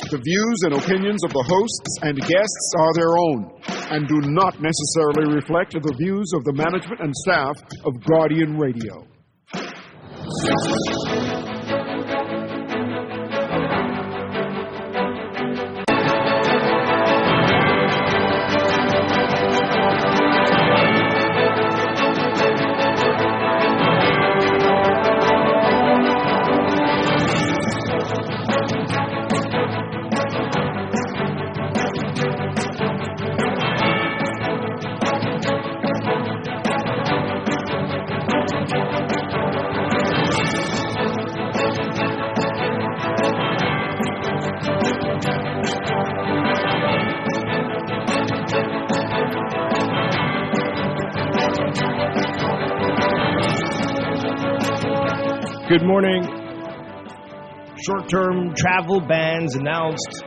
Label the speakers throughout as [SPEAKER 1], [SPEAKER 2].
[SPEAKER 1] The views and opinions of the hosts and guests are their own and do not necessarily reflect the views of the management and staff of Guardian Radio.
[SPEAKER 2] Good morning. Short-term travel bans announced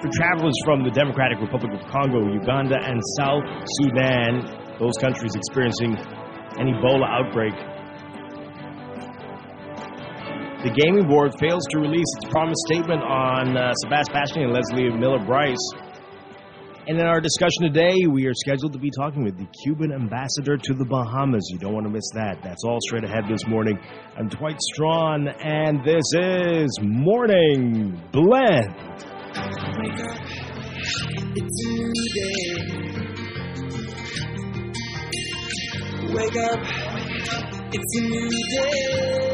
[SPEAKER 2] for travelers from the Democratic Republic of Congo, Uganda, and South Sudan, those countries experiencing an Ebola outbreak. The Gaming Board fails to release its promised statement on Sebastian and Leslie Miller-Bryce. And in our discussion today, we are scheduled to be talking with the Cuban ambassador to the Bahamas. You don't want to miss that. That's all straight ahead this morning. I'm Dwight, and this is Morning Blend.
[SPEAKER 3] Wake up, it's a new day. Wake up, it's a new day.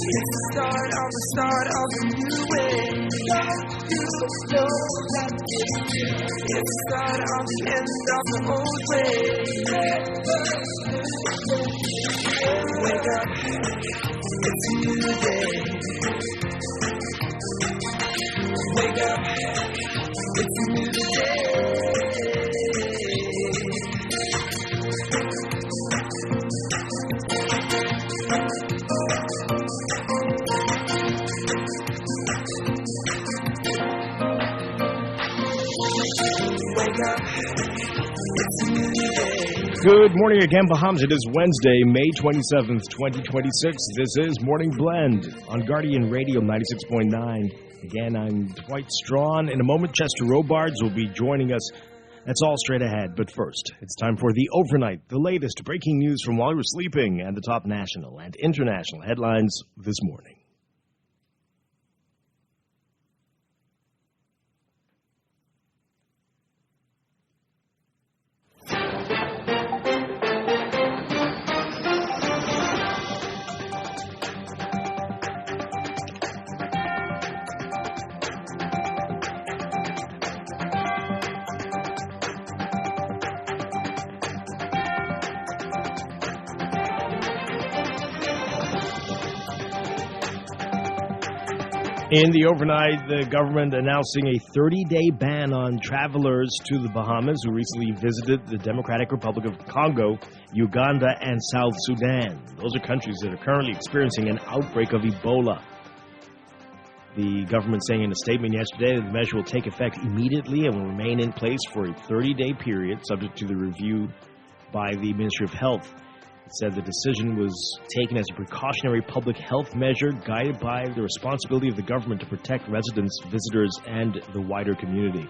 [SPEAKER 3] It's the start of a new way. Don't you know that it's the start of the end of the old way. Wake up, it's a new day. Wake up, it's a new day.
[SPEAKER 2] Good morning again, Bahamas. It is Wednesday, May 27th, 2026. This is Morning Blend on Guardian Radio 96.9. Again, I'm Dwight Strachan. In a moment, Chester Robards will be joining us. That's all straight ahead. But first, it's time for the overnight, the latest breaking news from while you were sleeping, and the top national and international headlines this morning. In the overnight, the government announcing a 30-day ban on travelers to the Bahamas who recently visited the Democratic Republic of Congo, Uganda, and South Sudan. Those are countries that are currently experiencing an outbreak of Ebola. The government saying in a statement yesterday that the measure will take effect immediately and will remain in place for a 30-day period, subject to the review by the Ministry of Health. It said the decision was taken as a precautionary public health measure guided by the responsibility of the government to protect residents, visitors, and the wider community.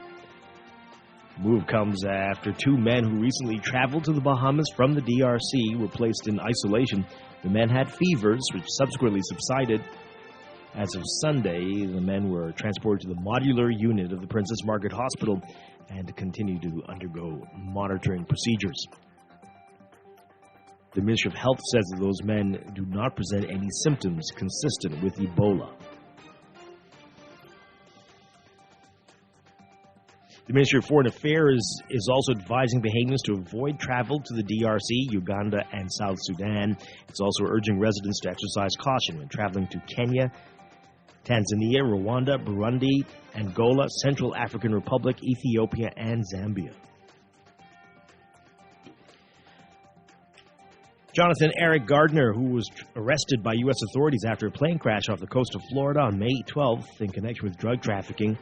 [SPEAKER 2] The move comes after two men who recently traveled to the Bahamas from the DRC were placed in isolation. The men had fevers, which subsequently subsided. As of Sunday, the men were transported to the modular unit of the Princess Margaret Hospital and continue to undergo monitoring procedures. The Ministry of Health says that those men do not present any symptoms consistent with Ebola. The Ministry of Foreign Affairs is also advising Bahamians to avoid travel to the DRC, Uganda, and South Sudan. It's also urging residents to exercise caution when traveling to Kenya, Tanzania, Rwanda, Burundi, Angola, Central African Republic, Ethiopia, and Zambia. Jonathan Eric Gardner, who was arrested by U.S. authorities after a plane crash off the coast of Florida on May 12th in connection with drug trafficking,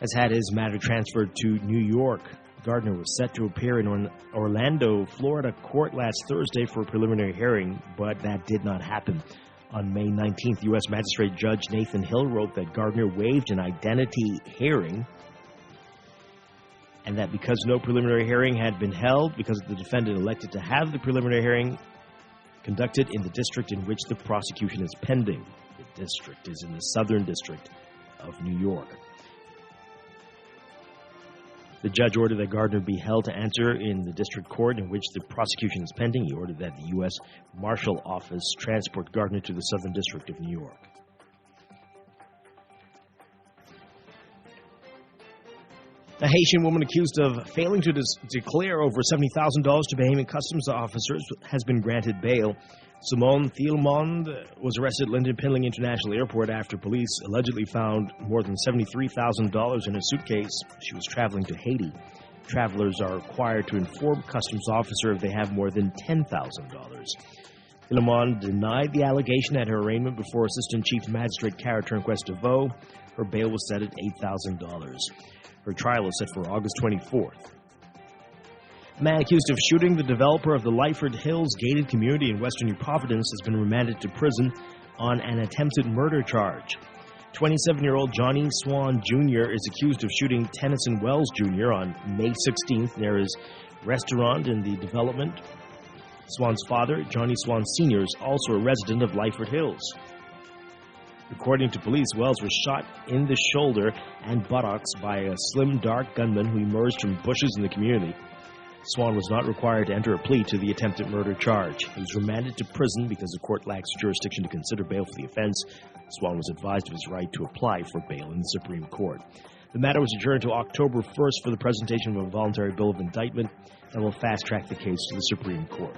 [SPEAKER 2] has had his matter transferred to New York. Gardner was set to appear in an Orlando, Florida court last Thursday for a preliminary hearing, but that did not happen. On May 19th, U.S. Magistrate Judge Nathan Hill wrote that Gardner waived an identity hearing and that because no preliminary hearing had been held, because the defendant elected to have the preliminary hearing conducted in the district in which the prosecution is pending. The district is in the Southern District of New York. The judge ordered that Gardner be held to answer in the district court in which the prosecution is pending. He ordered that the U.S. Marshal Office transport Gardner to the Southern District of New York. A Haitian woman accused of failing to declare over $70,000 to Bahamian customs officers has been granted bail. Simone Thielmond was arrested at Lyndon Pinling International Airport after police allegedly found more than $73,000 in a suitcase. She was traveling to Haiti. Travelers are required to inform a customs officer if they have more than $10,000. Thielmond denied the allegation at her arraignment before Assistant Chief Magistrate Cara Turnquest DeVoe. Her bail was set at $8,000. Her trial is set for August 24th. A man accused of shooting the developer of the Lyford Hills gated community in western New Providence has been remanded to prison on an attempted murder charge. 27-year-old Johnny Swan Jr. is accused of shooting Tennyson Wells Jr. on May 16th near his restaurant in the development. Swan's father, Johnny Swan Sr., is also a resident of Lyford Hills. According to police, Wells was shot in the shoulder and buttocks by a slim, dark gunman who emerged from bushes in the community. Swan was not required to enter a plea to the attempted murder charge. He was remanded to prison because the court lacks jurisdiction to consider bail for the offense. Swan was advised of his right to apply for bail in the Supreme Court. The matter was adjourned to October 1st for the presentation of a voluntary bill of indictment and will fast-track the case to the Supreme Court.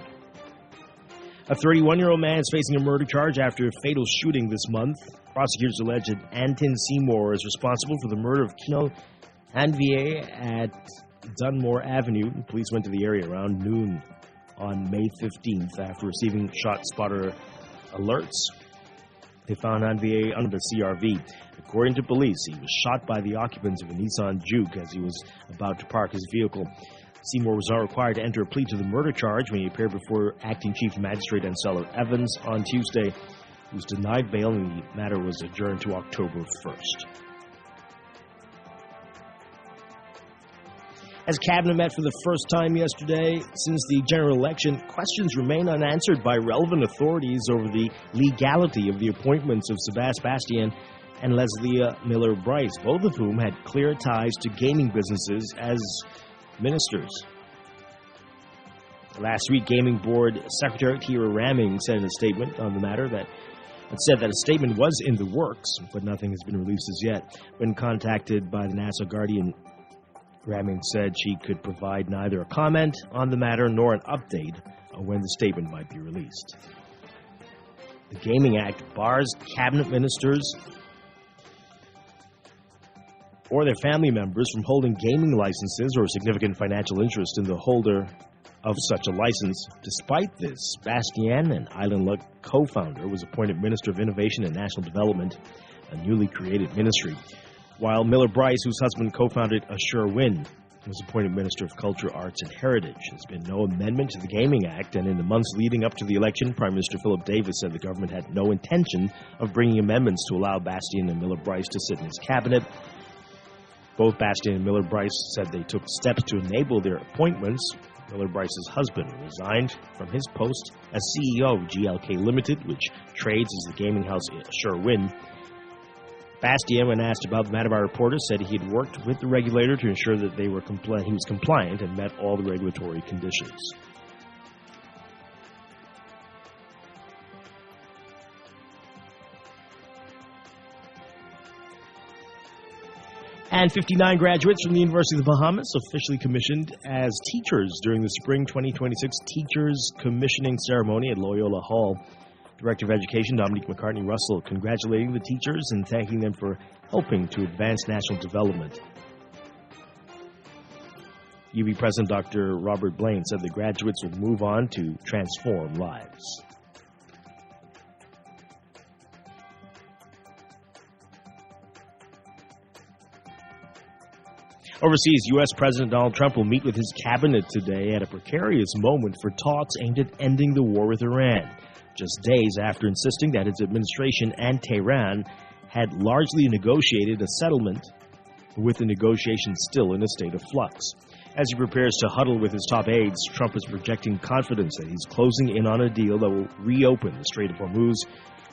[SPEAKER 2] A 31-year-old man is facing a murder charge after a fatal shooting this month. Prosecutors allege that Anton Seymour is responsible for the murder of Kino Anvier at Dunmore Avenue. Police went to the area around noon on May 15th after receiving shot spotter alerts. They found Anvier under the CRV. According to police, he was shot by the occupants of a Nissan Juke as he was about to park his vehicle. Seymour was not required to enter a plea to the murder charge when he appeared before Acting Chief Magistrate Ancella Evans on Tuesday. He was denied bail and the matter was adjourned to October 1st. As Cabinet met for the first time yesterday since the general election, questions remain unanswered by relevant authorities over the legality of the appointments of Sebastien Bastien and Leslie Miller-Bryce, both of whom had clear ties to gaming businesses as ministers. Last week, Gaming Board Secretary Tira Ramming said in a statement on the matter that a statement was in the works, but nothing has been released as yet. When contacted by the Nassau Guardian, Ramming said she could provide neither a comment on the matter nor an update on when the statement might be released. The Gaming Act bars cabinet ministers or their family members from holding gaming licenses or significant financial interest in the holder of such a license. Despite this, Bastien, an Island Luck co-founder, was appointed Minister of Innovation and National Development, a newly created ministry, while Miller-Bryce, whose husband co-founded Assure Win, was appointed Minister of Culture, Arts, and Heritage. There's been no amendment to the Gaming Act, and in the months leading up to the election, Prime Minister Philip Davis said the government had no intention of bringing amendments to allow Bastien and Miller-Bryce to sit in his cabinet. Both Bastien and Miller-Bryce said they took steps to enable their appointments. Miller-Bryce's husband resigned from his post as CEO of GLK Limited, which trades as the gaming house Assure Win. Bastien, when asked about the matter by reporters, said he had worked with the regulator to ensure that he was compliant and met all the regulatory conditions. And 59 graduates from the University of the Bahamas officially commissioned as teachers during the Spring 2026 Teachers Commissioning Ceremony at Loyola Hall. Director of Education Dominique McCartney-Russell congratulating the teachers and thanking them for helping to advance national development. UB President Dr. Robert Blaine said the graduates will move on to transform lives. Overseas, U.S. President Donald Trump will meet with his cabinet today at a precarious moment for talks aimed at ending the war with Iran. just days after insisting that his administration and Tehran had largely negotiated a settlement, with the negotiations still in a state of flux. As he prepares to huddle with his top aides, Trump is projecting confidence that he's closing in on a deal that will reopen the Strait of Hormuz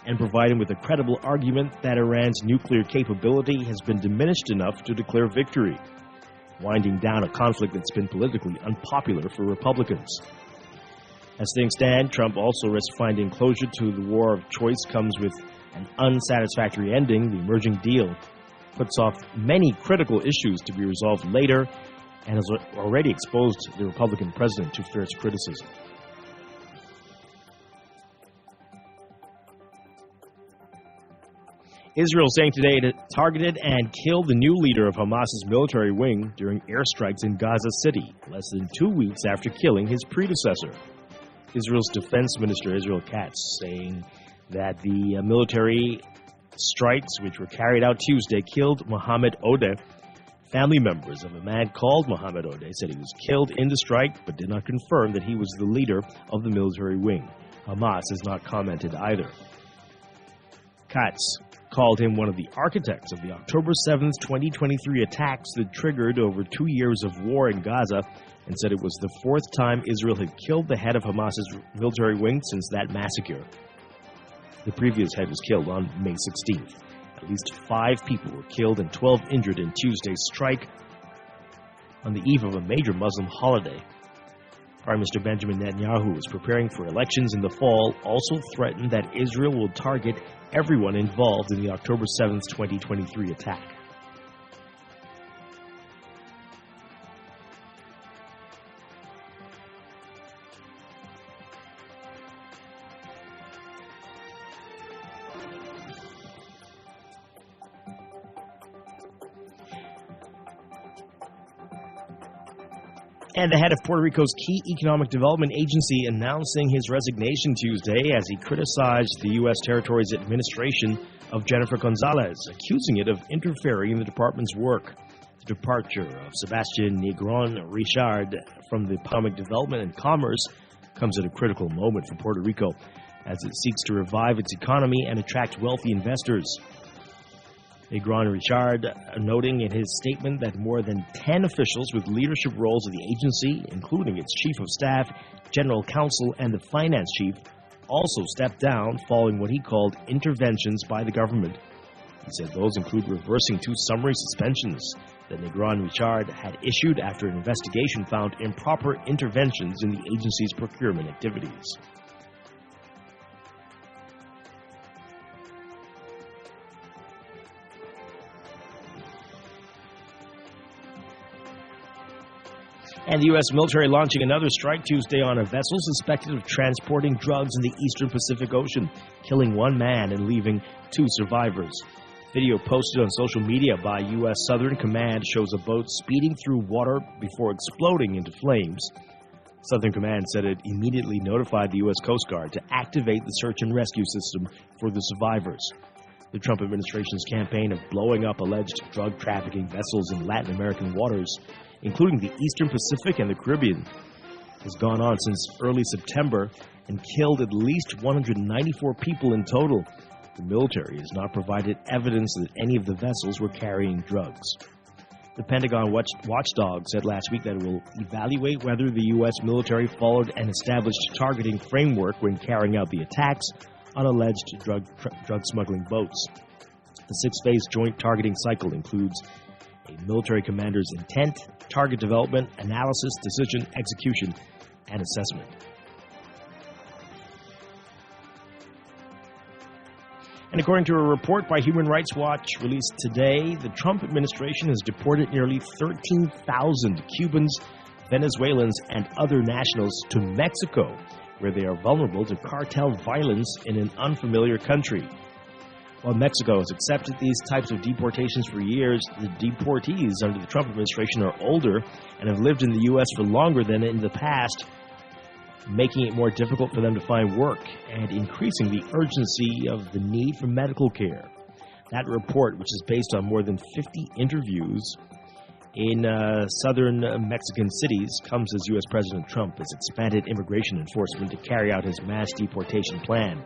[SPEAKER 2] and provide him with a credible argument that Iran's nuclear capability has been diminished enough to declare victory, winding down a conflict that's been politically unpopular for Republicans. As things stand, Trump also risks finding closure to the war of choice comes with an unsatisfactory ending. The emerging deal puts off many critical issues to be resolved later and has already exposed the Republican president to fierce criticism. Israel saying today it targeted and killed the new leader of Hamas's military wing during airstrikes in Gaza City, less than 2 weeks after killing his predecessor. Israel's defense minister, Israel Katz, saying that the military strikes, which were carried out Tuesday, killed Mohammed Odeh. Family members of a man called Mohammed Odeh said he was killed in the strike, but did not confirm that he was the leader of the military wing. Hamas has not commented either. Katz called him one of the architects of the October 7th, 2023 attacks that triggered over 2 years of war in Gaza, and said it was the fourth time Israel had killed the head of Hamas's military wing since that massacre. The previous head was killed on May 16th. At least 5 people were killed and 12 injured in Tuesday's strike on the eve of a major Muslim holiday. Prime Minister Benjamin Netanyahu, who is preparing for elections in the fall, also threatened that Israel will target everyone involved in the October 7th, 2023 attack. And the head of Puerto Rico's key economic development agency announcing his resignation Tuesday as he criticized the U.S. territory's administration of Jennifer Gonzalez, accusing it of interfering in the department's work. The departure of Sebastian Negron Richard from the Economic Development and Commerce comes at a critical moment for Puerto Rico as it seeks to revive its economy and attract wealthy investors. Negron Richard noting in his statement that more than 10 officials with leadership roles of the agency, including its chief of staff, general counsel, and the finance chief, also stepped down following what he called interventions by the government. He said those include reversing 2 summary suspensions that Negron Richard had issued after an investigation found improper interventions in the agency's procurement activities. And the U.S. military launching another strike Tuesday on a vessel suspected of transporting drugs in the eastern Pacific Ocean, killing 1 man and leaving 2 survivors. Video posted on social media by U.S. Southern Command shows a boat speeding through water before exploding into flames. Southern Command said it immediately notified the U.S. Coast Guard to activate the search and rescue system for the survivors. The Trump administration's campaign of blowing up alleged drug trafficking vessels in Latin American waters, including the Eastern Pacific and the Caribbean, has gone on since early September and killed at least 194 people in total. The military has not provided evidence that any of the vessels were carrying drugs. The Pentagon watchdog said last week that it will evaluate whether the U.S. military followed an established targeting framework when carrying out the attacks on alleged drug smuggling boats. The 6-phase joint targeting cycle includes a military commander's intent, target development, analysis, decision, execution, and assessment. And according to a report by Human Rights Watch released today, the Trump administration has deported nearly 13,000 Cubans, Venezuelans, and other nationals to Mexico, where they are vulnerable to cartel violence in an unfamiliar country. While Mexico has accepted these types of deportations for years, the deportees under the Trump administration are older and have lived in the U.S. for longer than in the past, making it more difficult for them to find work and increasing the urgency of the need for medical care. That report, which is based on more than 50 interviews, in southern Mexican cities comes as U.S. President Trump has expanded immigration enforcement to carry out his mass deportation plan.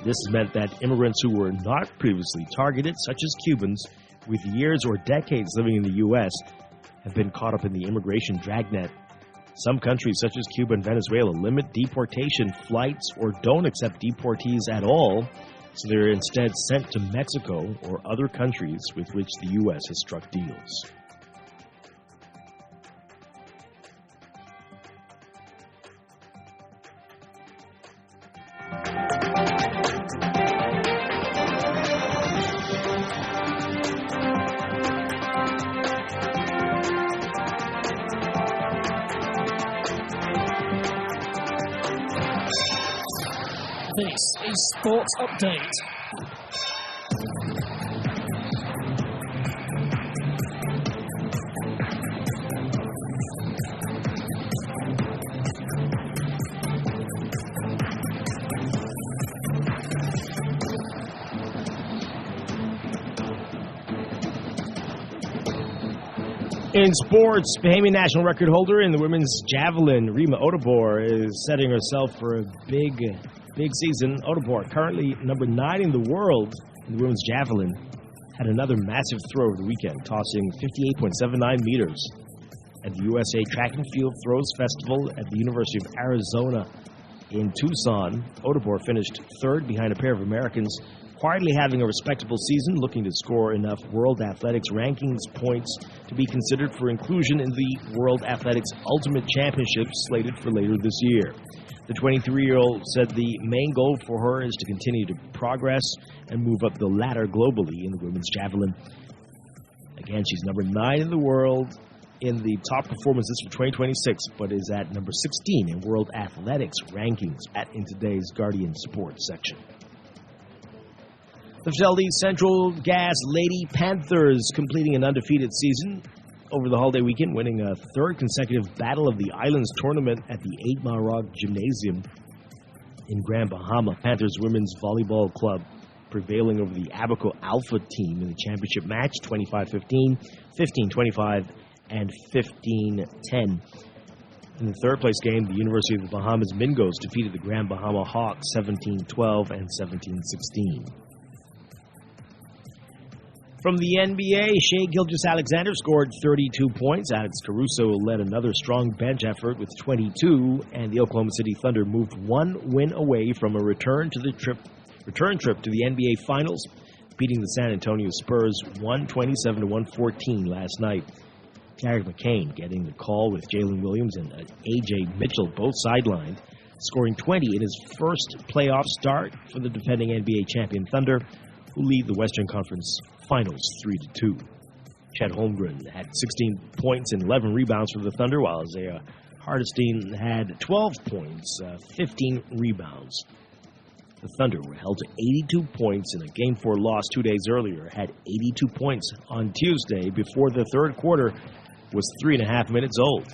[SPEAKER 2] This has meant that immigrants who were not previously targeted, such as Cubans, with years or decades living in the U.S., have been caught up in the immigration dragnet. Some countries, such as Cuba and Venezuela, limit deportation flights or don't accept deportees at all, so they're instead sent to Mexico or other countries with which the U.S. has struck deals.
[SPEAKER 4] This is Sports Update.
[SPEAKER 2] In sports, Bahamian national record holder in the women's javelin, Rima Odobor, is setting herself for a big season. Odobor, currently number 9 in the world in the women's javelin, had another massive throw over the weekend, tossing 58.79 meters at the USA Track and Field Throws Festival at the University of Arizona in Tucson. Odobor finished third behind a pair of Americans, quietly having a respectable season, looking to score enough World Athletics rankings points to be considered for inclusion in the World Athletics Ultimate Championship slated for later this year. The 23-year-old said the main goal for her is to continue to progress and move up the ladder globally in the women's javelin. Again, she's number 9 in the world in the top performances for 2026, but is at number 16 in World Athletics rankings in today's Guardian Sports section. The Fidelity Central Gas Lady Panthers completing an undefeated season over the holiday weekend, winning a third consecutive Battle of the Islands tournament at the 8 Mile Rock Gymnasium in Grand Bahama. Panthers women's volleyball club prevailing over the Abaco Alpha team in the championship match, 25-15, 15-25, and 15-10. In the third place game, the University of the Bahamas Mingos defeated the Grand Bahama Hawks 17-12 and 17-16. From the NBA, Shai Gilgeous-Alexander scored 32 points. Alex Caruso led another strong bench effort with 22, and the Oklahoma City Thunder moved one win away from a return trip to the NBA Finals, beating the San Antonio Spurs 127-114 last night. Tarek McCain getting the call with Jalen Williams and A.J. Mitchell both sidelined, scoring 20 in his first playoff start for the defending NBA champion Thunder, who lead the Western Conference Finals 3-2. Chet Holmgren had 16 points and 11 rebounds for the Thunder, while Isaiah Hardestein had 12 points, 15 rebounds. The Thunder were held to 82 points in a Game 4 loss 2 days earlier, had 82 points on Tuesday before the third quarter was 3.5 minutes old.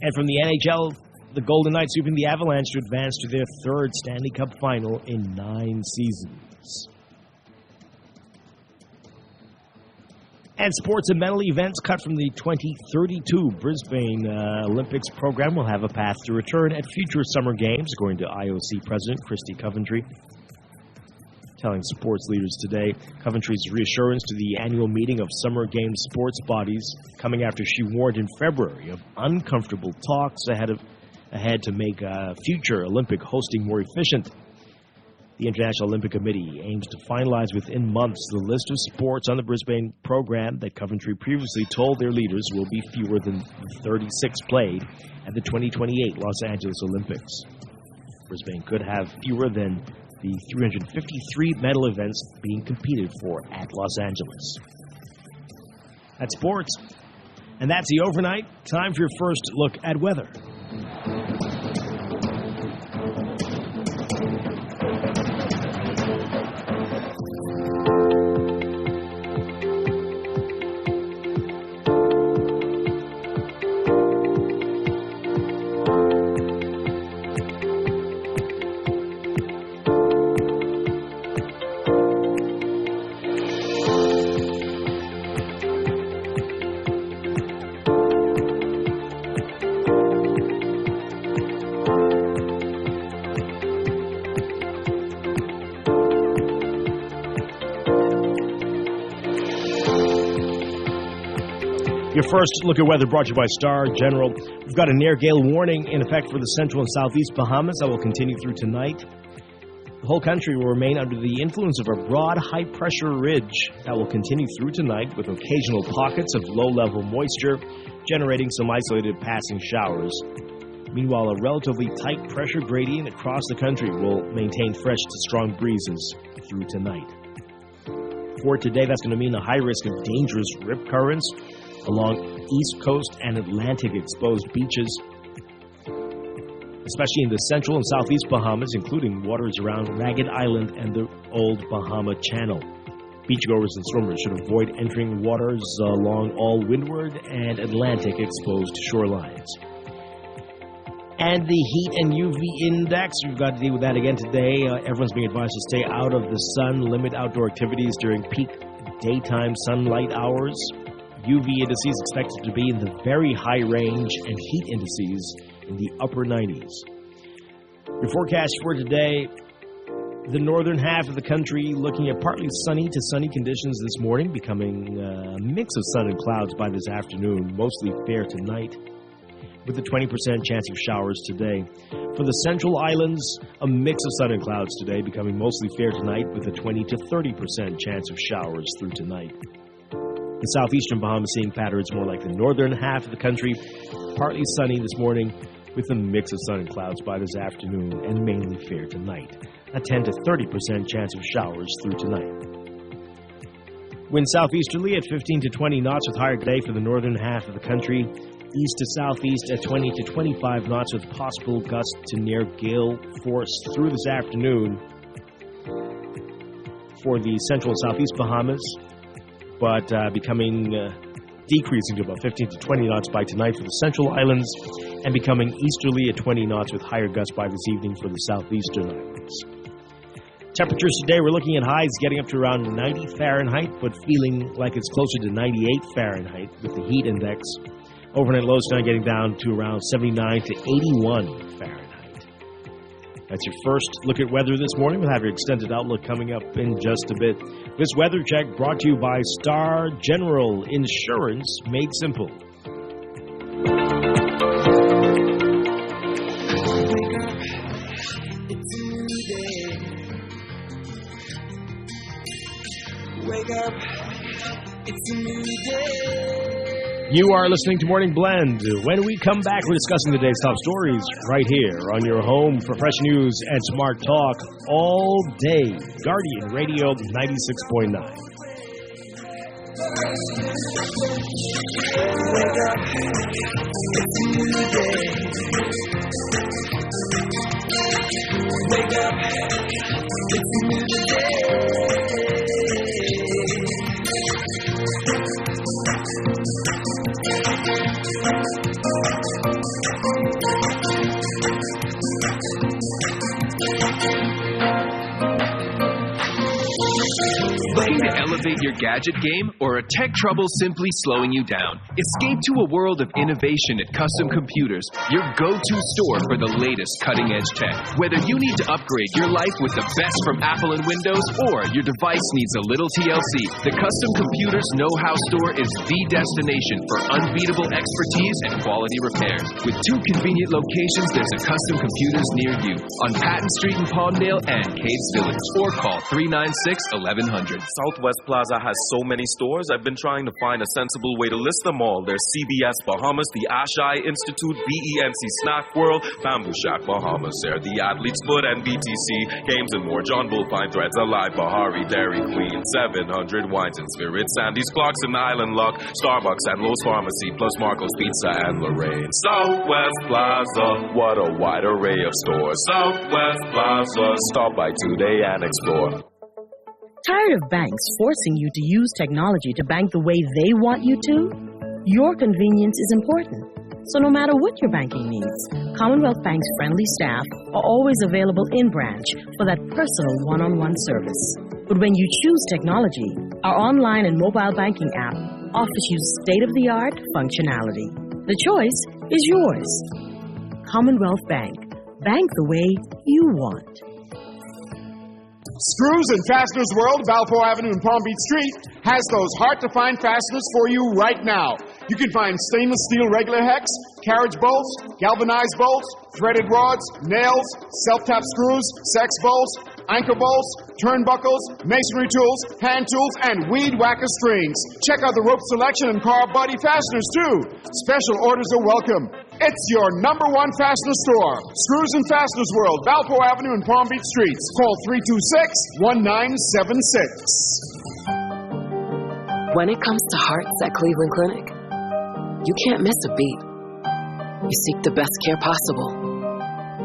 [SPEAKER 2] And from the NHL, the Golden Knights sweeping the Avalanche to advance to their third Stanley Cup final in 9 seasons. And sports and medal events cut from the 2032 Brisbane Olympics program will have a path to return at future summer games, according to IOC President Christy Coventry. Telling sports leaders today, Coventry's reassurance to the annual meeting of Summer Games sports bodies coming after she warned in February of uncomfortable talks ahead to make future Olympic hosting more efficient. The International Olympic Committee aims to finalize within months the list of sports on the Brisbane program that Coventry previously told their leaders will be fewer than 36 played at the 2028 Los Angeles Olympics. Brisbane could have fewer than the 353 medal events being competed for at Los Angeles. That's sports. And that's the overnight. Time for your first look at weather. Your first look at weather brought to you by Star General. We've got an air gale warning in effect for the central and southeast Bahamas that will continue through tonight. The whole country will remain under the influence of a broad high-pressure ridge that will continue through tonight with occasional pockets of low-level moisture, generating some isolated passing showers. Meanwhile, a relatively tight pressure gradient across the country will maintain fresh to strong breezes through tonight. For today, that's going to mean a high risk of dangerous rip currents along East Coast and Atlantic exposed beaches, especially in the central and southeast Bahamas, including waters around Ragged Island and the Old Bahama Channel. Beachgoers and swimmers should avoid entering waters along all windward and Atlantic exposed shorelines. And the heat and UV index, we've got to deal with that again today. Everyone's being advised to stay out of the sun, limit outdoor activities during peak daytime sunlight hours. UV indices expected to be in the very high range and heat indices in the upper 90s. Your forecast for today, the northern half of the country looking at partly sunny to sunny conditions this morning, becoming a mix of sun and clouds by this afternoon, mostly fair tonight, with a 20% chance of showers today. For the central islands, a mix of sun and clouds today, becoming mostly fair tonight, with a 20 to 30% chance of showers through tonight. The southeastern Bahamas seeing patterns more like the northern half of the country, partly sunny this morning, with a mix of sun and clouds by this afternoon, and mainly fair tonight. A 10 to 30% chance of showers through tonight. Wind southeasterly at 15 to 20 knots with higher today for the northern half of the country. East to southeast at 20 to 25 knots with possible gusts to near gale force through this afternoon for the central and southeast Bahamas, but decreasing to about 15 to 20 knots by tonight for the central islands, and becoming easterly at 20 knots with higher gusts by this evening for the southeastern islands. Temperatures today, we're looking at highs getting up to around 90 Fahrenheit, but feeling like it's closer to 98 Fahrenheit with the heat index. Overnight lows now getting down to around 79 to 81 Fahrenheit. That's your first look at weather this morning. We'll have your extended outlook coming up in just a bit. This weather check brought to you by Star General Insurance Made Simple.
[SPEAKER 3] Wake up, it's a new day.
[SPEAKER 2] You are listening to Morning Blend. When we come back, we're discussing the day's top stories right here on your home for fresh news and smart talk all day. Guardian Radio 96.9.
[SPEAKER 3] Wake up, it's a new day. Wake up, it's a new day.
[SPEAKER 5] Looking to elevate your gadget game, or are tech troubles simply slowing you down? Escape to a world of innovation at Custom Computers, your go-to store for the latest cutting-edge tech. Whether you need to upgrade your life with the best from Apple and Windows, or your device needs a little TLC, the Custom Computers Know-How Store is the destination for unbeatable expertise and quality repairs. With 2 convenient locations, there's a Custom Computers near you on Patton Street in Palmdale and Cades Village, or call 396-1100.
[SPEAKER 6] Southwest Plaza has so many stores, I've been trying to find a sensible way to list them all. There's CBS Bahamas, the Ashai Institute, BENC Snack World, Bamboo Shack Bahamas. There, the Athlete's Foot and BTC, Games and More, John Bull Fine Threads, Alive, Bahari, Dairy Queen, 700 Wines and Spirits, Sandy's Clocks and Island Luck, Starbucks and Lowe's Pharmacy, plus Marco's Pizza and Lorraine. Southwest Plaza, what a wide array of stores. Southwest Plaza, stop by today and explore.
[SPEAKER 7] Tired of banks forcing you to use technology to bank the way they want you to? Your convenience is important. So no matter what your banking needs, Commonwealth Bank's friendly staff are always available in branch for that personal one-on-one service. But when you choose technology, our online and mobile banking app offers you state-of-the-art functionality. The choice is yours. Commonwealth Bank. Bank the way you want.
[SPEAKER 1] Screws and Fasteners World, Balfour Avenue and Palm Beach Street, has those hard-to-find fasteners for you right now. You can find stainless steel regular hex, carriage bolts, galvanized bolts, threaded rods, nails, self-tap screws, sex bolts, anchor bolts, turnbuckles, masonry tools, hand tools, and weed whacker strings. Check out the rope selection and car body fasteners, too. Special orders are welcome. It's your #1 fastener store. Screws and Fasteners World, Valpo Avenue and Palm Beach Streets. Call 326-1976.
[SPEAKER 8] When it comes to hearts at Cleveland Clinic, you can't miss a beat. You seek the best care possible,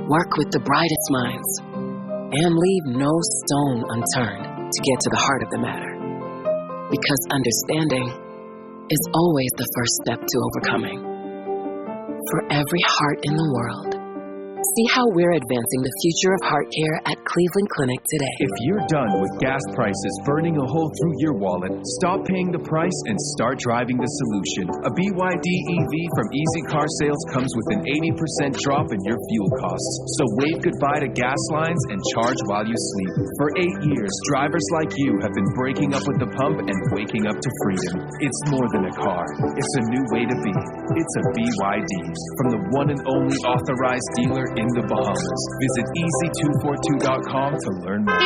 [SPEAKER 8] work with the brightest minds, and leave no stone unturned to get to the heart of the matter. Because understanding is always the first step to overcoming. For every heart in the world, see how we're advancing the future of heart care at Cleveland Clinic today.
[SPEAKER 5] If you're done with gas prices burning a hole through your wallet, stop paying the price and start driving the solution. A BYD EV from Easy Car Sales comes with an 80% drop in your fuel costs. So wave goodbye to gas lines and charge while you sleep. For 8 years, drivers like you have been breaking up with the pump and waking up to freedom. It's more than a car. It's a new way to be. It's a BYD. From the one and only authorized dealer in the Bahamas. Visit easy242.com to learn more.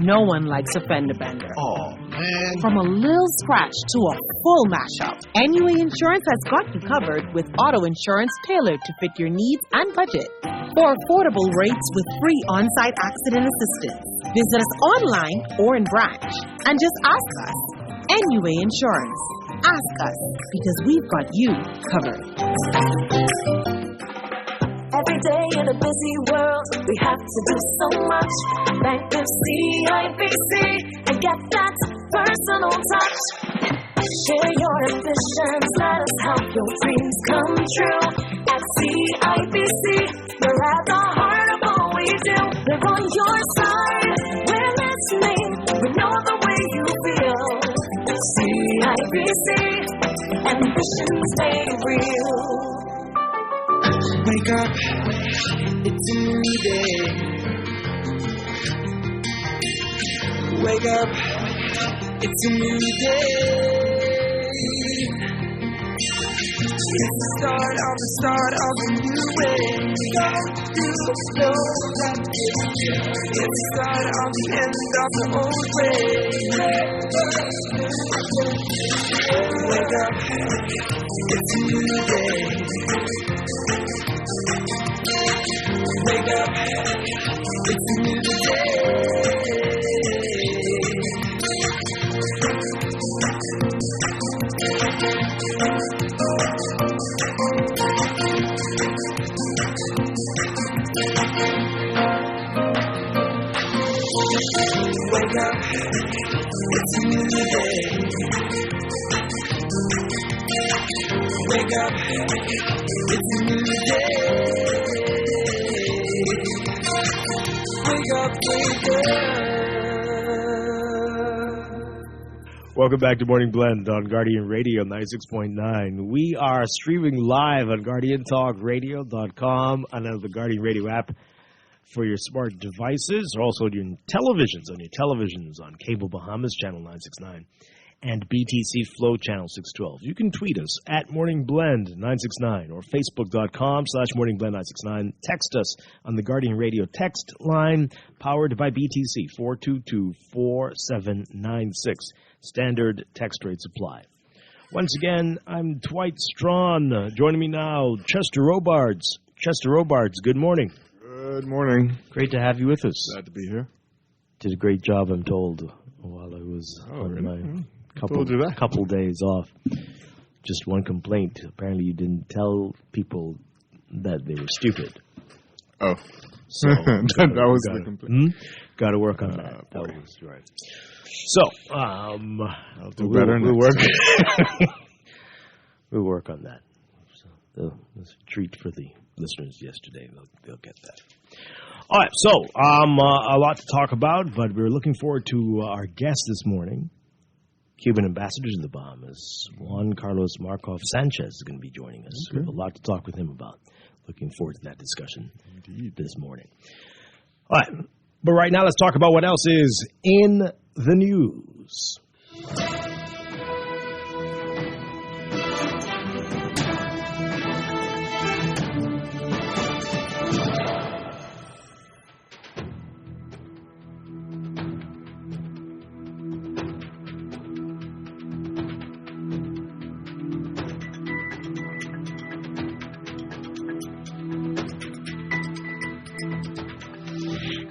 [SPEAKER 7] No one likes a fender bender.
[SPEAKER 1] Oh, man.
[SPEAKER 7] From a little scratch to a full mashup, NUA Insurance has got you covered with auto insurance tailored to fit your needs and budget. For affordable rates with free on-site accident assistance, visit us online or in branch and just ask us. NUA Insurance. Ask us because we've got you covered.
[SPEAKER 9] Every day in a busy world, we have to do so much. Bank with CIBC and get that personal touch. Share your ambitions, let us help your dreams come true. At CIBC, we're at the heart of all we do. We're on your side, we're listening, we know the way you feel. CIBC, ambitions stay real.
[SPEAKER 3] Wake up, it's a new day. Wake up, it's a new day. It's the start of a new way. Don't you know that it's the start of the end of the old way. Wake up, it's a new day. Wake up, it's a new day. Wake up, it's a new day. Wake up, it's a new day. Wake up, wake up.
[SPEAKER 2] Welcome back to Morning Blend on Guardian Radio 96.9. We are streaming live on GuardianTalkRadio.com and on the Guardian Radio app for your smart devices, or also on your televisions on Cable Bahamas Channel 969 and BTC Flow Channel 612. You can tweet us at Morning Blend 969 or Facebook.com/MorningBlend969. Text us on the Guardian Radio text line powered by BTC 422-4796. Standard text rates apply. Once again, I'm Dwight Strachan. Joining me now, Chester Robards. Chester Robards, good morning.
[SPEAKER 10] Good morning.
[SPEAKER 2] Great to have you with us.
[SPEAKER 10] Glad to be here.
[SPEAKER 2] Did a great job, I'm told, while I was on my couple days off. Just one complaint. Apparently you didn't tell people that they were stupid.
[SPEAKER 10] Oh.
[SPEAKER 2] So
[SPEAKER 10] that was the complaint.
[SPEAKER 2] Got to work on that. That was right. So,
[SPEAKER 10] I'll do better next
[SPEAKER 2] we'll work on that. So, that's a treat for the listeners yesterday. They'll get that. All right, so a lot to talk about, but we're looking forward to our guest this morning, Cuban ambassador to the Bahamas, Juan Carlos Markov Sanchez, is going to be joining us. Okay. We have a lot to talk with him about. Looking forward to that discussion this morning. All right, but right now let's talk about what else is in the news.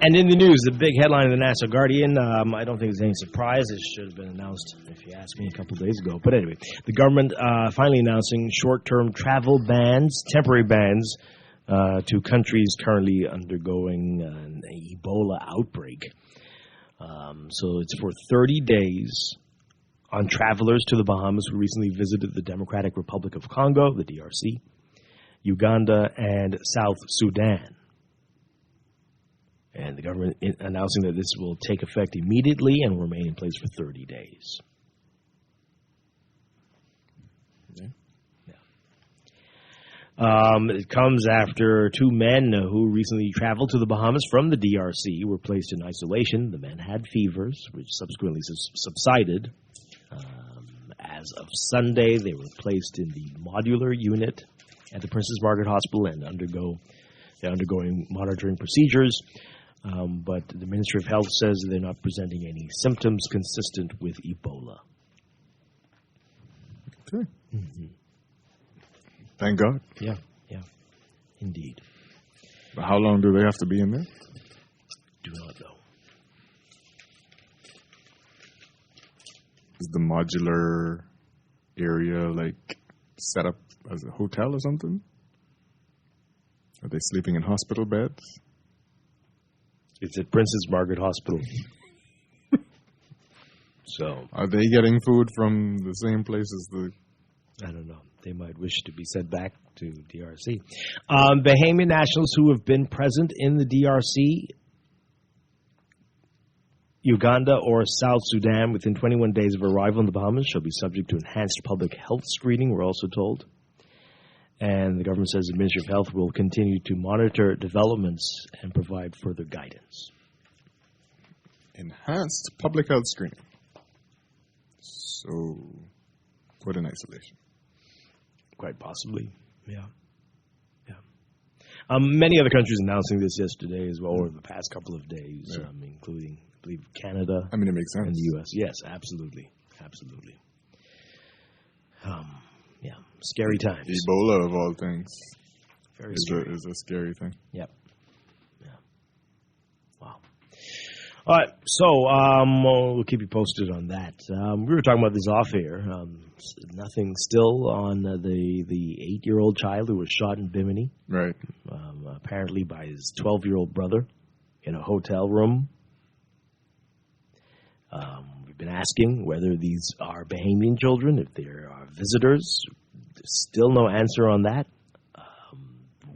[SPEAKER 2] And in the news, the big headline in the National Guardian, I don't think it's any surprise. It should have been announced, if you asked me, a couple of days ago. But anyway, the government finally announcing short-term travel bans, temporary bans, to countries currently undergoing an Ebola outbreak. So it's for 30 days on travelers to the Bahamas who recently visited the Democratic Republic of Congo, the DRC, Uganda, and South Sudan. And the government announcing that this will take effect immediately and will remain in place for 30 days. It comes after two men who recently traveled to the Bahamas from the DRC were placed in isolation. The men had fevers, which subsequently subsided. As of Sunday, they were placed in the modular unit at the Princess Margaret Hospital and they're undergoing monitoring procedures. But the Ministry of Health says they're not presenting any symptoms consistent with Ebola.
[SPEAKER 10] Okay. Mm-hmm. Thank God.
[SPEAKER 2] Yeah, indeed.
[SPEAKER 10] But how long do they have to be in there?
[SPEAKER 2] Do not know.
[SPEAKER 10] Is the modular area set up as a hotel or something? Are they sleeping in hospital beds?
[SPEAKER 2] It's at Princess Margaret Hospital. So
[SPEAKER 10] are they getting food from the same place as the...
[SPEAKER 2] I don't know. They might wish to be sent back to DRC. Bahamian nationals who have been present in the DRC, Uganda, or South Sudan within 21 days of arrival in the Bahamas shall be subject to enhanced public health screening, we're also told. And the government says the Ministry of Health will continue to monitor developments and provide further guidance.
[SPEAKER 10] Enhanced public health screening. So, put in isolation.
[SPEAKER 2] Quite possibly, yeah. Many other countries announcing this yesterday as well, or the past couple of days, including, I believe, Canada.
[SPEAKER 10] I mean, it makes sense.
[SPEAKER 2] And the U.S. Yes, absolutely. Scary times.
[SPEAKER 10] Ebola, of all things,
[SPEAKER 2] Very scary.
[SPEAKER 10] is a scary thing.
[SPEAKER 2] Yep. Yeah. Wow. All right, so we'll keep you posted on that. We were talking about this off air. Nothing still on the 8-year-old child who was shot in Bimini.
[SPEAKER 10] Right.
[SPEAKER 2] Apparently by his 12-year-old brother in a hotel room. We've been asking whether these are Bahamian children, if they are visitors. There's still no answer on that.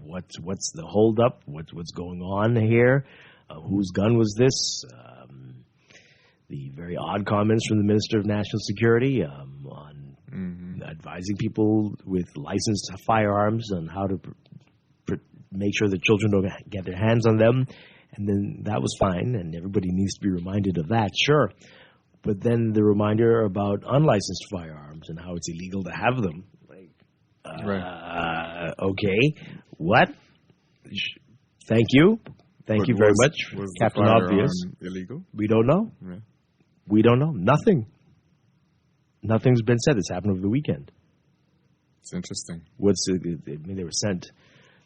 [SPEAKER 2] What's the holdup? What's going on here? Whose gun was this? The very odd comments from the Minister of National Security on advising people with licensed firearms on how to make sure that children don't get their hands on them. And then that was fine, and everybody needs to be reminded of that, sure. But then the reminder about unlicensed firearms and how it's illegal to have them. Okay, what? Thank you. Thank you very much, Captain Obvious.
[SPEAKER 10] Illegal?
[SPEAKER 2] We don't know.
[SPEAKER 10] Yeah.
[SPEAKER 2] We don't know. Nothing. Nothing's been said. This happened over the weekend.
[SPEAKER 10] It's interesting.
[SPEAKER 2] They were sent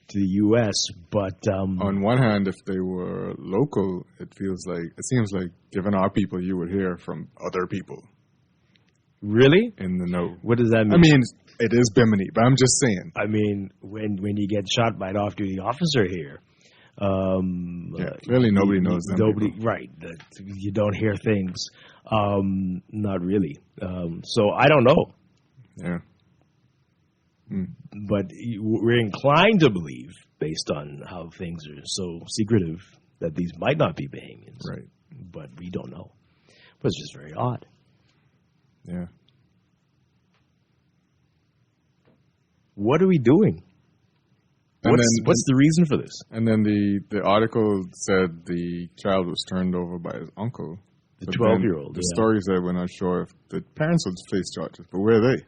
[SPEAKER 2] to the U.S., but
[SPEAKER 10] on one hand, if they were local, it seems like given our people, you would hear from other people.
[SPEAKER 2] Really?
[SPEAKER 10] In the know.
[SPEAKER 2] What does that mean?
[SPEAKER 10] I mean, it is Bimini, but I'm just saying.
[SPEAKER 2] I mean, when you get shot by an off-duty officer here,
[SPEAKER 10] clearly nobody knows them.
[SPEAKER 2] Nobody, people. Right? You don't hear things. Not really. So I don't know.
[SPEAKER 10] Yeah.
[SPEAKER 2] But we're inclined to believe, based on how things are so secretive, that these might not be Bahamians.
[SPEAKER 10] Right.
[SPEAKER 2] But we don't know. But it's just very odd.
[SPEAKER 10] Yeah.
[SPEAKER 2] What are we doing? What's the reason for this?
[SPEAKER 10] And then the article said the child was turned over by his uncle.
[SPEAKER 2] The 12-year-old.
[SPEAKER 10] The story said we're not sure if the parents would face charges, but where are they?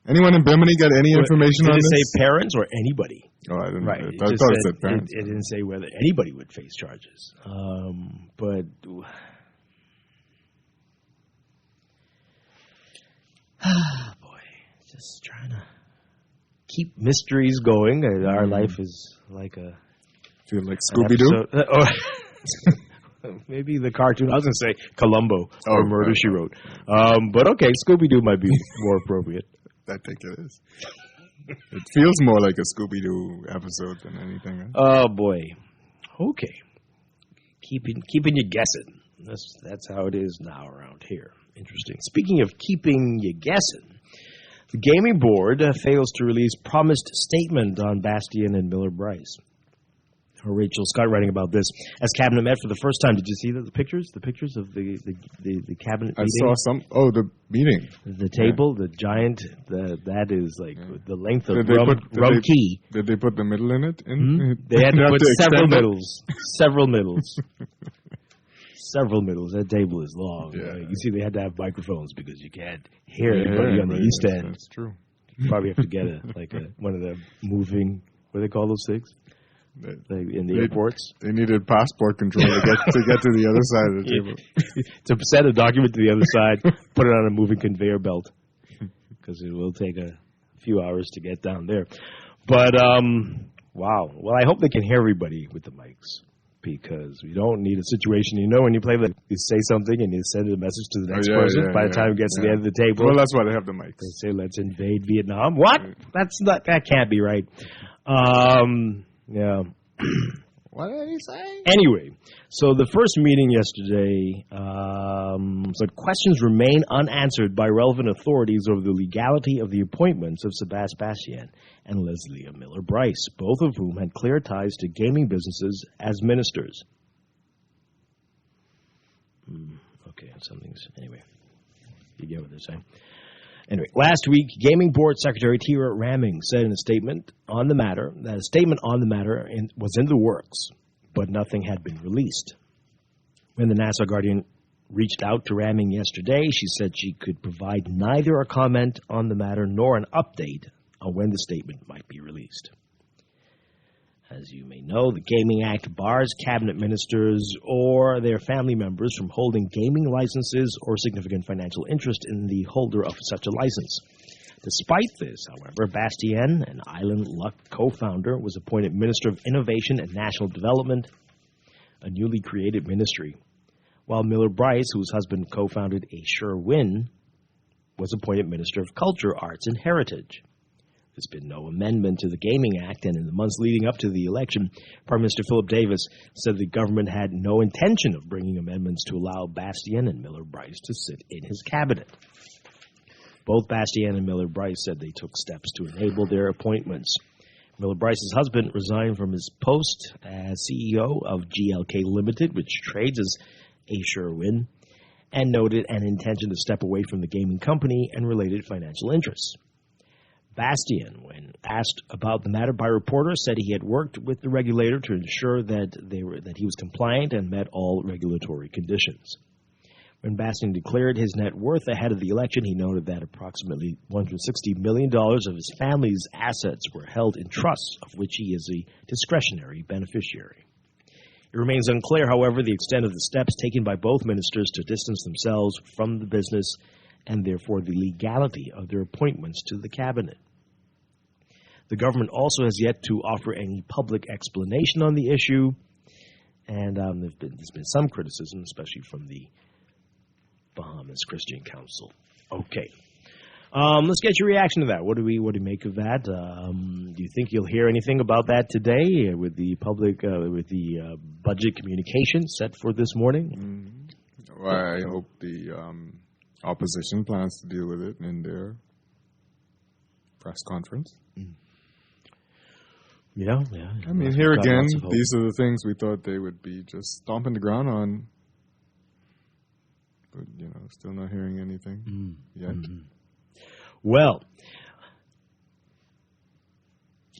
[SPEAKER 10] Anyone in Bimini got any information on this?
[SPEAKER 2] Did it say parents or anybody?
[SPEAKER 10] Oh, I didn't know.
[SPEAKER 2] Right.
[SPEAKER 10] I thought it said parents.
[SPEAKER 2] It didn't say whether anybody would face charges. But boy, just trying to keep mysteries going. Our life is like a
[SPEAKER 10] Feel like Scooby-Doo?
[SPEAKER 2] Maybe the cartoon. I was going to say Columbo or Murder, She Wrote. But okay, Scooby-Doo might be more appropriate.
[SPEAKER 10] I think it is. It feels more like a Scooby-Doo episode than anything else.
[SPEAKER 2] Oh, boy. Okay. Keeping you guessing. That's how it is now around here. Interesting. Speaking of keeping you guessing, the gaming board fails to release promised statement on Bastien and Miller Bryce. Rachel Scott writing about this. As cabinet met for the first time, did you see the pictures? The pictures of the cabinet meeting?
[SPEAKER 10] I saw some. Oh, the meeting.
[SPEAKER 2] The table, the giant, that is like the length of rum key.
[SPEAKER 10] Did they put the middle in it?
[SPEAKER 2] They had to put several middles. Several middles. Several middles. That table is long.
[SPEAKER 10] Yeah.
[SPEAKER 2] You see, they had to have microphones because you can't hear anybody on the east end.
[SPEAKER 10] That's true.
[SPEAKER 2] You probably have to get one of the moving, what do they call those things? Like in the airports?
[SPEAKER 10] They needed passport control to get to the other side of the table.
[SPEAKER 2] To send a document to the other side, put it on a moving conveyor belt because it will take a few hours to get down there. But, wow. Well, I hope they can hear everybody with the mics because we don't need a situation. You know, when you play, you say something and you send a message to the next person. By the time it gets to the end of the table.
[SPEAKER 10] Well, that's why they have the mics.
[SPEAKER 2] They say, let's invade Vietnam. What? That can't be right. Yeah.
[SPEAKER 10] What did he say?
[SPEAKER 2] Anyway, so the first meeting yesterday, said questions remain unanswered by relevant authorities over the legality of the appointments of Sebastien Bastien and Leslie Miller Bryce, both of whom had clear ties to gaming businesses as ministers. Okay, anyway, you get what they're saying. Anyway, last week, Gaming Board Secretary Tira Ramming said in a statement on the matter that a statement on the matter was in the works, but nothing had been released. When the Nassau Guardian reached out to Ramming yesterday, she said she could provide neither a comment on the matter nor an update on when the statement might be released. As you may know, the Gaming Act bars cabinet ministers or their family members from holding gaming licenses or significant financial interest in the holder of such a license. Despite this, however, Bastien, an Island Luck co-founder, was appointed Minister of Innovation and National Development, a newly created ministry, while Miller Bryce, whose husband co-founded A Sure Win, was appointed Minister of Culture, Arts, and Heritage. There's been no amendment to the Gaming Act, and in the months leading up to the election, Prime Minister Philip Davis said the government had no intention of bringing amendments to allow Bastien and Miller Bryce to sit in his cabinet. Both Bastien and Miller Bryce said they took steps to enable their appointments. Miller Bryce's husband resigned from his post as CEO of GLK Limited, which trades as A Sure Win, and noted an intention to step away from the gaming company and related financial interests. Bastien, when asked about the matter by reporters, said he had worked with the regulator to ensure that he was compliant and met all regulatory conditions. When Bastien declared his net worth ahead of the election, he noted that approximately $160 million of his family's assets were held in trusts, of which he is a discretionary beneficiary. It remains unclear, however, the extent of the steps taken by both ministers to distance themselves from the business and therefore the legality of their appointments to the cabinet. The government also has yet to offer any public explanation on the issue, and there's been some criticism, especially from the Bahamas Christian Council. Okay. Let's get your reaction to that. What do we make of that? Do you think you'll hear anything about that today with the public, with the budget communication set for this morning?
[SPEAKER 10] Well, I hope the opposition plans to deal with it in their press conference.
[SPEAKER 2] Yeah.
[SPEAKER 10] I mean, here again, these are the things we thought they would be just stomping the ground on. But, still not hearing anything yet. Mm-hmm.
[SPEAKER 2] Well,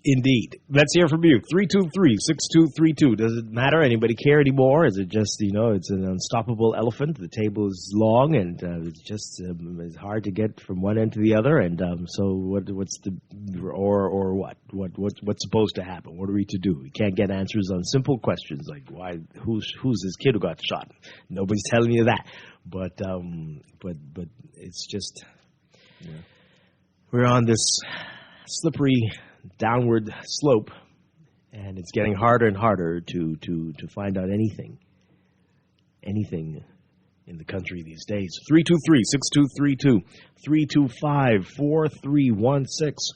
[SPEAKER 2] indeed. Let's hear from you. 323-6232. Does it matter? Anybody care anymore? Is it just, it's an unstoppable elephant? The table is long and it's just it's hard to get from one end to the other. And so what's the or what? What's supposed to happen? What are we to do? We can't get answers on simple questions like who's this kid who got shot? Nobody's telling you that. But it's just we're on this slippery downward slope, And it's getting harder and harder to find out anything in the country these days. 323-6232, 325-4316,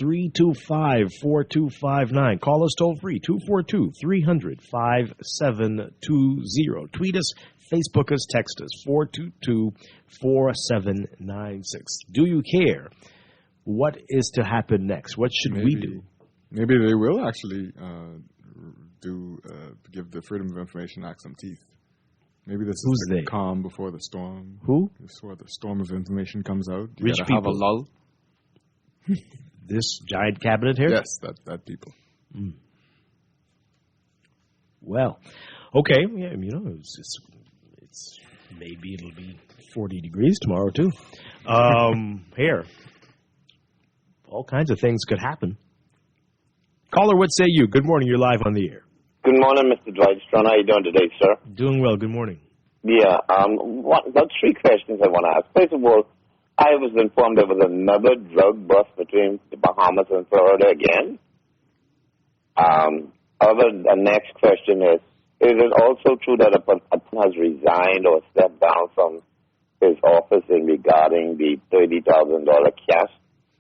[SPEAKER 2] 325-4259. Call us toll free, 242-300-5720. Tweet us, Facebook us, text us, 422-4796. Do you care? What is to happen next? What should we do?
[SPEAKER 10] Maybe they will actually give the Freedom of Information Act some teeth. Maybe this is the calm before the storm.
[SPEAKER 2] Who?
[SPEAKER 10] Before the storm of information comes out. You
[SPEAKER 2] Rich
[SPEAKER 10] gotta
[SPEAKER 2] people.
[SPEAKER 10] have a lull.
[SPEAKER 2] This giant cabinet here?
[SPEAKER 10] Yes, that people.
[SPEAKER 2] Mm. Well, okay. Yeah, it's maybe it'll be 40 degrees tomorrow too. Here, all kinds of things could happen. Caller, what say you? Good morning. You're live on the air.
[SPEAKER 11] Good morning, Mr. Dwight. How are you doing today, sir?
[SPEAKER 2] Doing well. Good morning.
[SPEAKER 11] Yeah. About 3 questions I want to ask. First of all, I was informed there was another drug bust between the Bahamas and Florida again. The next question is it also true that a person has resigned or stepped down from his office regarding the $30,000 cash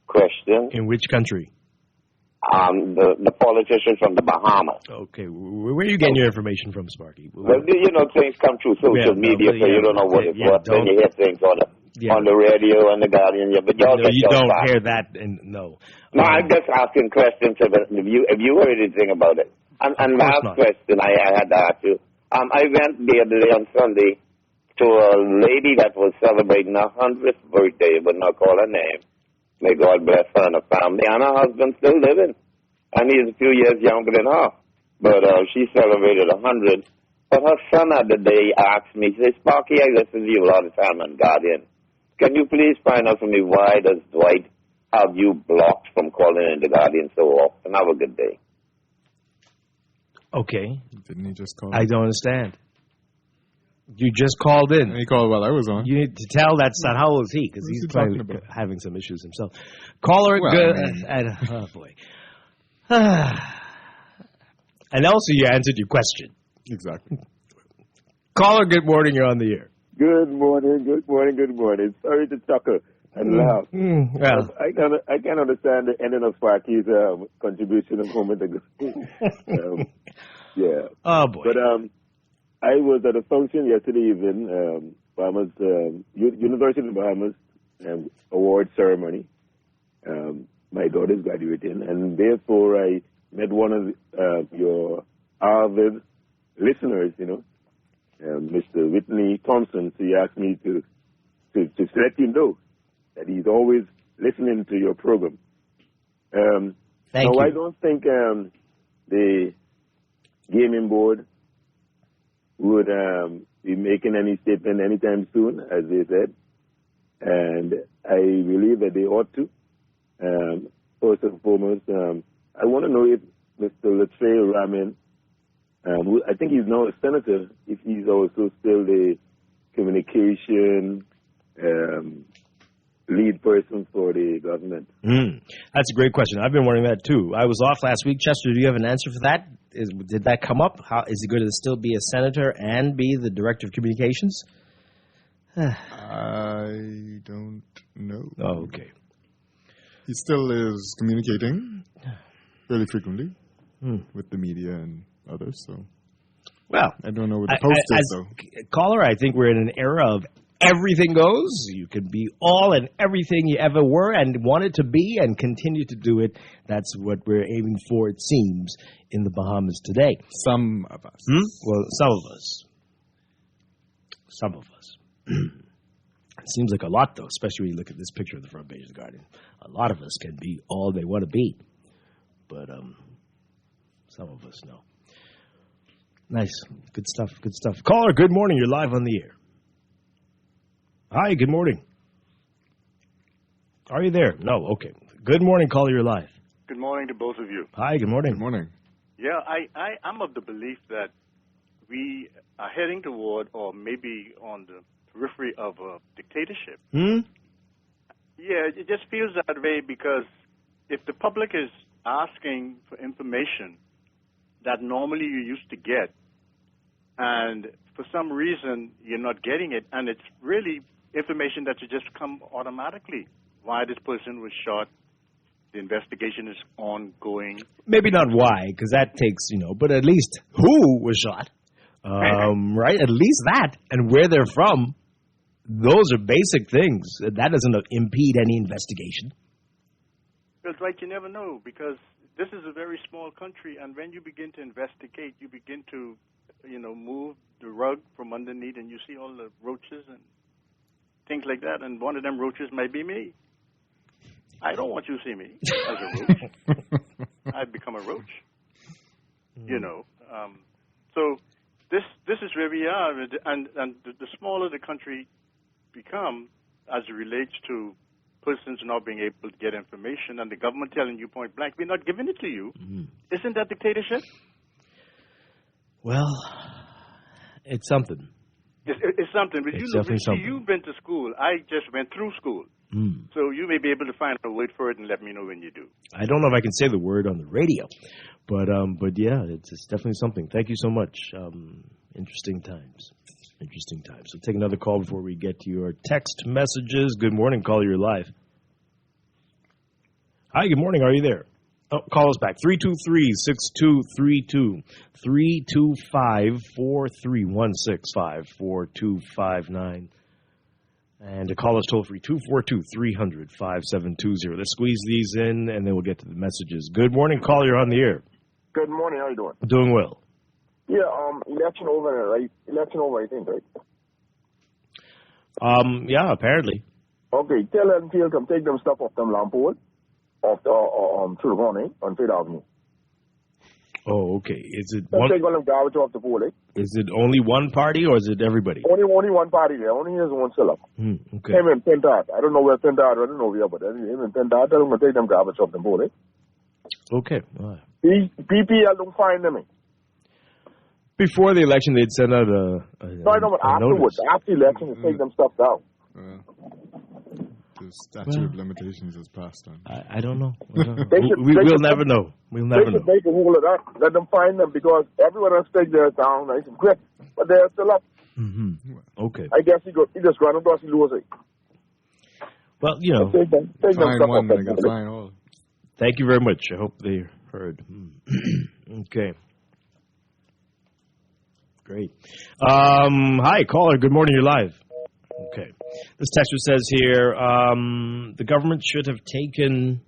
[SPEAKER 11] question?
[SPEAKER 2] In which country?
[SPEAKER 11] The politician from the Bahamas.
[SPEAKER 2] Okay. Where are you getting your information from, Sparky?
[SPEAKER 11] Well, things come through social media, so you don't know what it's what. Then you hear things on the radio and the Guardian. Yeah, but
[SPEAKER 2] you don't hear that, and no.
[SPEAKER 11] No, I'm just asking questions. Have you heard anything about it? And last question I had to ask you. I went the other day on Sunday to a lady that was celebrating her 100th birthday, but not call her name. May God bless her and her family. And her husband's still living. And he's a few years younger than her. But she celebrated 100. But her son the other day asked me, he says, Sparky, I listen to you a lot of time on Guardian. Can you please find out for me why does Dwight have you blocked from calling in the Guardian so often? Have a good day.
[SPEAKER 2] Okay.
[SPEAKER 10] Didn't he just call?
[SPEAKER 2] I don't understand. You just called in.
[SPEAKER 10] He called while I was on.
[SPEAKER 2] You need to tell that son. How old is he? Because he's probably having some issues himself. Caller, oh boy. And also you answered your question.
[SPEAKER 10] Exactly.
[SPEAKER 2] Caller, good morning. You're on the air.
[SPEAKER 12] Good morning. Sorry to chuckle and laugh.
[SPEAKER 2] Well,
[SPEAKER 12] I can understand the ending of Sparky's contribution a moment ago. Yeah.
[SPEAKER 2] Oh, boy.
[SPEAKER 12] But I was at a function yesterday evening, Bahamas, University of Bahamas award ceremony. My daughter's graduating, and therefore I met one of your avid listeners, Mr. Whitney Thompson. So he asked me to let you know that he's always listening to your program.
[SPEAKER 2] Thank you.
[SPEAKER 12] I don't think the gaming board would be making any statement anytime soon, as they said. And I believe that they ought to. First and foremost, I want to know if Mr. Latrell Ramin, I think he's now a senator, if he's also still the communication lead person for the government.
[SPEAKER 2] That's a great question. I've been wondering that too. I was off last week. Chester, do you have an answer for that? Did that come up? How is he going to still be a senator and be the director of communications?
[SPEAKER 10] I don't know.
[SPEAKER 2] Oh, okay.
[SPEAKER 10] He still is communicating fairly frequently with the media and others. So,
[SPEAKER 2] well,
[SPEAKER 10] I don't know what the post is, though.
[SPEAKER 2] Caller, I think we're in an era of everything goes. You can be all and everything you ever were and wanted to be and continue to do it. That's what we're aiming for, it seems, in the Bahamas today.
[SPEAKER 10] Some of us.
[SPEAKER 2] Well, some of us. Some of us. It seems like a lot, though, especially when you look at this picture of the front page of the Guardian. A lot of us can be all they want to be. But some of us know. Nice. Good stuff. Good stuff. Caller, good morning. You're live on the air. Hi, good morning. Are you there? No, okay. Good morning, caller, you're live.
[SPEAKER 13] Good morning to both of you.
[SPEAKER 2] Hi, good morning.
[SPEAKER 10] Good morning.
[SPEAKER 13] Yeah, I'm of the belief that we are heading toward, or maybe on the periphery of a dictatorship. Yeah, it just feels that way because if the public is asking for information that normally you used to get, and for some reason you're not getting it, and it's really information that should just come automatically. Why this person was shot, the investigation is ongoing.
[SPEAKER 2] Maybe not why, because that takes, but at least who was shot, right? At least that, and where they're from. Those are basic things. That doesn't impede any investigation.
[SPEAKER 13] It's like you never know, because this is a very small country, and when you begin to investigate, you begin to, move the rug from underneath, and you see all the roaches and things like that, and one of them roaches might be me. I don't want you to see me as a roach. I'd become a roach, So this is where we are, and the smaller the country become as it relates to persons not being able to get information and the government telling you point blank, we're not giving it to you. Isn't that dictatorship?
[SPEAKER 2] Well, it's something.
[SPEAKER 13] It's something. But
[SPEAKER 2] it's definitely something.
[SPEAKER 13] You've been to school. I just went through school. So you may be able to find a word for it and let me know when you do.
[SPEAKER 2] I don't know if I can say the word on the radio, but yeah, it's definitely something. Thank you so much. Interesting times. So take another call before we get to your text messages. Good morning. Call, you're live. Hi, good morning. Are you there? Oh, call us back. 323-6232. 325-4316-54259. And to call us toll-free, 242-300-5720. Let's squeeze these in, and then we'll get to the messages. Good morning. Call, you're on the air.
[SPEAKER 14] Good morning. How you doing?
[SPEAKER 2] Doing well.
[SPEAKER 14] Yeah, election over, right? Election over, I think, right?
[SPEAKER 2] Yeah, apparently.
[SPEAKER 14] Okay, tell them to come take them stuff off them lamp pole, off the, through the morning on 3rd Avenue.
[SPEAKER 2] Oh, okay. Is it
[SPEAKER 14] one? Take all them garbage off the pole, eh?
[SPEAKER 2] Is it only one party, or is it everybody?
[SPEAKER 14] Only one party there. Only has one seller.
[SPEAKER 2] Okay.
[SPEAKER 14] Him and Pentard. I don't know where Pentard, I don't know where, but him and Pentard, tell them to take them garbage off the pole, eh?
[SPEAKER 2] Okay. All right.
[SPEAKER 14] PPL don't find them, eh?
[SPEAKER 2] Before the election, they'd send out a
[SPEAKER 14] no, I know, but afterwards, after the election, they take them stuff down.
[SPEAKER 10] The statute of limitations is passed on.
[SPEAKER 2] I don't know. We'll never know. We'll never know.
[SPEAKER 14] They should make a rule of that. Let them find them, because everyone else take their down nice and quick, but they're still up.
[SPEAKER 2] Okay.
[SPEAKER 14] I guess he just ran across the lose it.
[SPEAKER 2] Well,
[SPEAKER 14] take them stuff
[SPEAKER 10] one, they can find all.
[SPEAKER 2] Thank you very much. I hope they heard. Okay. Great. Hi, caller. Good morning. You're live. Okay. This texter says here, the government should have taken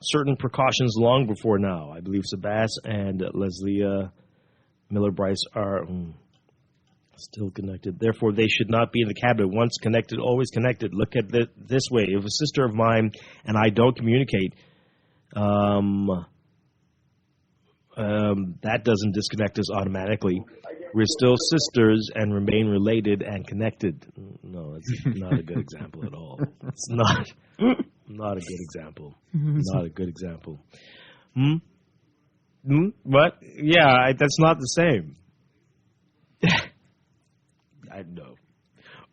[SPEAKER 2] certain precautions long before now. I believe Sabas and Leslie Miller-Bryce are still connected. Therefore, they should not be in the cabinet. Once connected, always connected. Look at it this way. If a sister of mine and I don't communicate, that doesn't disconnect us automatically. We're still sisters and remain related and connected. No, it's not a good example at all. It's not a good example. Not a good example. What? Yeah, that's not the same. I know.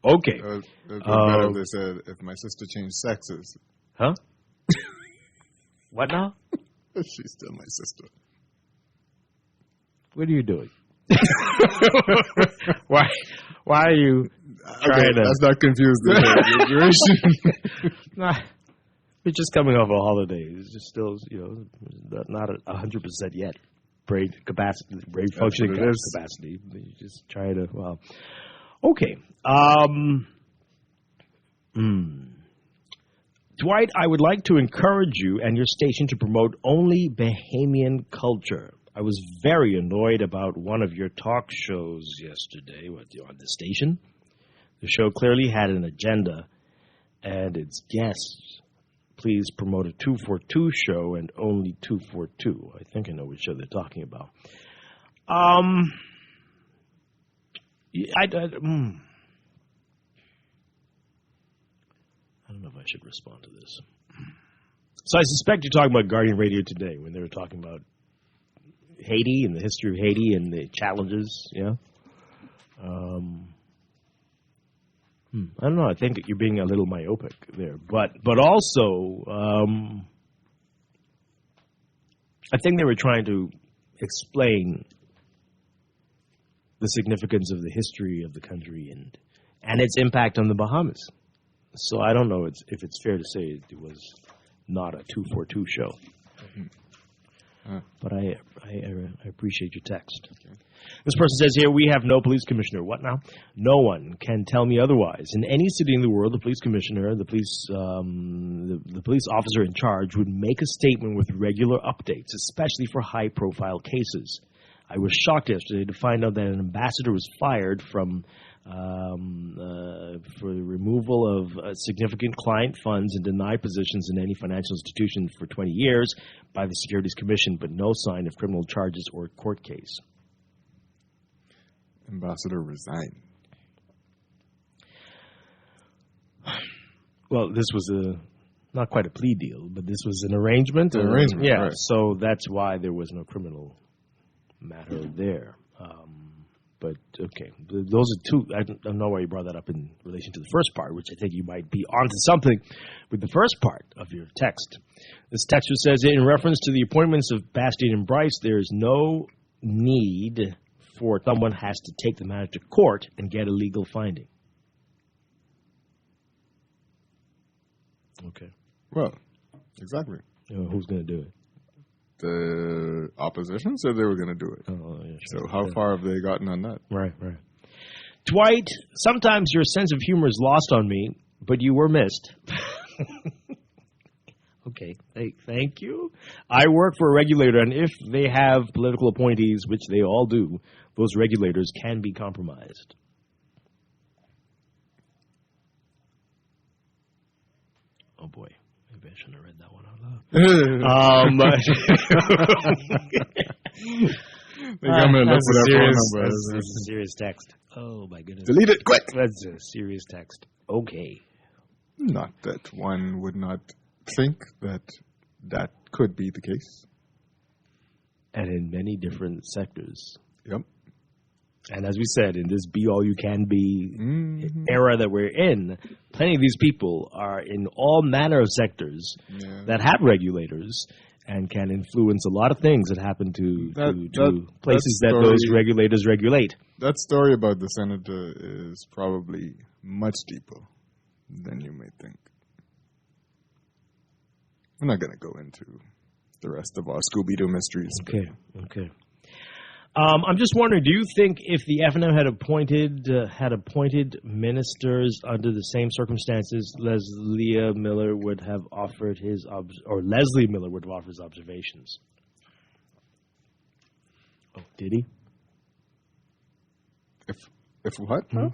[SPEAKER 2] Okay.
[SPEAKER 10] It would be better if they said, if my sister changed sexes.
[SPEAKER 2] Huh? What now?
[SPEAKER 10] She's still my sister.
[SPEAKER 2] What are you doing? Why are you trying to...
[SPEAKER 10] Let's not confuse the situation.
[SPEAKER 2] We're just coming off a holiday. It's just still, not 100% yet. Brain capacity, brain functioning capacity. You just try to, well... Okay. Dwight, I would like to encourage you and your station to promote only Bahamian culture. I was very annoyed about one of your talk shows yesterday on the station. The show clearly had an agenda, and its guests. Please promote a 242 show and only 242. I think I know which show they're talking about. I don't know if I should respond to this. So I suspect you're talking about Guardian Radio Today when they were talking about Haiti and the history of Haiti and the challenges, yeah. I don't know. I think you're being a little myopic there, but also, I think they were trying to explain the significance of the history of the country and its impact on the Bahamas. So I don't know if it's fair to say it was not a 242 show. But I appreciate your text. Okay. This person says here, we have no police commissioner. What now? No one can tell me otherwise. In any city in the world, the police commissioner, the police officer in charge would make a statement with regular updates, especially for high-profile cases. I was shocked yesterday to find out that an ambassador was fired for the removal of significant client funds and denied positions in any financial institution for 20 years by the Securities Commission, but no sign of criminal charges or court case.
[SPEAKER 10] Ambassador resigned.
[SPEAKER 2] Well, this was not quite a plea deal, but this was an arrangement.
[SPEAKER 10] An arrangement,
[SPEAKER 2] yeah.
[SPEAKER 10] Right.
[SPEAKER 2] So that's why there was no criminal matter there. But, okay, those are two. I don't know why you brought that up in relation to the first part, which I think you might be onto something with the first part of your text. This texter says, in reference to the appointments of Bastian and Bryce, there is no need for someone has to take the matter to court and get a legal finding. Okay.
[SPEAKER 10] Well, exactly.
[SPEAKER 2] Who's going to do it?
[SPEAKER 10] The opposition said they were going to do it.
[SPEAKER 2] Oh, yeah, sure.
[SPEAKER 10] So how far have they gotten on that?
[SPEAKER 2] Right. Dwight, sometimes your sense of humor is lost on me, but you were missed. Okay, thank you. I work for a regulator, and if they have political appointees, which they all do, those regulators can be compromised. Oh, boy. Maybe I shouldn't have read that one out loud. That's a serious text. Oh, my goodness.
[SPEAKER 10] Delete it, quick!
[SPEAKER 2] That's a serious text. Okay.
[SPEAKER 10] Not that one would not think that could be the case.
[SPEAKER 2] And in many different sectors.
[SPEAKER 10] Yep.
[SPEAKER 2] And as we said, in this be-all-you-can-be era that we're in, plenty of these people are in all manner of sectors that have regulators and can influence a lot of things that happen to places that those regulators regulate.
[SPEAKER 10] That story about the senator is probably much deeper than you may think. I'm not going to go into the rest of our Scooby-Doo mysteries.
[SPEAKER 2] Okay. I'm just wondering, do you think if the FNM had appointed ministers under the same circumstances, Leslie Miller would have offered his observations? Oh, did he?
[SPEAKER 10] If what?
[SPEAKER 2] Huh?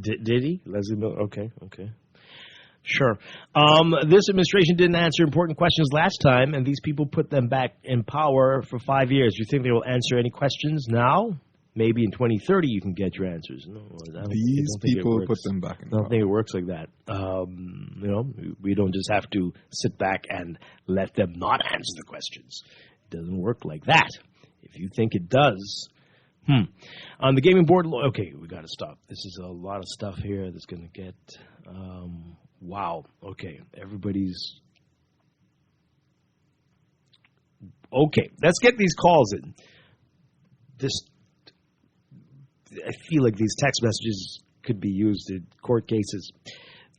[SPEAKER 2] Did he? Leslie Miller? Okay. Sure. This administration didn't answer important questions last time, and these people put them back in power for 5 years. Do you think they will answer any questions now? Maybe in 2030 you can get your answers. No,
[SPEAKER 10] these people put them back in power.
[SPEAKER 2] I don't think it works like that. We don't just have to sit back and let them not answer the questions. It doesn't work like that. If you think it does... On the gaming board... Okay, we got to stop. This is a lot of stuff here that's going to get... Wow. Okay. Everybody's... Okay. Let's get these calls in. I feel like these text messages could be used in court cases.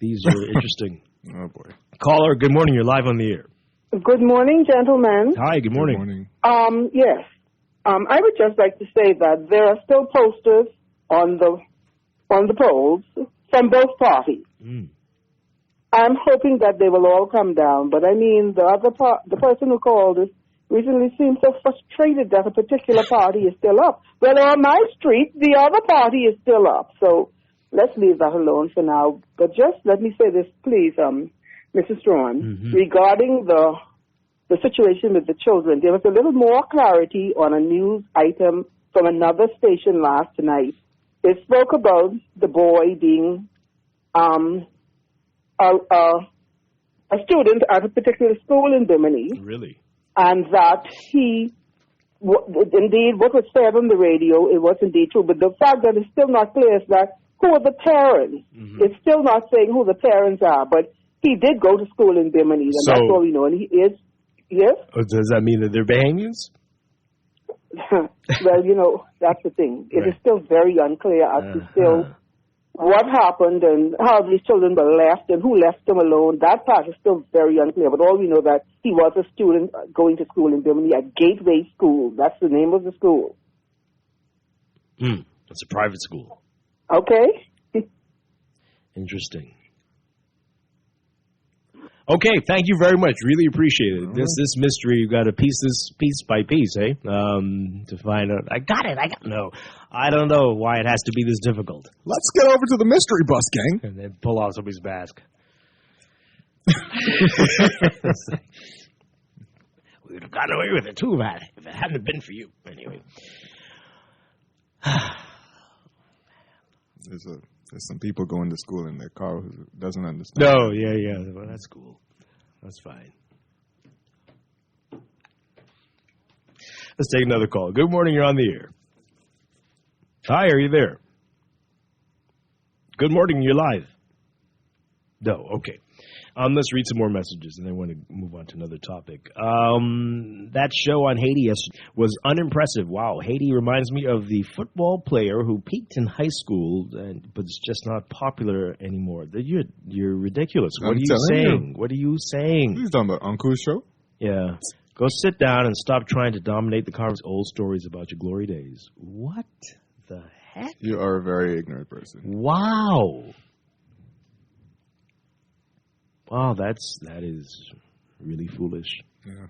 [SPEAKER 2] These are interesting.
[SPEAKER 10] Oh, boy.
[SPEAKER 2] Caller, good morning. You're live on the air.
[SPEAKER 15] Good morning, gentlemen.
[SPEAKER 2] Hi, good morning.
[SPEAKER 15] Yes. I would just like to say that there are still posters on the polls from both parties. I'm hoping that they will all come down, but I mean, the person who called us recently seemed so frustrated that a particular party is still up. Well, on my street, the other party is still up, so let's leave that alone for now. But just let me say this, please, Mrs. Strachan, regarding the situation with the children. There was a little more clarity on a news item from another station last night. It spoke about the boy being a student at a particular school in Bimini.
[SPEAKER 2] Really?
[SPEAKER 15] And that indeed, what was said on the radio, it was indeed true. But the fact that it's still not clear is that who are the parents? It's still not saying who the parents are. But he did go to school in Bimini, and that's all we know. And he is Yes?
[SPEAKER 2] Does that mean that they're Bahamians?
[SPEAKER 15] Well, that's the thing. It is still very unclear as to still what happened and how these children were left and who left them alone. That part is still very unclear. But all we know that he was a student going to school in Germany at Gateway School. That's the name of the school.
[SPEAKER 2] It's a private school.
[SPEAKER 15] Okay.
[SPEAKER 2] Interesting. Okay, thank you very much. Really appreciate it. This mystery, you've got to piece this piece by piece, to find out. I got it. No, I don't know why it has to be this difficult.
[SPEAKER 10] Let's get over to the mystery bus, gang.
[SPEAKER 2] And then pull out somebody's mask. We would have gotten away with it, too, if it hadn't been for you. Anyway.
[SPEAKER 10] There's some people going to school in their car who doesn't understand.
[SPEAKER 2] No, yeah. Well, that's cool. That's fine. Let's take another call. Good morning, you're on the air. Hi, are you there? Good morning, you're live. No, okay. Let's read some more messages, and then I want to move on to another topic. That show on Haiti was unimpressive. Wow, Haiti reminds me of the football player who peaked in high school, but is just not popular anymore. You're ridiculous. What are you saying? What are you saying?
[SPEAKER 10] He's talking about Uncle's show?
[SPEAKER 2] Yeah. Go sit down and stop trying to dominate the conference. Old stories about your glory days. What the heck?
[SPEAKER 10] You are a very ignorant person.
[SPEAKER 2] Wow. Wow, that is really foolish.
[SPEAKER 10] Yeah.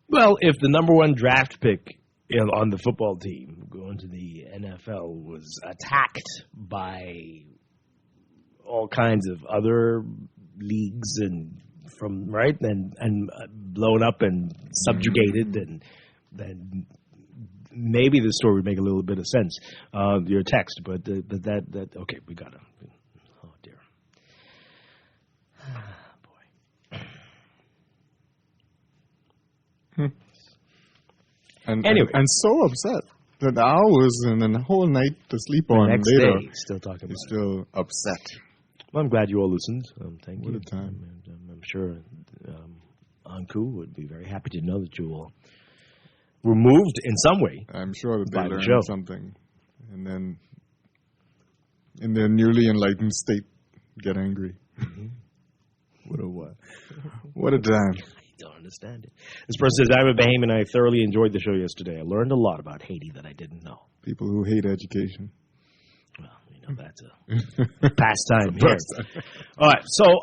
[SPEAKER 2] Well, if the number one draft pick on the football team going to the NFL was attacked by all kinds of other leagues and blown up and subjugated, and then maybe the story would make a little bit of sense. Your text, but that okay, we got it. Oh dear, boy.
[SPEAKER 10] Anyway, and so upset that hours and then the whole night to sleep on
[SPEAKER 2] next
[SPEAKER 10] later.
[SPEAKER 2] Day, still talking about
[SPEAKER 10] still upset.
[SPEAKER 2] Well, I'm glad you all listened. Thank you.
[SPEAKER 10] What a time.
[SPEAKER 2] I'm sure Anku would be very happy to know that you all were moved in some way.
[SPEAKER 10] I'm sure that they
[SPEAKER 2] by
[SPEAKER 10] learned
[SPEAKER 2] the show.
[SPEAKER 10] something. And then, in their newly enlightened state, get angry. What a time.
[SPEAKER 2] I don't understand it. This person says, I'm a Bahamian. I thoroughly enjoyed the show yesterday. I learned a lot about Haiti that I didn't know.
[SPEAKER 10] People who hate education.
[SPEAKER 2] Well, that's a pastime here. All right, so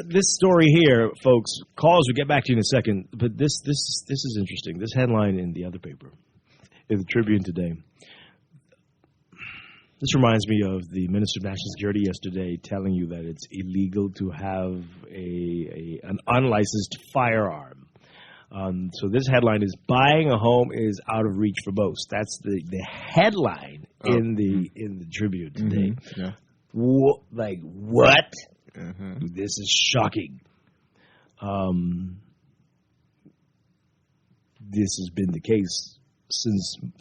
[SPEAKER 2] this story here, folks, calls, we'll get back to you in a second, but this is interesting. This headline in the other paper, in the Tribune today, this reminds me of the Minister of National Security yesterday telling you that it's illegal to have an unlicensed firearm. So this headline is, buying a home is out of reach for most. That's the headline in the Tribune today.
[SPEAKER 10] Mm-hmm. Yeah.
[SPEAKER 2] What?
[SPEAKER 10] Mm-hmm.
[SPEAKER 2] This is shocking. This has been the case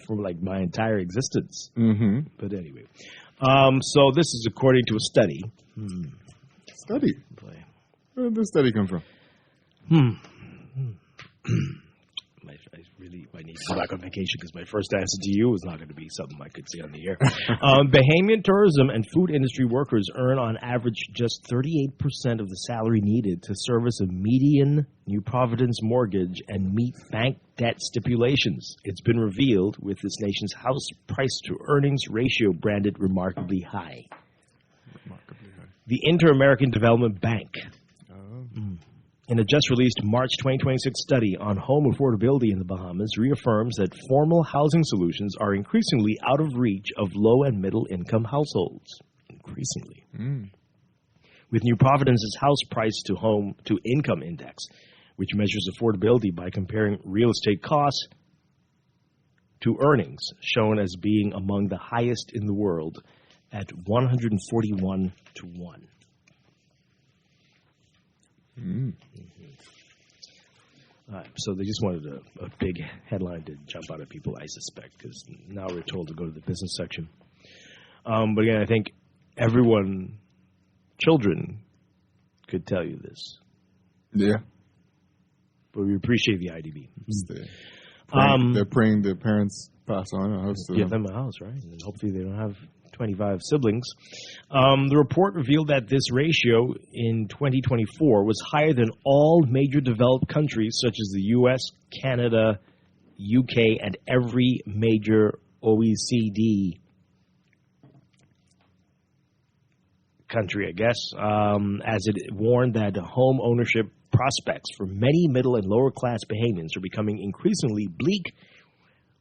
[SPEAKER 2] for my entire existence.
[SPEAKER 10] Mm-hmm.
[SPEAKER 2] But anyway, so this is according to a study.
[SPEAKER 10] Study? Where did this study come from?
[SPEAKER 2] I need to go back on vacation because my first answer to you is not going to be something I could say on the air. Bahamian tourism and food industry workers earn on average just 38% of the salary needed to service a median New Providence mortgage and meet bank debt stipulations. It's been revealed with this nation's house price to earnings ratio branded remarkably high. The Inter-American Development Bank, in a just-released March 2026 study on home affordability in the Bahamas, reaffirms that formal housing solutions are increasingly out of reach of low- and middle-income households. Increasingly. With New Providence's house price to income index, which measures affordability by comparing real estate costs to earnings, shown as being among the highest in the world at 141 to 1. All right, so they just wanted a big headline to jump out at people, I suspect, because now we're told to go to the business section. But again, I think children could tell you this.
[SPEAKER 10] Yeah.
[SPEAKER 2] But we appreciate the IDB.
[SPEAKER 10] They're praying their parents pass on a house to
[SPEAKER 2] Give them a house, right? And hopefully they don't have 25 siblings. The report revealed that this ratio in 2024 was higher than all major developed countries such as the U.S., Canada, UK, and every major OECD country, I guess, as it warned that home ownership prospects for many middle and lower class Bahamians are becoming increasingly bleak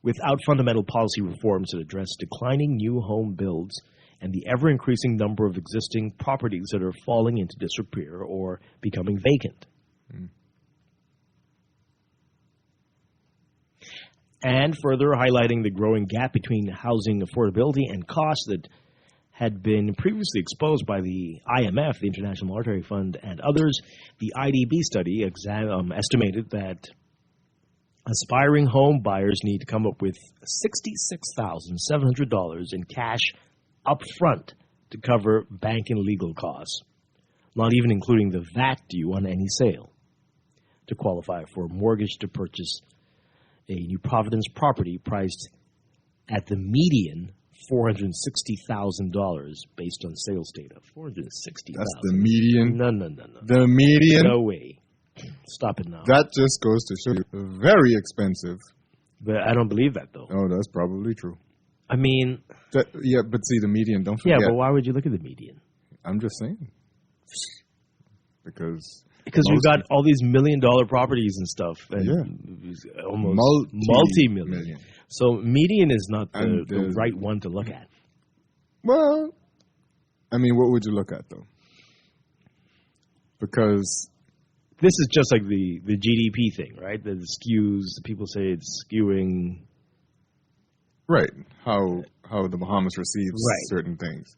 [SPEAKER 2] without fundamental policy reforms that address declining new home builds and the ever-increasing number of existing properties that are falling into disrepair or becoming vacant. And further highlighting the growing gap between housing affordability and costs that had been previously exposed by the IMF, the International Monetary Fund, and others, the IDB study estimated that aspiring home buyers need to come up with $66,700 in cash up front to cover bank and legal costs, not even including the VAT due on any sale, to qualify for a mortgage to purchase a New Providence property priced at the median $460,000 based on sales data. $460,000.
[SPEAKER 10] That's the median?
[SPEAKER 2] No.
[SPEAKER 10] The median?
[SPEAKER 2] No way. Stop it now.
[SPEAKER 10] That just goes to show you very expensive.
[SPEAKER 2] But I don't believe that, though.
[SPEAKER 10] Oh, that's probably true.
[SPEAKER 2] I mean...
[SPEAKER 10] yeah, but see, the median, don't forget.
[SPEAKER 2] Yeah, but why would you look at the median?
[SPEAKER 10] I'm just saying. Because
[SPEAKER 2] we've got all these $1 million properties and stuff. And almost multi-million. So median is not the right one to look at.
[SPEAKER 10] Well, I mean, what would you look at, though? Because...
[SPEAKER 2] this is just like the GDP thing, right? The skews, people say it's skewing.
[SPEAKER 10] Right. How the Bahamas receives certain things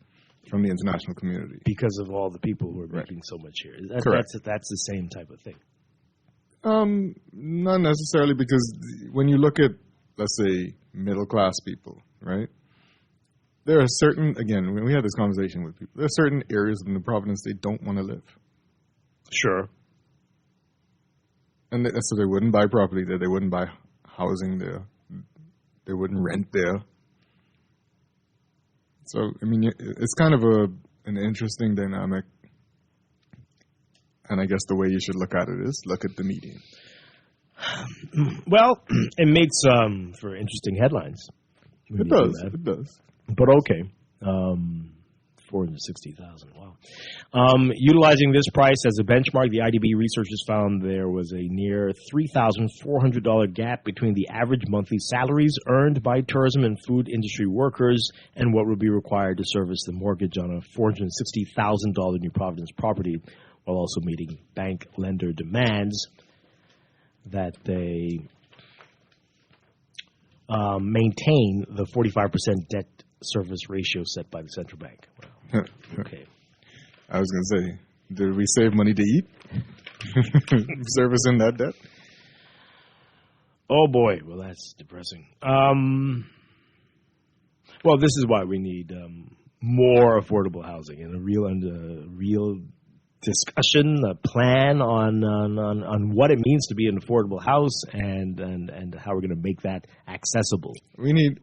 [SPEAKER 10] from the international community.
[SPEAKER 2] Because of all the people who are making so much here.
[SPEAKER 10] Correct.
[SPEAKER 2] That's the same type of thing.
[SPEAKER 10] Not necessarily, because when you look at, let's say, middle-class people, right? There are certain, again, when we had this conversation with people, there are certain areas in the province they don't want to live.
[SPEAKER 2] Sure.
[SPEAKER 10] And so they wouldn't buy property there. They wouldn't buy housing there. They wouldn't rent there. So, I mean, it's kind of an interesting dynamic. And I guess the way you should look at it is look at the median.
[SPEAKER 2] Well, it makes for interesting headlines.
[SPEAKER 10] It does. It does.
[SPEAKER 2] But okay. 460,000. Wow. Utilizing this price as a benchmark, the IDB researchers found there was a near $3,400 gap between the average monthly salaries earned by tourism and food industry workers and what would be required to service the mortgage on a $460,000 New Providence property, while also meeting bank lender demands that they maintain the 45% debt service ratio set by the central bank. Wow. Okay.
[SPEAKER 10] I was going to say, did we save money to eat? Servicing that debt?
[SPEAKER 2] Oh, boy. Well, that's depressing. Well, this is why we need more affordable housing and a real discussion, a plan on what it means to be an affordable house and how we're going to make that accessible.
[SPEAKER 10] We need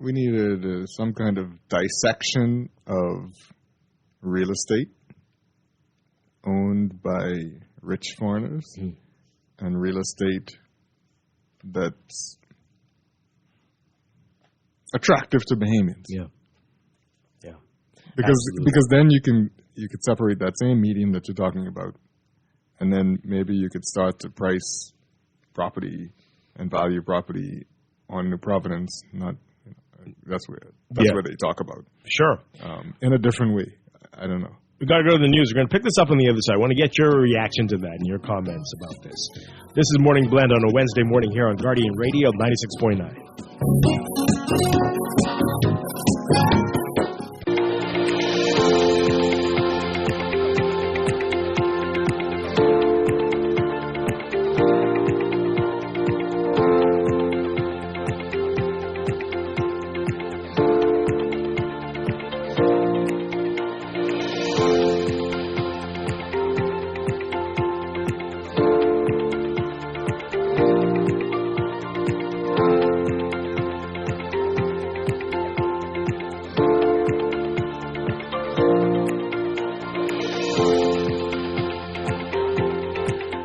[SPEAKER 10] some kind of dissection of real estate owned by rich foreigners and real estate that's attractive to Bahamians.
[SPEAKER 2] Yeah.
[SPEAKER 10] Because then you could separate that same median that you're talking about, and then maybe you could start to price property and value property on New Providence. That's where they talk about.
[SPEAKER 2] Sure.
[SPEAKER 10] In a different way. I don't know.
[SPEAKER 2] We've got to go to the news. We're going to pick this up on the other side. I want to get your reaction to that and your comments about this. This is Morning Blend on a Wednesday morning here on Guardian Radio 96.9.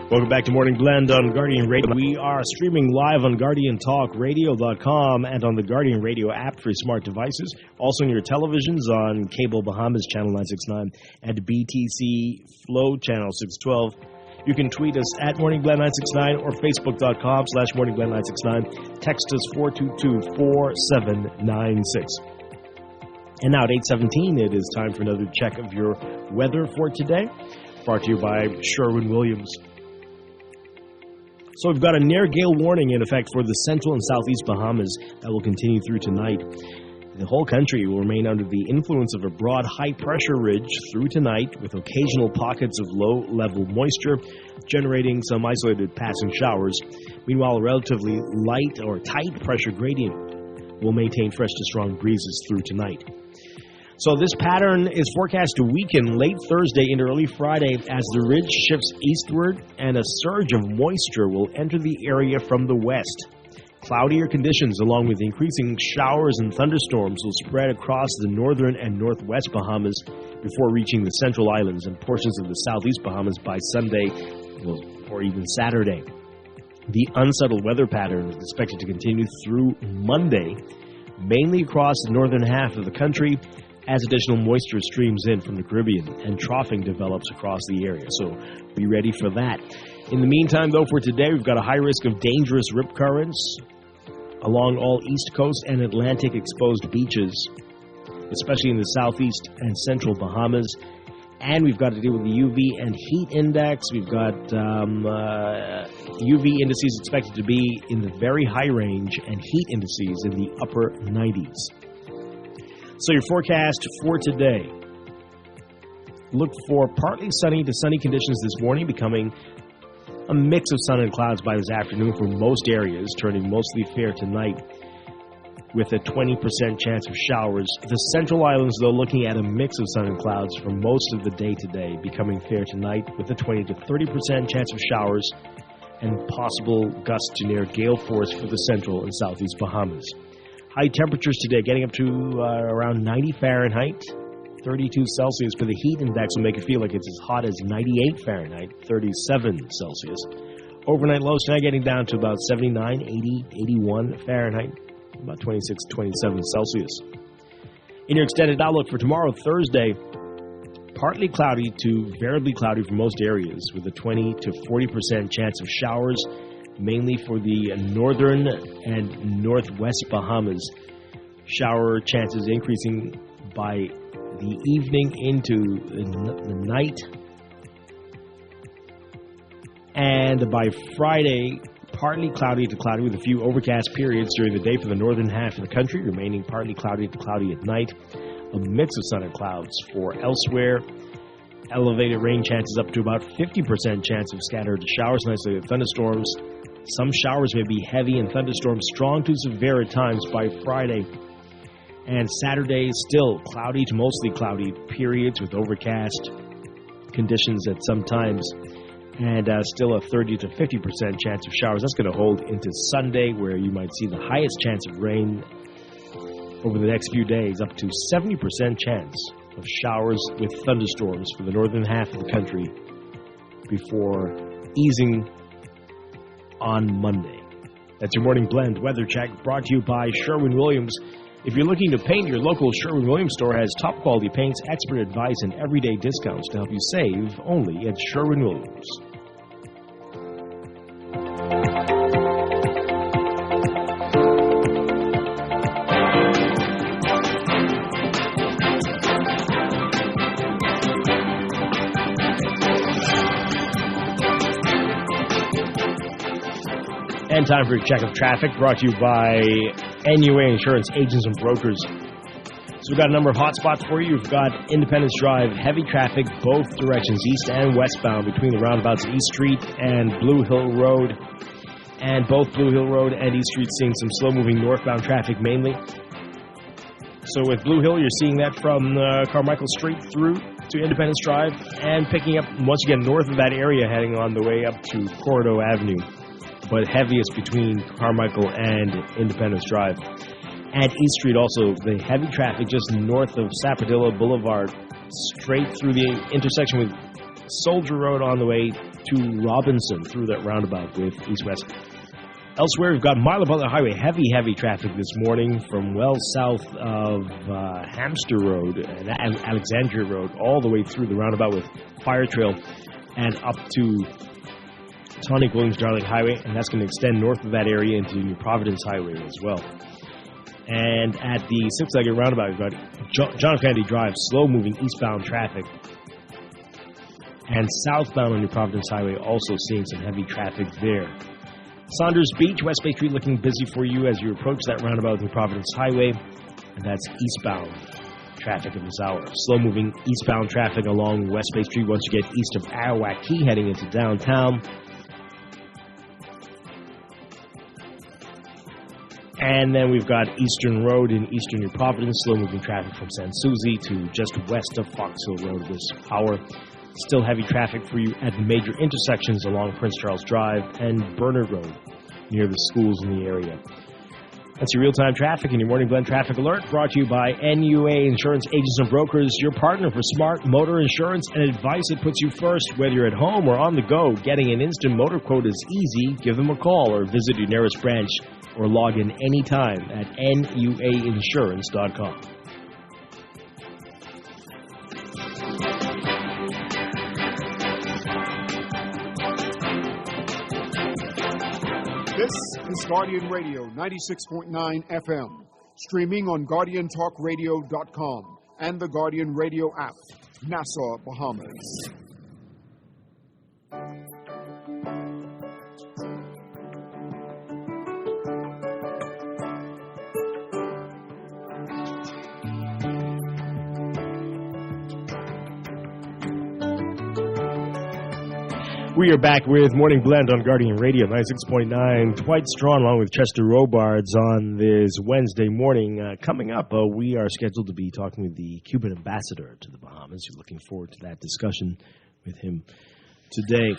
[SPEAKER 2] Welcome back to Morning Blend on Guardian Radio. We are streaming live on GuardianTalkRadio.com and on the Guardian Radio app for smart devices. Also on your televisions on Cable Bahamas Channel 969 and BTC Flow Channel 612. You can tweet us at MorningBlend969 or Facebook.com/MorningBlend969. Text us 422-4796. And now at 8:17, it is time for another check of your weather for today. Brought to you by Sherwin-Williams. So we've got a near gale warning in effect for the central and southeast Bahamas that will continue through tonight. The whole country will remain under the influence of a broad high-pressure ridge through tonight with occasional pockets of low-level moisture generating some isolated passing showers. Meanwhile, a relatively light or tight pressure gradient will maintain fresh to strong breezes through tonight. So this pattern is forecast to weaken late Thursday into early Friday as the ridge shifts eastward and a surge of moisture will enter the area from the west. Cloudier conditions along with increasing showers and thunderstorms will spread across the northern and northwest Bahamas before reaching the central islands and portions of the southeast Bahamas by Sunday or even Saturday. The unsettled weather pattern is expected to continue through Monday, mainly across the northern half of the country, as additional moisture streams in from the Caribbean and troughing develops across the area. So be ready for that. In the meantime, though, for today, we've got a high risk of dangerous rip currents along all East Coast and Atlantic exposed beaches, especially in the southeast and central Bahamas. And we've got to deal with the UV and heat index. We've got UV indices expected to be in the very high range and heat indices in the upper 90s. So your forecast for today. Look for partly sunny to sunny conditions this morning, becoming a mix of sun and clouds by this afternoon for most areas, turning mostly fair tonight with a 20% chance of showers. The central islands, though, looking at a mix of sun and clouds for most of the day today, becoming fair tonight with a 20 to 30% chance of showers and possible gusts to near gale force for the central and southeast Bahamas. High temperatures today, getting up to around 90 Fahrenheit, 32 Celsius, but the heat index will make it feel like it's as hot as 98 Fahrenheit, 37 Celsius. Overnight lows tonight getting down to about 79, 80, 81 Fahrenheit, about 26, 27 Celsius. In your extended outlook for tomorrow, Thursday, partly cloudy to variably cloudy for most areas with a 20 to 40% chance of showers, mainly for the northern and northwest Bahamas. Shower chances increasing by the evening into the night. And by Friday, partly cloudy to cloudy with a few overcast periods during the day for the northern half of the country, remaining partly cloudy to cloudy at night. A mix of sun and clouds for elsewhere. Elevated rain chances up to about 50% chance of scattered showers and isolated thunderstorms. Some showers may be heavy and thunderstorms strong to severe at times by Friday. And Saturday, still cloudy to mostly cloudy periods with overcast conditions at some times. And still a 30 to 50% chance of showers. That's going to hold into Sunday, where you might see the highest chance of rain over the next few days, up to 70% chance of showers with thunderstorms for the northern half of the country before easing on Monday. That's your Morning Blend Weather Check, brought to you by Sherwin-Williams. If you're looking to paint, your local Sherwin-Williams store has top-quality paints, expert advice, and everyday discounts to help you save only at Sherwin-Williams. And time for a check of traffic, brought to you by NUA Insurance Agents and Brokers. So we've got a number of hot spots for you. We've got Independence Drive, heavy traffic, both directions, east and westbound, between the roundabouts East Street and Blue Hill Road. And both Blue Hill Road and East Street seeing some slow-moving northbound traffic mainly. So with Blue Hill, you're seeing that from Carmichael Street through to Independence Drive, and picking up once again north of that area, heading on the way up to Corridor Avenue, but heaviest between Carmichael and Independence Drive. And East Street also, the heavy traffic just north of Sapodilla Boulevard straight through the intersection with Soldier Road on the way to Robinson through that roundabout with east-west. Elsewhere, we've got Marla Butler Highway, heavy traffic this morning from well south of Hamster Road and Alexandria Road all the way through the roundabout with Fire Trail and up to Tonic Williams-Darling Highway, and that's going to extend north of that area into New Providence Highway as well. And at the six-legged roundabout, we've got John F. Kennedy Drive, slow-moving eastbound traffic. And southbound on New Providence Highway, also seeing some heavy traffic there. Saunders Beach, West Bay Street looking busy for you as you approach that roundabout with Providence Highway, and that's eastbound traffic at this hour. Slow-moving eastbound traffic along West Bay Street once you get east of Arawak Key heading into downtown. And then we've got Eastern Road in eastern New Providence, slow-moving traffic from San Souci to just west of Fox Hill Road this hour. Still heavy traffic for you at the major intersections along Prince Charles Drive and Bernard Road near the schools in the area. That's your real-time traffic and your Morning Blend Traffic Alert brought to you by NUA Insurance Agents and Brokers, your partner for smart motor insurance and advice that puts you first. Whether you're at home or on the go, getting an instant motor quote is easy. Give them a call or visit your nearest branch or log in anytime at nuainsurance.com.
[SPEAKER 1] This is Guardian Radio 96.9 FM, streaming on GuardianTalkRadio.com and the Guardian Radio app, Nassau, Bahamas.
[SPEAKER 2] We are back with Morning Blend on Guardian Radio 96.9. Dwight Strachan along with Chester Robards on this Wednesday morning. Coming up, we are scheduled to be talking with the Cuban ambassador to the Bahamas. We're looking forward to that discussion with him today.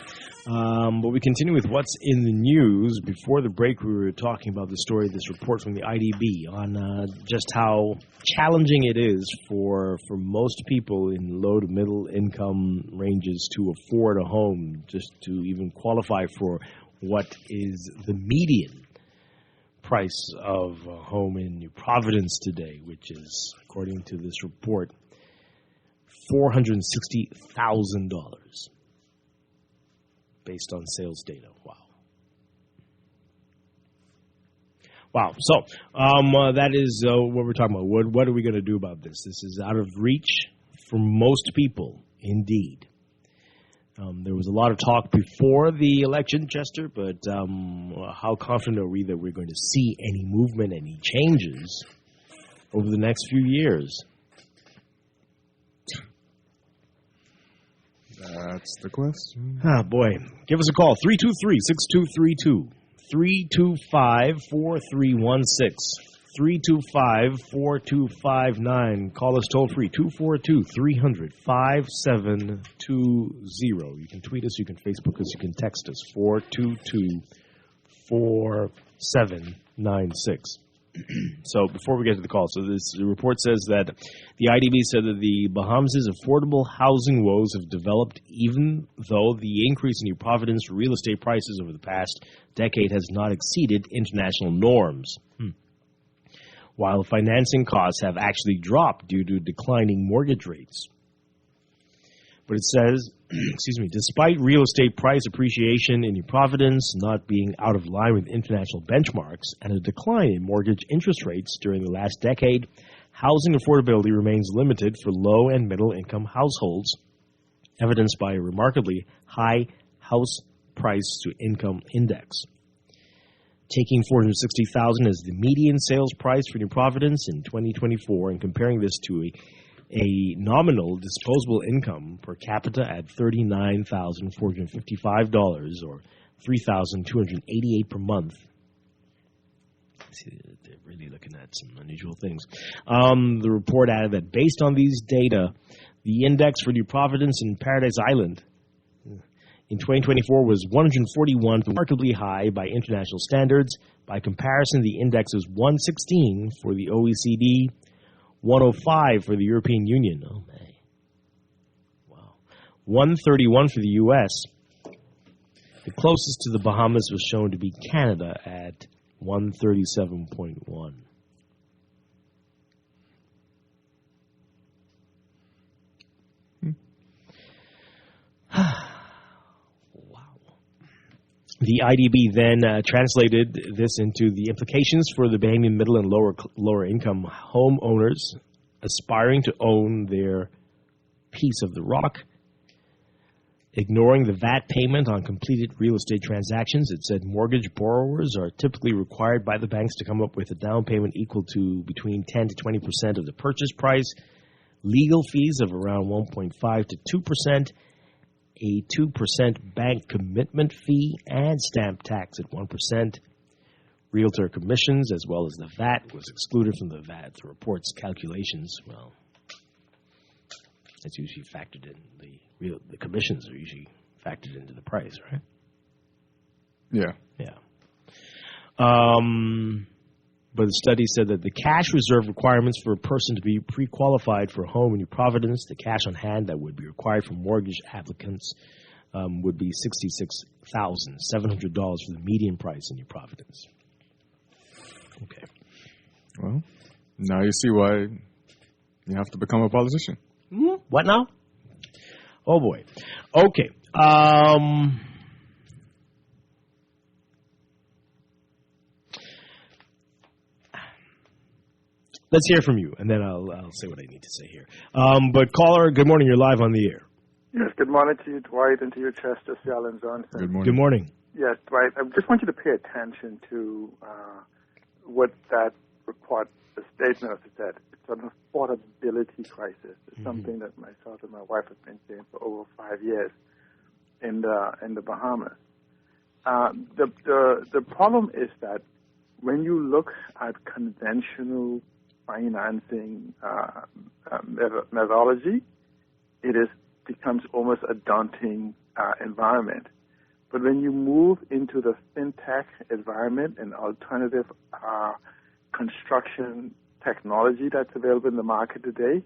[SPEAKER 2] But we continue with what's in the news. Before the break, we were talking about the story, this report from the IDB on just how challenging it is for most people in low to middle income ranges to afford a home, just to even qualify for what is the median price of a home in New Providence today, which is, according to this report, $460,000. Based on sales data. Wow. So that is what we're talking about. What are we going to do about this? This is out of reach for most people, indeed. There was a lot of talk before the election, Chester, but how confident are we that we're going to see any movement, any changes over the next few years?
[SPEAKER 10] That's the question.
[SPEAKER 2] Ah, boy. Give us a call. 323-6232. 325-4316. 325-4259. Call us toll free. 242-300-5720. You can tweet us. You can Facebook us. You can text us. 422-4796. So before we get to the call, so this report says that the IDB said that the Bahamas' affordable housing woes have developed even though the increase in New Providence real estate prices over the past decade has not exceeded international norms. While financing costs have actually dropped due to declining mortgage rates. But it says, despite real estate price appreciation in New Providence not being out of line with international benchmarks and a decline in mortgage interest rates during the last decade, housing affordability remains limited for low and middle income households, evidenced by a remarkably high house price to income index. Taking $460,000 as the median sales price for New Providence in 2024 and comparing this to a nominal disposable income per capita at $39,455 or $3,288 per month. See, they're really looking at some unusual things. The report added that based on these data, the index for New Providence and Paradise Island in 2024 was 141, remarkably high by international standards. By comparison, the index was 116 for the OECD, 105 for the European Union. Oh, man. 131 for the U.S. The closest to the Bahamas was shown to be Canada at 137.1. The IDB then translated this into the implications for the Bahamian middle and lower income homeowners aspiring to own their piece of the rock. Ignoring the VAT payment on completed real estate transactions, it said mortgage borrowers are typically required by the banks to come up with a down payment equal to between 10 to 20% of the purchase price, legal fees of around 1.5 to 2%, a 2% bank commitment fee, and stamp tax at 1%. Realtor commissions, as well as the VAT, was excluded from the VAT. The report's calculations, well, it's usually factored in. The commissions are usually factored into the price, right?
[SPEAKER 10] Yeah.
[SPEAKER 2] Yeah. But the study said that the cash reserve requirements for a person to be pre-qualified for a home in New Providence, the cash on hand that would be required for mortgage applicants would be $66,700 for the median price in New Providence. Okay.
[SPEAKER 10] Well, now you see why you have to become a politician.
[SPEAKER 2] What now? Oh, boy. Okay. Let's hear from you, and then I'll say what I need to say here. But caller, good morning. You're live on the air.
[SPEAKER 16] Yes, good morning to you, Dwight, and to you, Chester, Cial, and Johnson.
[SPEAKER 10] Good morning.
[SPEAKER 2] Good morning.
[SPEAKER 16] Yes, Dwight, I just want you to pay attention to what that report, the statement of it said. It's an affordability crisis. It's something that myself and my wife have been saying for over 5 years in the Bahamas. The problem is that when you look at conventional financing methodology, it becomes almost a daunting environment. But when you move into the fintech environment and alternative construction technology that's available in the market today,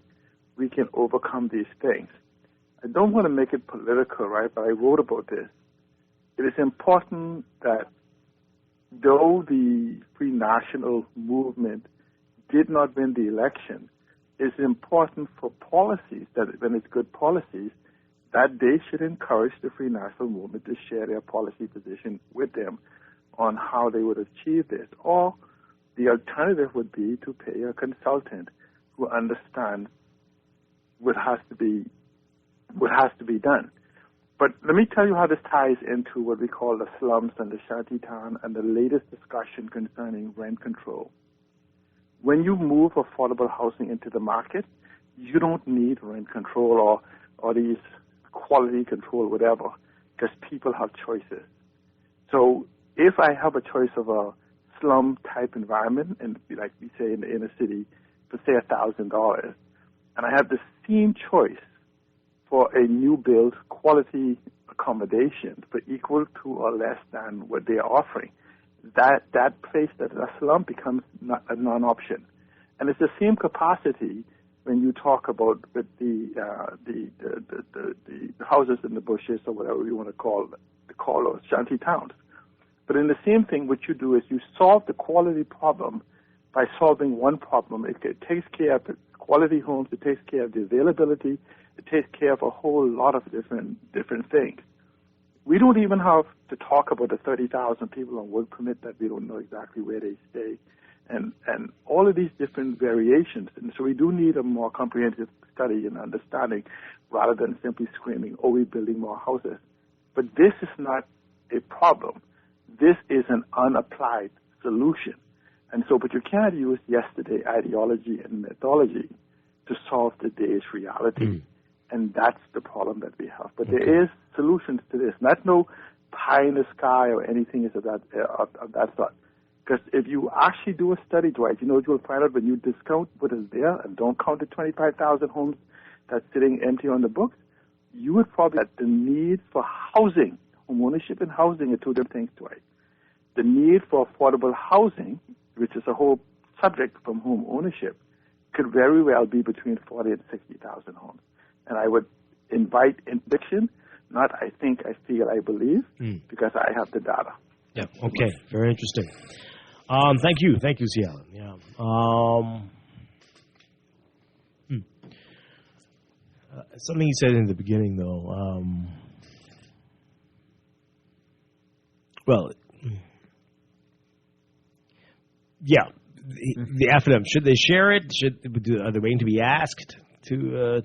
[SPEAKER 16] we can overcome these things. I don't want to make it political, right, but I wrote about this. It is important that though the Free National Movement did not win the election, it's important for policies, that when it's good policies, that they should encourage the Free National Movement to share their policy position with them on how they would achieve this. Or the alternative would be to pay a consultant who understands what has to be done. But let me tell you how this ties into what we call the slums and the shantytown and the latest discussion concerning rent control. When you move affordable housing into the market, you don't need rent control or these quality control, whatever, because people have choices. So if I have a choice of a slum-type environment, and like we say in the inner city, for say $1,000, and I have the same choice for a new build quality accommodation for equal to or less than what they're offering, that place, that a slum, becomes a non-option. And it's the same capacity when you talk about with the houses in the bushes or whatever you want to call those shanty towns. But in the same thing, what you do is you solve the quality problem by solving one problem. It takes care of the quality homes, it takes care of the availability, it takes care of a whole lot of different things. We don't even have to talk about the 30,000 people on work permit that we don't know exactly where they stay, and all of these different variations. And so we do need a more comprehensive study and understanding rather than simply screaming, oh, we're building more houses. But this is not a problem. This is an unapplied solution. And so, but you cannot use yesterday ideology and methodology to solve today's reality. And that's the problem that we have. But there is solutions to this, not no pie in the sky or anything of that sort. Because if you actually do a study, Dwight, you know what you'll find out when you discount what is there and don't count the 25,000 homes that's sitting empty on the books, you would probably that the need for housing, home ownership and housing are two different things, Dwight. The need for affordable housing, which is a whole subject from home ownership, could very well be between 40 and 60,000 homes. And I would invite eviction, not I think, I feel, I believe, because I have the data.
[SPEAKER 2] Yeah, okay, very interesting. Thank you, C. Allen. Yeah. Something you said in the beginning, though. Yeah, the F&M, should they share it? Are they waiting to be asked to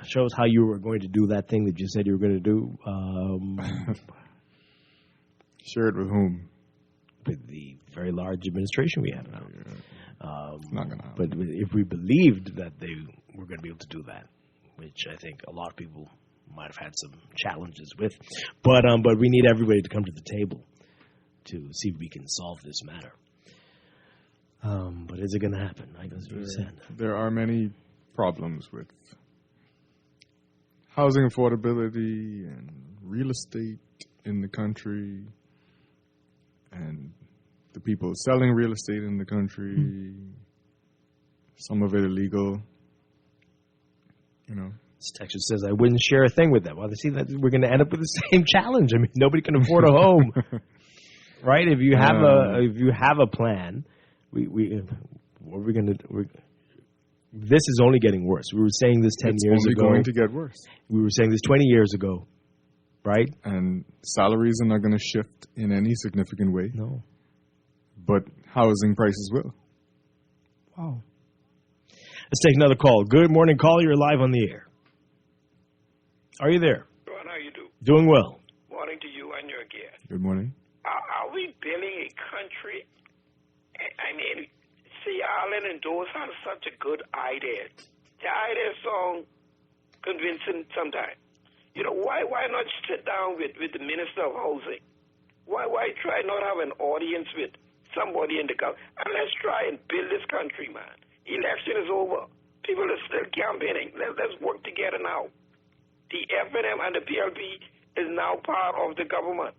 [SPEAKER 2] show us how you were going to do that thing that you said you were going to do?
[SPEAKER 10] Share it with whom?
[SPEAKER 2] With the very large administration we have now.
[SPEAKER 10] It's not going to happen.
[SPEAKER 2] But if we believed that they were going to be able to do that, which I think a lot of people might have had some challenges with, but we need everybody to come to the table to see if we can solve this matter. But is it going to happen? I guess you said.
[SPEAKER 10] There are many problems with housing affordability and real estate in the country, and the people selling real estate in the country. Some of it illegal.
[SPEAKER 2] This Texas says I wouldn't share a thing with them. Well, they see that we're going to end up with the same challenge. I mean, nobody can afford a home, right? If you have a plan, what are we going to do? This is only getting worse. We were saying this 10 years ago.
[SPEAKER 10] It's only going to get worse.
[SPEAKER 2] We were saying this 20 years ago, right?
[SPEAKER 10] And salaries are not going to shift in any significant way.
[SPEAKER 2] No.
[SPEAKER 10] But housing prices will.
[SPEAKER 2] Wow. Let's take another call. Good morning, caller. You're live on the air. Are you there?
[SPEAKER 17] Ron, how you do?
[SPEAKER 2] Doing well.
[SPEAKER 17] Morning to you and your guest.
[SPEAKER 10] Good morning.
[SPEAKER 17] Are we building a country? I mean, see, Ireland and those have such a good idea. The idea is so convincing sometimes. Why not sit down with the Minister of Housing? Why try not have an audience with somebody in the government? And let's try and build this country, man. Election is over. People are still campaigning. Let's work together now. The F&M and the PLP is now part of the government.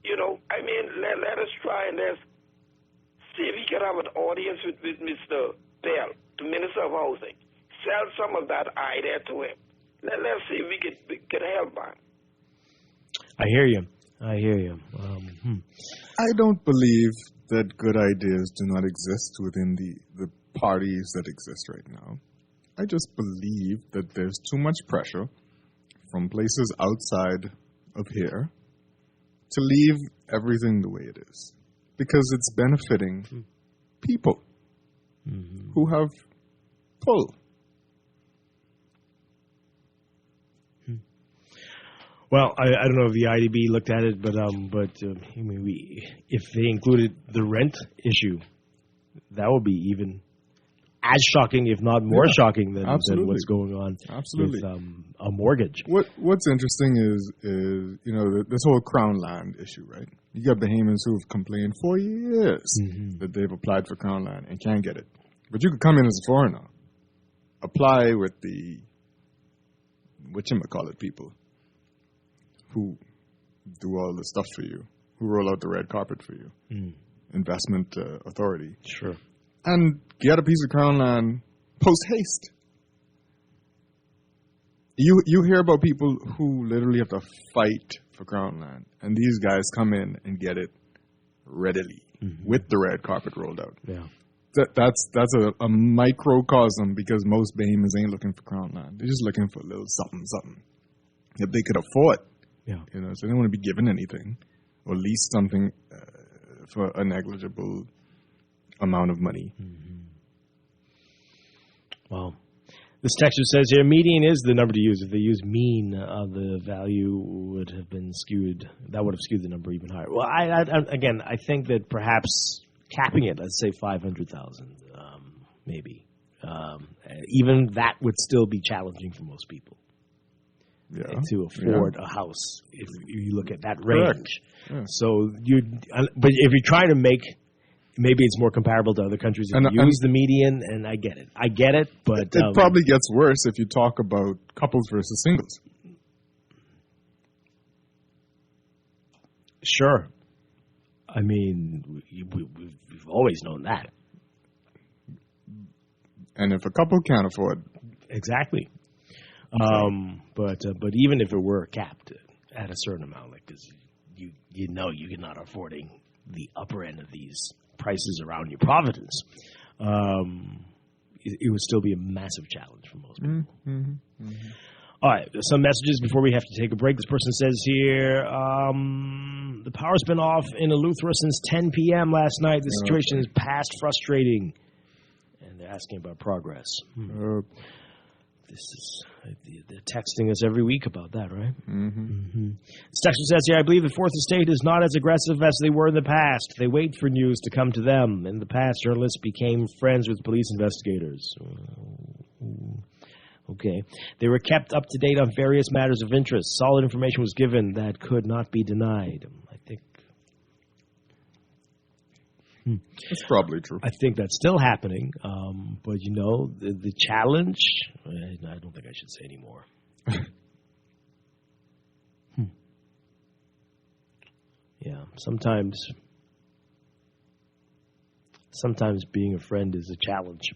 [SPEAKER 17] Let us try and let's see if we can have an audience with Mr. Bell, the Minister of Housing. Sell some of that idea to him. Let's see if we can help him.
[SPEAKER 2] I hear you.
[SPEAKER 10] I don't believe that good ideas do not exist within the parties that exist right now. I just believe that there's too much pressure from places outside of here to leave everything the way it is, because it's benefiting people who have pull.
[SPEAKER 2] Well, I don't know if the IDB looked at it, but if they included the rent issue, that would be even as shocking, if not more shocking, than what's going on with a mortgage.
[SPEAKER 10] What's interesting is this whole Crown land issue, right? You got Bahamians who have complained for years that they've applied for Crown land and can't get it. But you could come in as a foreigner, apply with the whatchamacallit people who do all the stuff for you, who roll out the red carpet for you, investment authority.
[SPEAKER 2] Sure.
[SPEAKER 10] And get a piece of Crown land post haste. You hear about people who literally have to fight for Crown land, and these guys come in and get it readily with the red carpet rolled out.
[SPEAKER 2] Yeah.
[SPEAKER 10] That's a microcosm, because most Bahamians ain't looking for Crown land. They're just looking for a little something that they could afford.
[SPEAKER 2] Yeah.
[SPEAKER 10] So they don't want to be given anything, or lease something for a negligible amount of money.
[SPEAKER 2] Well, this texter says here, median is the number to use. If they use mean, the value would have been skewed. That would have skewed the number even higher. Well, I think that perhaps capping it, let's say 500,000, maybe. Even that would still be challenging for most people.
[SPEAKER 10] Yeah.
[SPEAKER 2] To afford a house, if you look at that range. Yeah. So but if you're trying to make, maybe it's more comparable to other countries if you use the median, and I get it, but
[SPEAKER 10] it probably gets worse if you talk about couples versus singles.
[SPEAKER 2] Sure. I mean, we've always known that.
[SPEAKER 10] And if a couple can't afford.
[SPEAKER 2] Exactly. But even if it were capped at a certain amount, like, because you know you're not affording the upper end of these prices around your Providence, it would still be a massive challenge for most people. All right, some messages before we have to take a break. This person says here, the power's been off in Eleuthera since 10 p.m. last night. The situation is past frustrating. And they're asking about progress. This is they're texting us every week about that, right? Stetson says here, I believe the Fourth Estate is not as aggressive as they were in the past. They wait for news to come to them. In the past, journalists became friends with police investigators. Okay. They were kept up to date on various matters of interest. Solid information was given that could not be denied. I think
[SPEAKER 10] that's probably true.
[SPEAKER 2] I think that's still happening. But, you know, the challenge, I don't think I should say anymore. Yeah, sometimes being a friend is a challenge.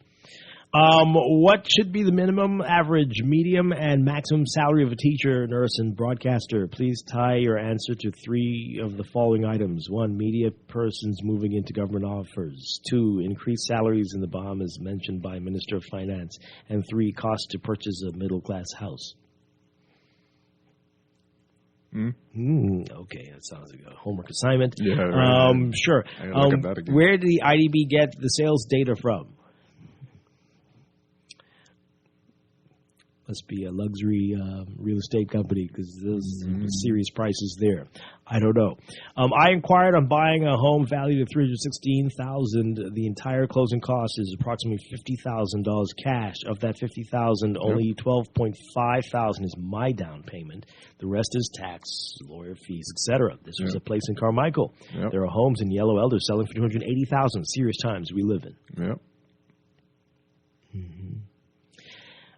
[SPEAKER 2] What should be the minimum, average, medium, and maximum salary of a teacher, nurse, and broadcaster? Please tie your answer to 3 of the following items. 1, media persons moving into government offers. 2, increased salaries in the Bahamas mentioned by Minister of Finance. And 3, cost to purchase a middle-class house. Okay, that sounds like a homework assignment.
[SPEAKER 10] Yeah, right.
[SPEAKER 2] Sure.
[SPEAKER 10] Look at that again.
[SPEAKER 2] Where did the IDB get the sales data from? Must be a luxury real estate company because there's serious prices there. I don't know. I inquired on buying a home valued at $316,000. The entire closing cost is approximately $50,000 cash. Of that $50,000, only $12,500 is my down payment. The rest is tax, lawyer fees, etc. This was a place in Carmichael. There are homes in Yellow Elder selling for $280,000. Serious times we live in.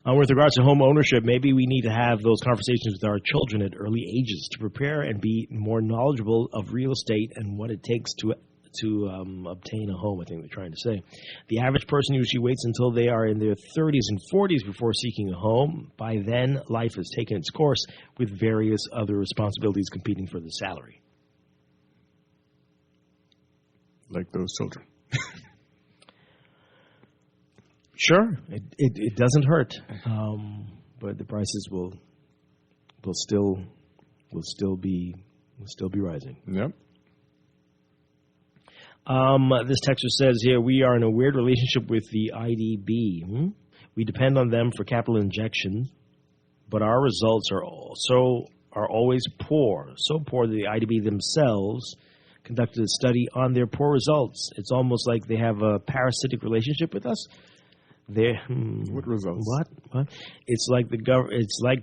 [SPEAKER 2] With regards to home ownership, maybe we need to have those conversations with our children at early ages to prepare and be more knowledgeable of real estate and what it takes to obtain a home, I think they're trying to say. The average person usually waits until they are in their 30s and 40s before seeking a home. By then, life has taken its course with various other responsibilities competing for the salary.
[SPEAKER 10] Like those children.
[SPEAKER 2] Sure, it doesn't hurt, but the prices will still be rising.
[SPEAKER 10] Yep.
[SPEAKER 2] This texter says here, we are in a weird relationship with the IDB. We depend on them for capital injection, but our results are always poor. So poor that the IDB themselves conducted a study on their poor results. It's almost like they have a parasitic relationship with us.
[SPEAKER 10] What results?
[SPEAKER 2] What? It's like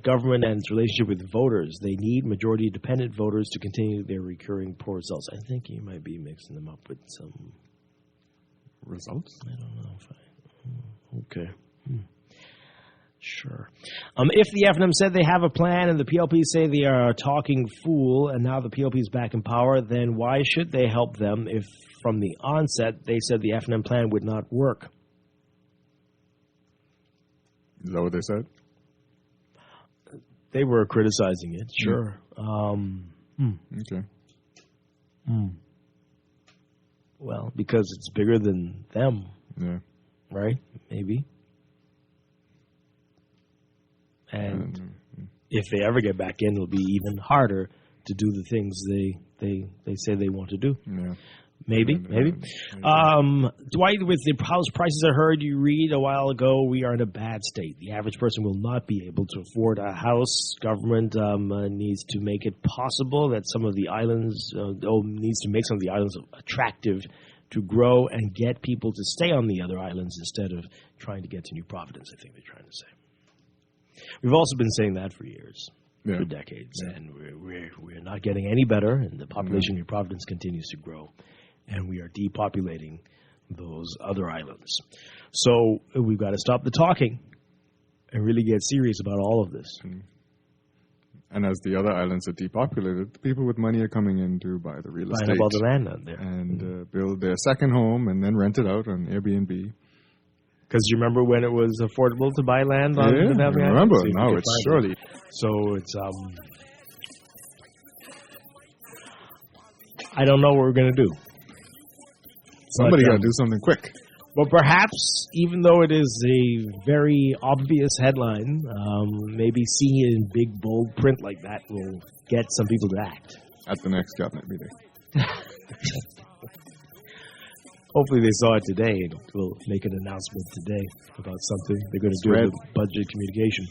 [SPEAKER 2] government and its relationship with voters. They need majority-dependent voters to continue their recurring poor results. I think you might be mixing them up with some
[SPEAKER 10] results.
[SPEAKER 2] I don't know if okay. Sure. If the FNM said they have a plan and the PLP say they are a talking fool and now the PLP is back in power, then why should they help them if from the onset they said the FNM plan would not work?
[SPEAKER 10] Is that what they said?
[SPEAKER 2] They were criticizing it, sure.
[SPEAKER 10] Okay.
[SPEAKER 2] Well, because it's bigger than them.
[SPEAKER 10] Yeah.
[SPEAKER 2] Right? Maybe. And if they ever get back in, it'll be even harder to do the things they say they want to do.
[SPEAKER 10] Yeah.
[SPEAKER 2] Maybe. Dwight, with the house prices I heard you read a while ago, we are in a bad state. The average person will not be able to afford a house. Government needs to make it possible that some of the islands, needs to make some of the islands attractive to grow and get people to stay on the other islands instead of trying to get to New Providence, I think they're trying to say. We've also been saying that for years. For decades, and we're not getting any better, and the population of New Providence continues to grow, and we are depopulating those other islands. So we've got to stop the talking and really get serious about all of this.
[SPEAKER 10] And as the other islands are depopulated, the people with money are coming in to buy the real estate.
[SPEAKER 2] Buying up all the land out there.
[SPEAKER 10] And build their second home and then rent it out on Airbnb.
[SPEAKER 2] Because you remember when it was affordable to buy land on the Family
[SPEAKER 10] I remember.
[SPEAKER 2] Island?
[SPEAKER 10] Now it's surely.
[SPEAKER 2] So it's, I don't know what we're going to do.
[SPEAKER 10] Somebody got to do something quick.
[SPEAKER 2] But perhaps, even though it is a very obvious headline, maybe seeing it in big, bold print like that will get some people to act.
[SPEAKER 10] At the next cabinet meeting.
[SPEAKER 2] Hopefully they saw it today and will make an announcement today about something they're going to do with budget communication.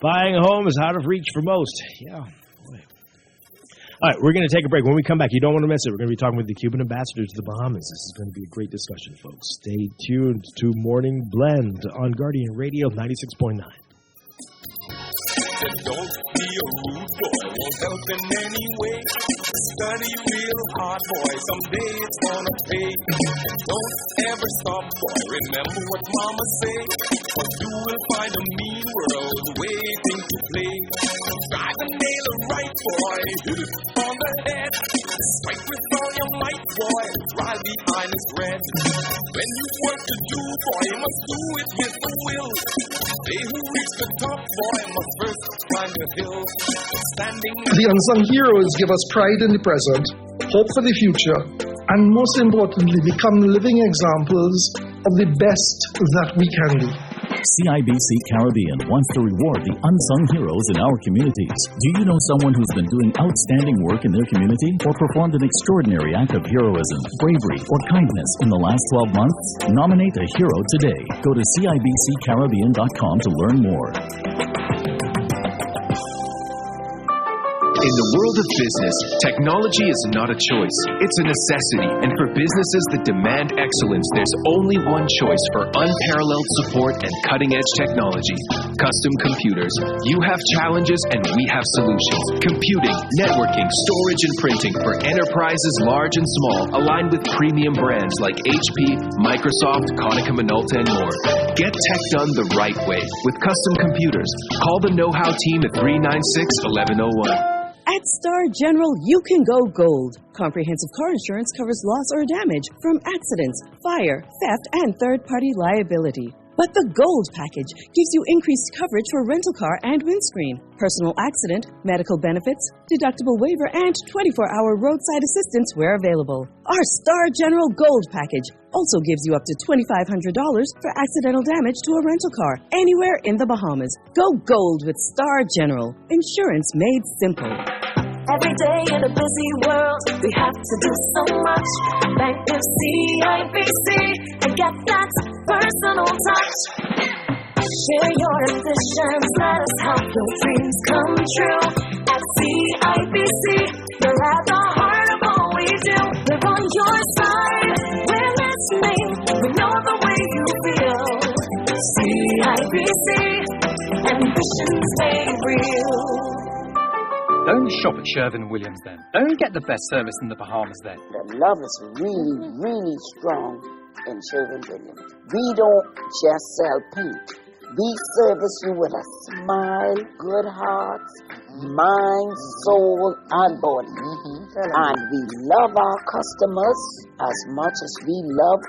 [SPEAKER 2] Buying a home is out of reach for most. Yeah. All right, we're going to take a break. When we come back, you don't want to miss it. We're going to be talking with the Cuban ambassador to the Bahamas. This is going to be a great discussion, folks. Stay tuned to Morning Blend on Guardian Radio 96.9.
[SPEAKER 3] Don't be a rude boy, won't help in any way. Study real hard, boy, someday it's gonna pay. Don't ever stop, boy, remember what mama say. For you will find a mean world waiting to play. Try to nail it right, boy, hit it on the head. Strike with all your might, boy, while the iron is red. When you've work to do, boy, you must do it with a will. They who reach the top, boy, must first climb the hill.
[SPEAKER 18] The unsung heroes give us pride in the present, hope for the future, and most importantly, become living examples of the best that we can be.
[SPEAKER 19] CIBC Caribbean wants to reward the unsung heroes in our communities. Do you know someone who's been doing outstanding work in their community or performed an extraordinary act of heroism, bravery, or kindness in the last 12 months? Nominate a hero today. Go to CIBCCaribbean.com to learn more.
[SPEAKER 5] In the world of business, technology is not a choice. It's a necessity. And for businesses that demand excellence, there's only one choice for unparalleled support and cutting-edge technology. Custom Computers. You have challenges and we have solutions. Computing, networking, storage, and printing for enterprises large and small, aligned with premium brands like HP, Microsoft, Konica Minolta, and more. Get tech done the right way with Custom Computers. Call the know-how team at 396-1101.
[SPEAKER 20] At Star General, you can go gold. Comprehensive car insurance covers loss or damage from accidents, fire, theft, and third-party liability. But the Gold package gives you increased coverage for rental car and windscreen, personal accident, medical benefits, deductible waiver, and 24-hour roadside assistance where available. Our Star General Gold package also gives you up to $2,500 for accidental damage to a rental car anywhere in the Bahamas. Go gold with Star General. Insurance made simple.
[SPEAKER 9] Every day in a busy world, we have to do so much. Bank with CIBC and get that personal touch. Share your ambitions, let us help your dreams come true. At CIBC, you're at the heart of all we do. We're on your side, we're listening, we know the way you feel. CIBC, ambitions made real.
[SPEAKER 21] Don't shop at Sherwin-Williams then. Don't get the best service in the Bahamas then.
[SPEAKER 22] The love is really, really strong in Sherwin-Williams. We don't just sell paint. We service you with a smile, good hearts, mind, soul, and body. And we love our customers as much as we love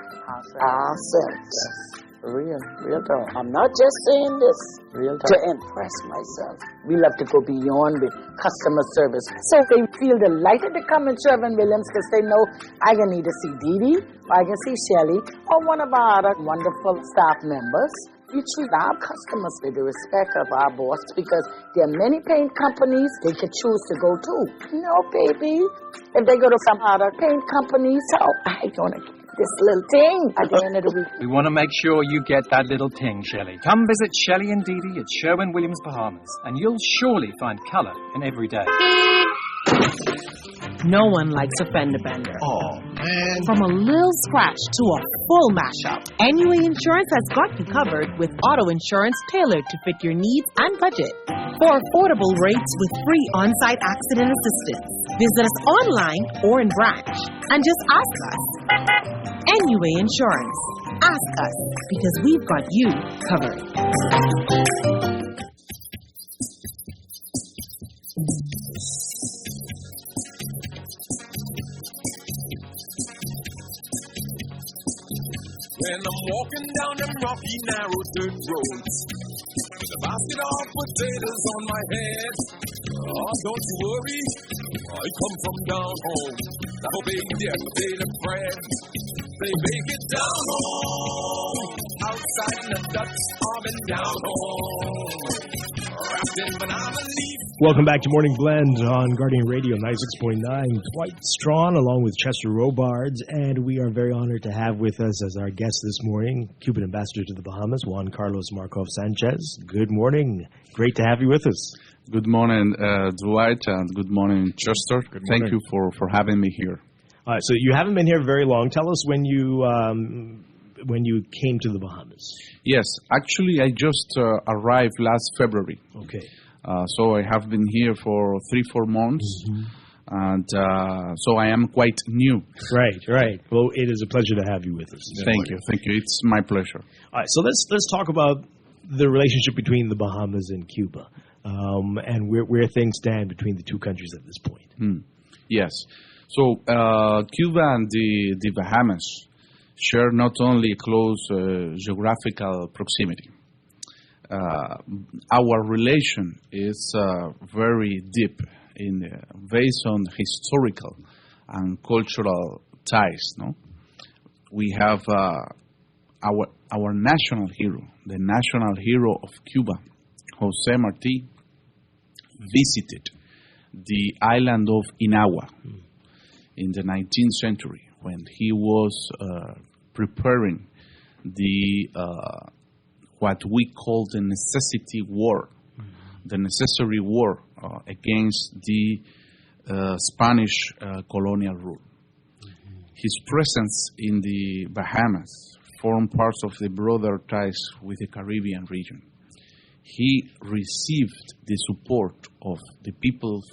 [SPEAKER 22] ourselves. Real talk. I'm not just saying this to impress myself. We love to go beyond with customer service. So they feel delighted to come in Sherwin-Williams because they know I can either see Dee Dee, or I can see Shelley, or one of our other wonderful staff members. We treat our customers with the respect of our boss because there are many paint companies they could choose to go to. No, baby. If they go to some other paint companies, I don't get this little thing at the end of the week.
[SPEAKER 21] We want to make sure you get that little ting, Shelley. Come visit Shelley and Dee Dee at Sherwin-Williams, Bahamas, and you'll surely find color in every day.
[SPEAKER 23] No one likes a fender bender.
[SPEAKER 24] Oh, man.
[SPEAKER 23] From a little scratch to a full mashup, NUA Insurance has got you covered with auto insurance tailored to fit your needs and budget. For affordable rates with free on-site accident assistance, visit us online or in branch and just ask us. NUA Insurance. Ask us because we've got you covered.
[SPEAKER 3] when I'm walking down them rocky, narrow dirt roads. The basket of potatoes on my head. Oh, don't you worry, I come from down home. Now baby, their potato bread. They bake it down home. Outside in the ducks, arm and down home. Wrapped in banana leaf.
[SPEAKER 2] Welcome back to Morning Blend on Guardian Radio 96.9. Dwight Strachan along with Chester Robards, and we are very honored to have with us as our guest this morning, Cuban Ambassador to the Bahamas, Juan Carlos Markov Sanchez. Good morning. Great to have you with us.
[SPEAKER 4] Good morning, Dwight, and good morning, Chester.
[SPEAKER 2] Good morning.
[SPEAKER 4] Thank you for having me here.
[SPEAKER 2] All right, so you haven't been here very long. Tell us when you came to the Bahamas.
[SPEAKER 4] Yes, actually, I just arrived last February.
[SPEAKER 2] Okay.
[SPEAKER 4] So I have been here for 3-4 months, and so I am quite new.
[SPEAKER 2] Right. Well, it is a pleasure to have you with us.
[SPEAKER 4] Thank you. It's my pleasure.
[SPEAKER 2] All right, so let's talk about the relationship between the Bahamas and Cuba, and where things stand between the two countries at this point.
[SPEAKER 4] Yes. So Cuba and the Bahamas share not only close geographical proximity. Our relation is very deep based on historical and cultural ties. No, we have our national hero, the national hero of Cuba, Jose Marti, visited the island of Inagua in the 19th century when he was preparing the what we call the necessity war, the necessary war against the Spanish colonial rule. His presence in the Bahamas formed parts of the broader ties with the Caribbean region. He received the support of the people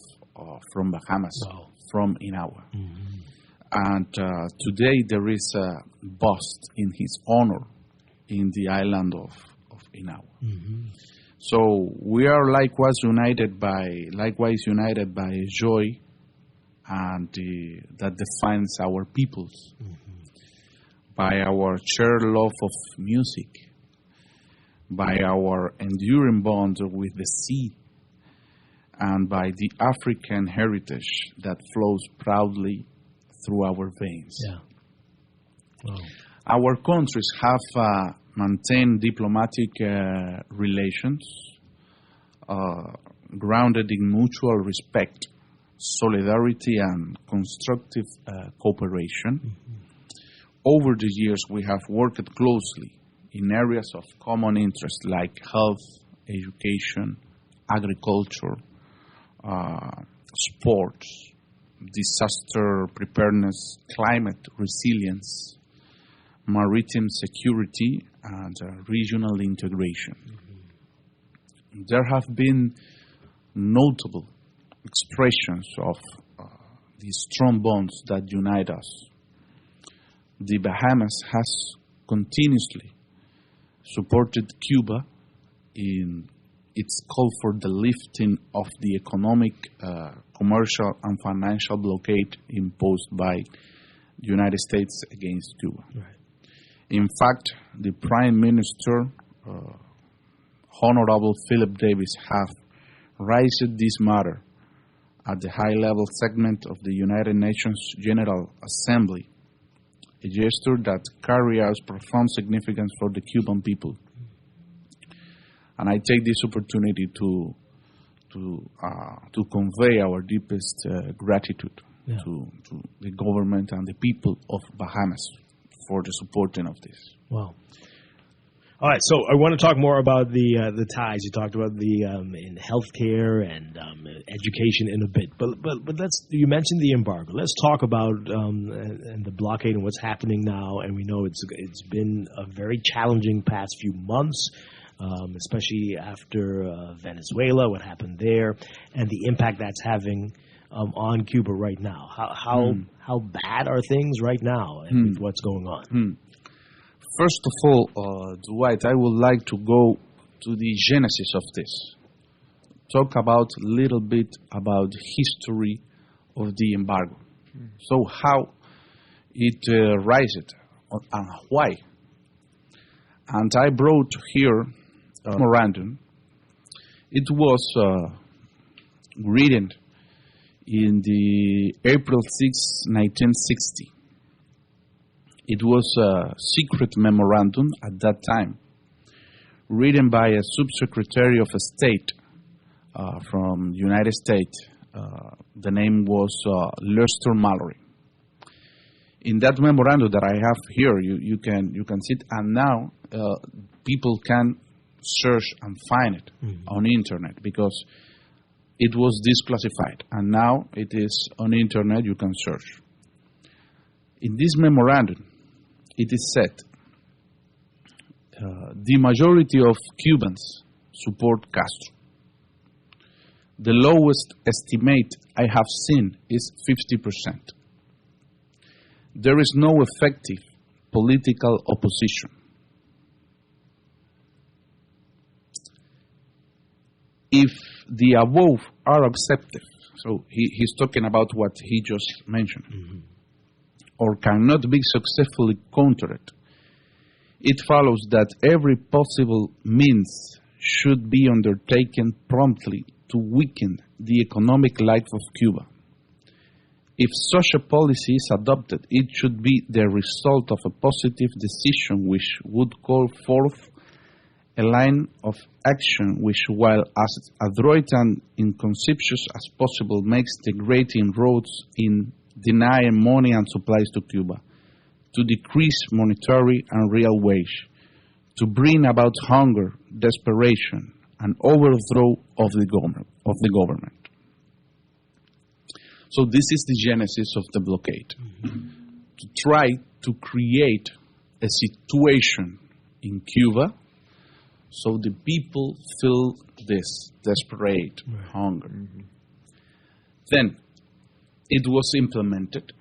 [SPEAKER 4] from Bahamas, from Inagua. And today there is a bust in his honor in the island of Inagua. So we are likewise united by joy and that defines our peoples, by our shared love of music, by our enduring bond with the sea, and by the African heritage that flows proudly through our veins. Our countries have maintained diplomatic relations grounded in mutual respect, solidarity, and constructive cooperation. Over the years, we have worked closely in areas of common interest like health, education, agriculture, sports, disaster preparedness, climate resilience, maritime security, and regional integration. There have been notable expressions of the strong bonds that unite us. The Bahamas has continuously supported Cuba in its call for the lifting of the economic, commercial, and financial blockade imposed by the United States against Cuba. In fact, the Prime Minister, Honorable Philip Davis, have raised this matter at the high-level segment of the United Nations General Assembly, a gesture that carries profound significance for the Cuban people. And I take this opportunity to convey our deepest gratitude to the government and the people of Bahamas for the supporting of this.
[SPEAKER 2] Wow. All right, so I want to talk more about the ties. You talked about the in healthcare and education in a bit, but you mentioned the embargo. Let's talk about and the blockade and what's happening now. And we know it's been a very challenging past few months, especially after Venezuela, what happened there, and the impact that's having on Cuba right now. How bad are things right now and with what's going on?
[SPEAKER 4] First of all, Dwight, I would like to go to the genesis of this. Talk about a little bit about the history of the embargo. So how it rised and why And I brought here a memorandum. It was written in the April 6, 1960. It was a secret memorandum at that time, written by a subsecretary of state from the United States. The name was Lester Mallory. In that memorandum that I have here, you can see it, and now people can search and find it on internet because it was declassified, and now it is on internet. You can search. In this memorandum, it is said the majority of Cubans support Castro. The lowest estimate I have seen is 50%. There is no effective political opposition. If the above are accepted, so he's talking about what he just mentioned, or cannot be successfully countered, it follows that every possible means should be undertaken promptly to weaken the economic life of Cuba. If such a policy is adopted, it should be the result of a positive decision which would call forth a line of action which, while as adroit and inconspicuous as possible, makes the great inroads in denying money and supplies to Cuba, to decrease monetary and real wage, to bring about hunger, desperation, and overthrow of the government. So this is the genesis of the blockade, to try to create a situation in Cuba so the people feel this desperate hunger. Then it was implemented.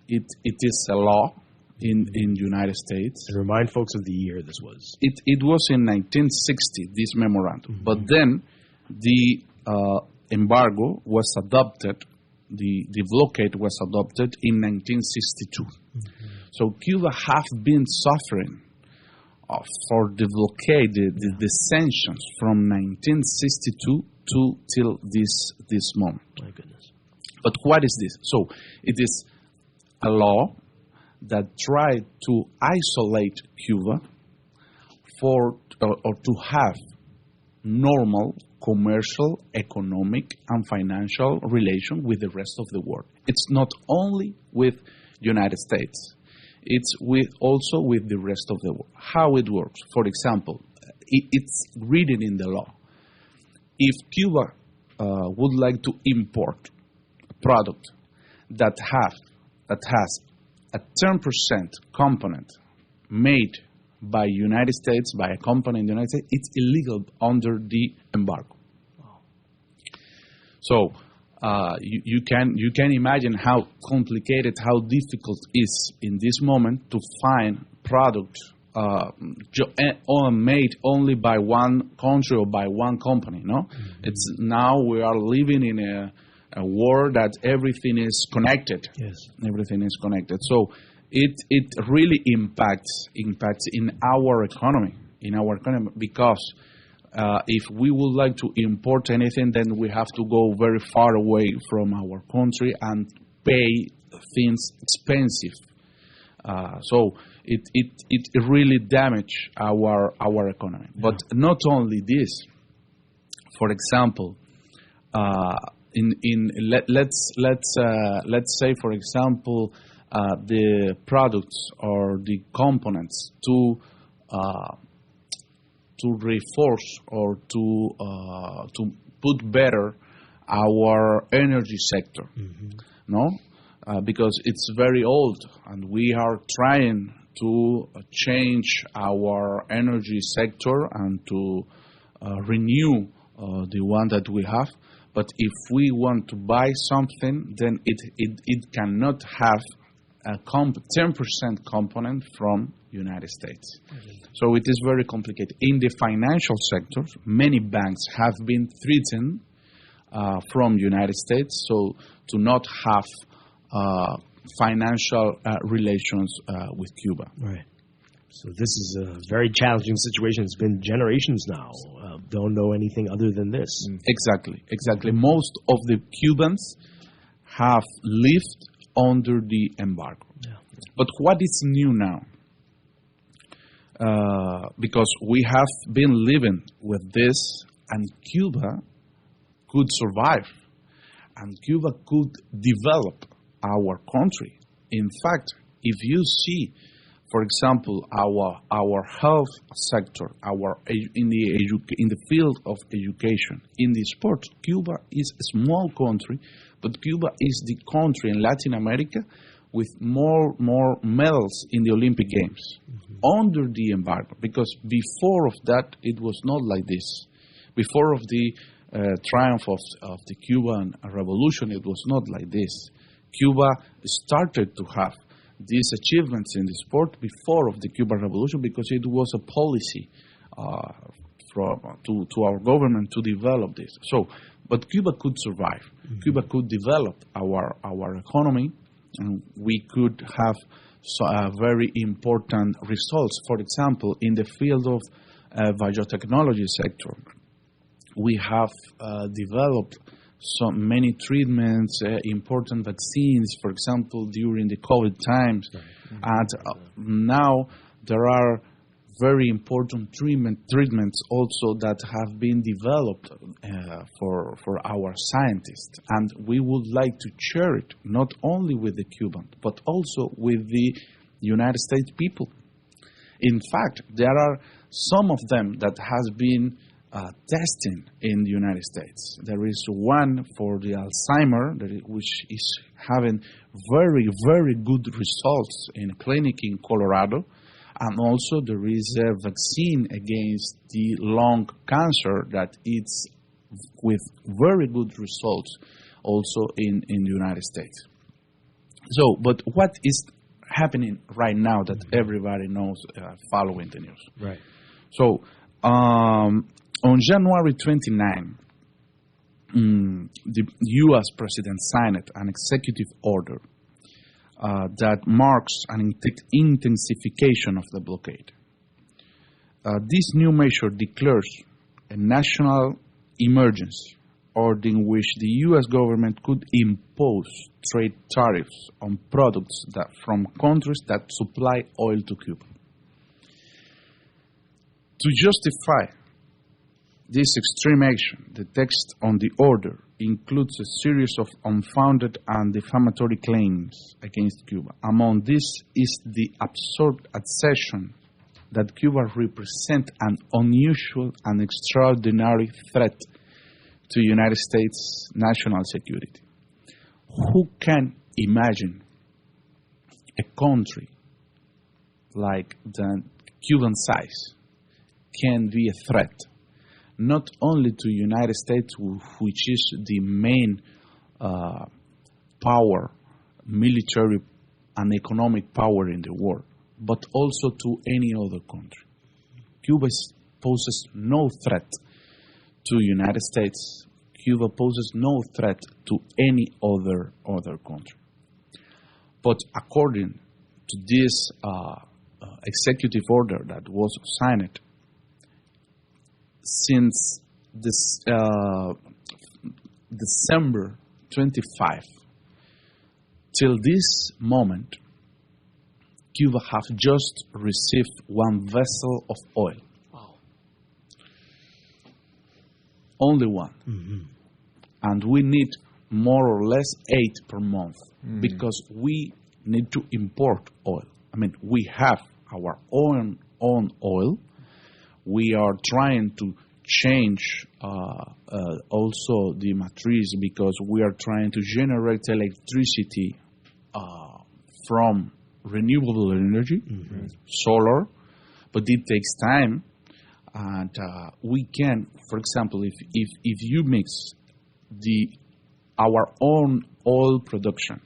[SPEAKER 4] It is a law in the United States.
[SPEAKER 2] And remind folks of the year this was.
[SPEAKER 4] It was in 1960, this memorandum. But then the embargo was adopted, the blockade was adopted in 1962. So Cuba have been suffering for the blockade, the sanctions from 1962 till this moment.
[SPEAKER 2] My goodness.
[SPEAKER 4] But what is this? So it is a law that tried to isolate Cuba or to have normal commercial, economic, and financial relation with the rest of the world. It's not only with the United States. It's also with the rest of the world. How it works? For example, it's written in the law. If Cuba would like to import a product that has a 10% component made by United States, by a company in the United States, it's illegal under the embargo. So you can imagine how complicated, how difficult it is in this moment to find products made only by one country or by one company. No, it's now we are living in a world that everything is connected.
[SPEAKER 2] Yes,
[SPEAKER 4] everything is connected. So it really impacts in our economy, because if we would like to import anything, then we have to go very far away from our country and pay things expensive. So it really damage our economy. But not only this. For example, let's say, for example, the products or the components to reinforce or to put better our energy sector, because it's very old and we are trying to change our energy sector and to renew the one that we have. But if we want to buy something, then it cannot have a 10% component from United States. So it is very complicated. In the financial sector, many banks have been threatened from United States, so to not have financial relations with Cuba.
[SPEAKER 2] Right. So this is a very challenging situation. It's been generations now. Don't know anything other than this.
[SPEAKER 4] Exactly. Most of the Cubans have lived under the embargo.
[SPEAKER 2] Yeah.
[SPEAKER 4] But what is new now? Because we have been living with this, and Cuba could survive, and Cuba could develop our country. In fact, if you see, for example, our health sector, in the field of education, in the sports, Cuba is a small country, but Cuba is the country in Latin America with more medals in the Olympic Games under the embargo. Because before of that, it was not like this. Before of the triumph of the Cuban Revolution, it was not like this. Cuba started to have these achievements in the sport before of the Cuban Revolution because it was a policy to our government to develop this. But Cuba could survive. Cuba could develop our economy, and we could have very important results. For example, in the field of biotechnology sector, we have developed so many treatments, important vaccines, for example, during the COVID times. And now there are very important treatments also that have been developed for our scientists. And we would like to share it not only with the Cubans, but also with the United States people. In fact, there are some of them that has been testing in the United States. There is one for the Alzheimer, which is having very, very good results in a clinic in Colorado. And also there is a vaccine against the lung cancer that is with very good results also in the United States. So, but what is happening right now that everybody knows following the news?
[SPEAKER 2] Right.
[SPEAKER 4] So, on January 29, the U.S. President signed an executive order that marks an intensification of the blockade. This new measure declares a national emergency, order in which the U.S. government could impose trade tariffs on products from countries that supply oil to Cuba. To justify this extreme action, the text on the order includes a series of unfounded and defamatory claims against Cuba. Among this is the absurd assertion that Cuba represents an unusual and extraordinary threat to United States national security. Who can imagine a country like the Cuban size can be a threat not only to United States, which is the main power, military and economic power in the world, but also to any other country? Cuba poses no threat to United States. Cuba poses no threat to any other country. But according to this executive order that was signed, since this December 25 till this moment, Cuba have just received one vessel of oil.
[SPEAKER 2] Wow.
[SPEAKER 4] Only one.
[SPEAKER 2] Mm-hmm.
[SPEAKER 4] And we need more or less 8 per month because we need to import oil. I mean, we have our own oil. We are trying to change also the matriz because we are trying to generate electricity from renewable energy, solar, but it takes time. And we can, for example, if you mix our own oil production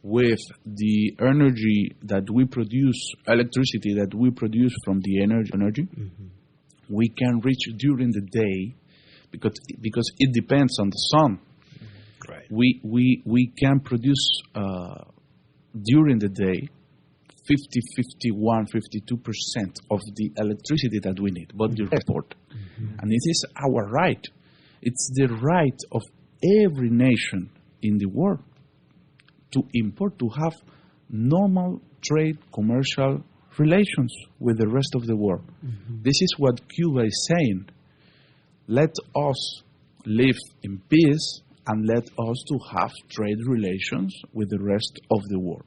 [SPEAKER 4] with the energy that we produce, electricity that we produce from the energy, we can reach during the day, because it depends on the sun.
[SPEAKER 2] Right.
[SPEAKER 4] We can produce during the day 51, 52% of the electricity that we need, but the export. And it is our right. It's the right of every nation in the world to import, to have normal trade, commercial relations with the rest of the world. This is what Cuba is saying. Let us live in peace and let us to have trade relations with the rest of the world.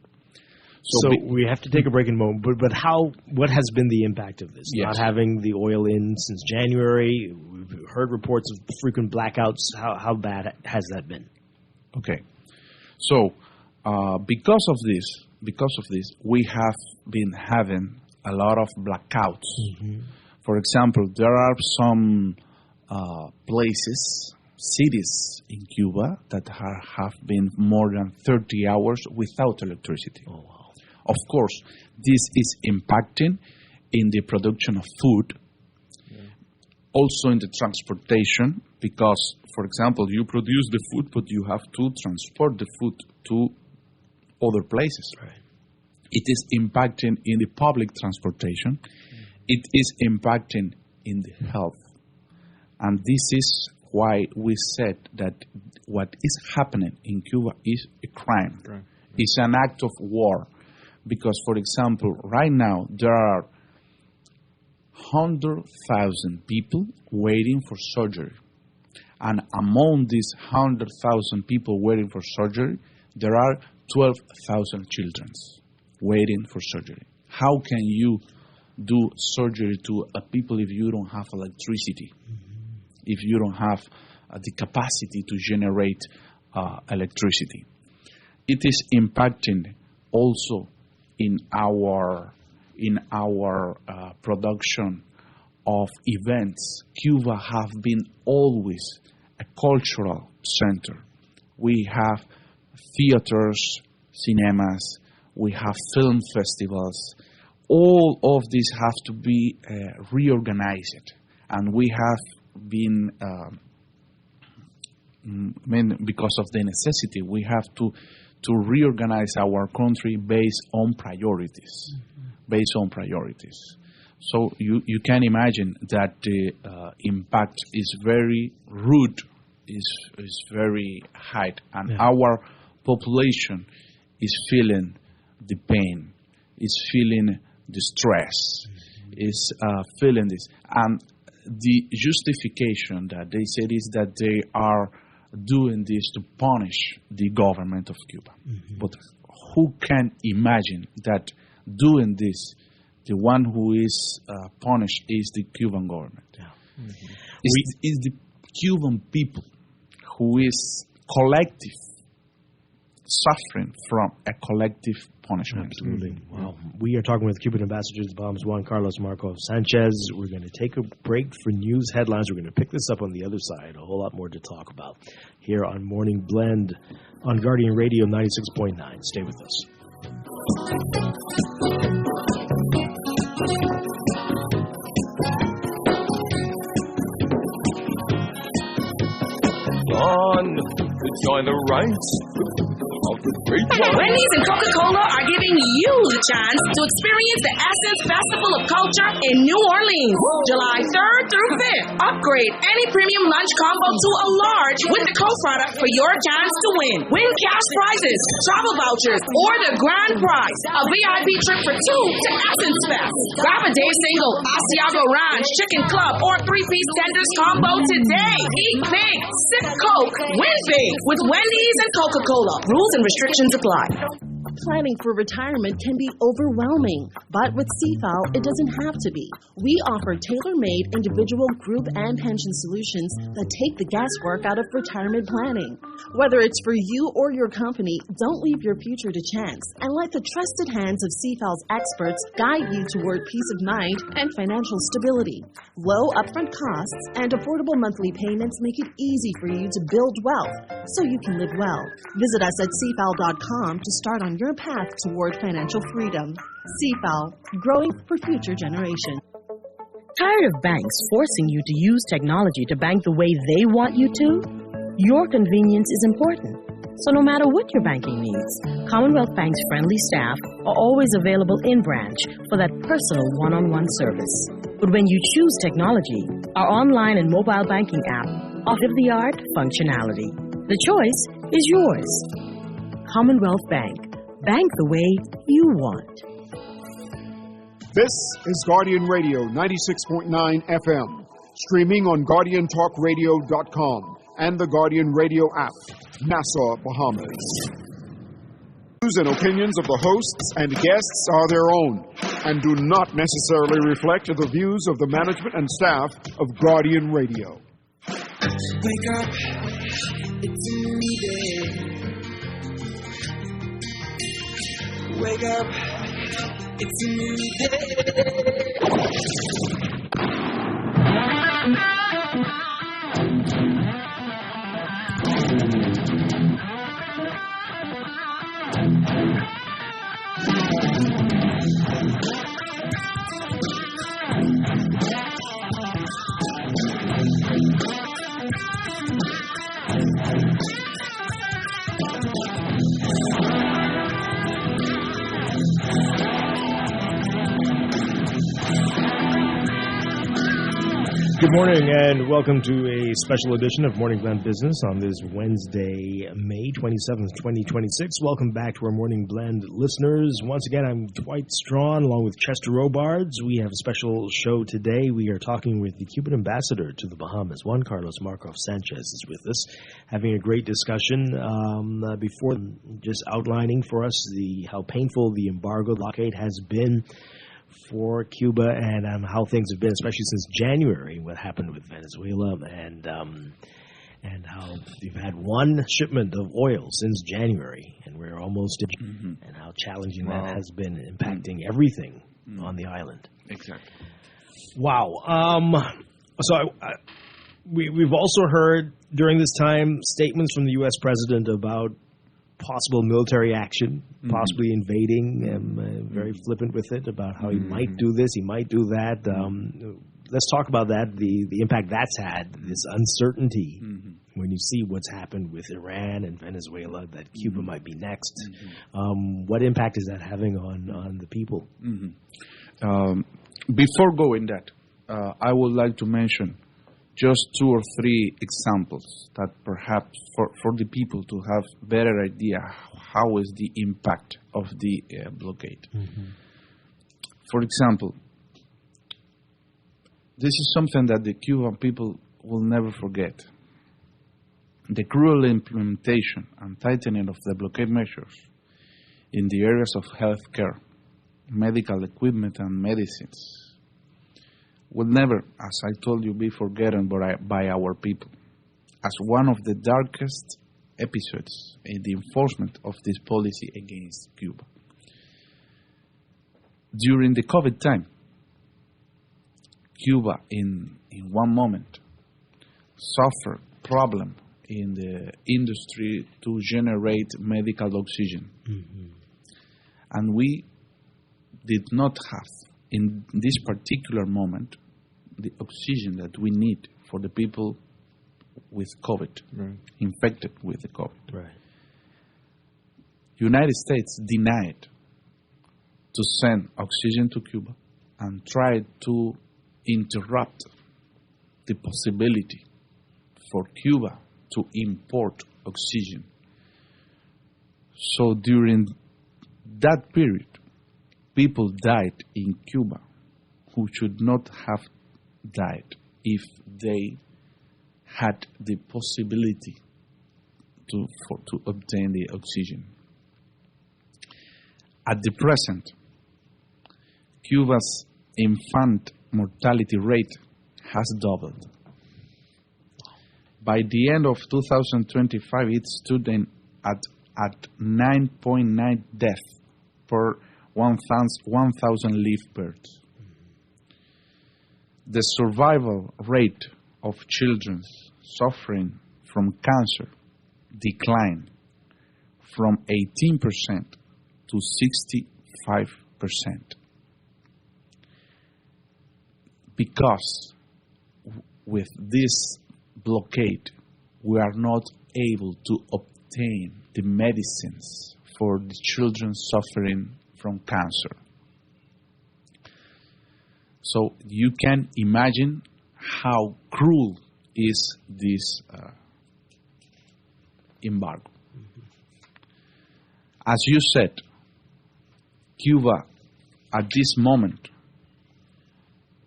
[SPEAKER 2] So we have to take a break in a moment, but what has been the impact of this?
[SPEAKER 4] Yes.
[SPEAKER 2] Not having the oil in since January, we've heard reports of frequent blackouts. How bad has that been?
[SPEAKER 4] Okay. So because of this, we have been having a lot of blackouts. For example, there are some places, cities in Cuba that have been more than 30 hours without electricity.
[SPEAKER 2] Oh, wow.
[SPEAKER 4] Of course, this is impacting in the production of food, also in the transportation, because, for example, you produce the food, but you have to transport the food to other places.
[SPEAKER 2] Right.
[SPEAKER 4] It is impacting in the public transportation. It is impacting in the health. And this is why we said that what is happening in Cuba is a crime.
[SPEAKER 10] Right.
[SPEAKER 4] It's an act of war. Because, for example, right now there are 100,000 people waiting for surgery. And among these 100,000 people waiting for surgery, there are 12,000 children waiting for surgery. How can you do surgery to people if you don't have electricity, if you don't have the capacity to generate electricity? It is impacting also in our production of events. Cuba have been always a cultural center. We have theaters, cinemas, we have film festivals. All of these have to be reorganized, and we have been, because of the necessity, we have to reorganize our country based on priorities. So you can imagine that the impact is very rude, is very high, and our population is feeling the pain, is feeling the stress, is feeling this. And the justification that they said is that they are doing this to punish the government of Cuba. But who can imagine that doing this, the one who is punished is the Cuban government? It's the Cuban people who is collective, suffering from a collective punishment.
[SPEAKER 2] Absolutely. Wow. We are talking with Cuban ambassador to the Bahamas, Juan Carlos Marco Sanchez. We're going to take a break for news headlines. We're going to pick this up on the other side. A whole lot more to talk about here on Morning Blend on Guardian Radio 96.9. Stay with us.
[SPEAKER 3] On to join the ranks of the great one.
[SPEAKER 6] Wendy's and Coca-Cola are giving you the chance to experience the Essence Festival of Culture in New Orleans, July 3rd through 5th. Upgrade any premium lunch combo to a large with the Coke product for your chance to win. Win cash prizes, travel vouchers, or the grand prize, a VIP trip for two to Essence Fest. Grab a day single, Asiago Ranch, Chicken Club, or 3-piece tenders combo today. Eat big, sip Coke, win big with Wendy's and Coca-Cola. Rules and restrictions apply.
[SPEAKER 23] Planning for retirement can be overwhelming, but with CFAL, it doesn't have to be. We offer tailor-made individual, group, and pension solutions that take the guesswork out of retirement planning. Whether it's for you or your company, don't leave your future to chance and let the trusted hands of CFAL's experts guide you toward peace of mind and financial stability. Low upfront costs and affordable monthly payments make it easy for you to build wealth so you can live well. Visit us at CFAL.com to start on your path toward financial freedom. CFAL, growing for future generations. Tired of banks forcing you to use technology to bank the way they want you to? Your convenience is important. So no matter what your banking needs, Commonwealth Bank's friendly staff are always available in branch for that personal one-on-one service. But when you choose technology, our online and mobile banking app offers state-of-the-art functionality. The choice is yours. Commonwealth Bank. Bank the way you want.
[SPEAKER 1] This is Guardian Radio 96.9 FM, streaming on GuardianTalkRadio.com and the Guardian Radio app, Nassau, Bahamas. Views and opinions of the hosts and guests are their own and do not necessarily reflect the views of the management and staff of Guardian Radio.
[SPEAKER 3] Wake up, it's a new day. Wake up, it's a new
[SPEAKER 2] Good morning and welcome to a special edition of Morning Blend Business on this Wednesday, May 27th, 2026. Welcome back to our Morning Blend listeners. Once again, I'm Dwight Strachan along with Chester Robards. We have a special show today. We are talking with the Cuban ambassador to the Bahamas, Juan Carlos Marcos Sanchez is with us, having a great discussion before just outlining for us how painful the embargo blockade has been for Cuba and how things have been, especially since January, what happened with Venezuela and how we've had one shipment of oil since January, and we're almost and how challenging that has been, impacting everything on the island.
[SPEAKER 4] Exactly.
[SPEAKER 2] Wow. We've also heard during this time statements from the U.S. president about possible military action, possibly invading, very flippant with it about how he might do this, he might do that. Let's talk about that, the impact that's had, this uncertainty when you see what's happened with Iran and Venezuela, that Cuba might be next. What impact is that having on the people?
[SPEAKER 4] Before going that, I would like to mention just 2 or 3 examples that perhaps for the people to have better idea how is the impact of the blockade. For example, this is something that the Cuban people will never forget. The cruel implementation and tightening of the blockade measures in the areas of healthcare, medical equipment and medicines will never, as I told you, be forgotten by our people as one of the darkest episodes in the enforcement of this policy against Cuba. During the COVID time, Cuba, in one moment, suffered problem in the industry to generate medical oxygen. And we did not have, in this particular moment, the oxygen that we need for the people with COVID, infected with the COVID. United States denied to send oxygen to Cuba and tried to interrupt the possibility for Cuba to import oxygen. So during that period, people died in Cuba who should not have died if they had the possibility to obtain the oxygen. At the present, Cuba's infant mortality rate has doubled. By the end of 2025, it stood at 9.9 deaths per 1,000 live births. The survival rate of children suffering from cancer declined from 18% to 65%. Because with this blockade, we are not able to obtain the medicines for the children suffering from cancer. So you can imagine how cruel is this embargo. As you said, Cuba at this moment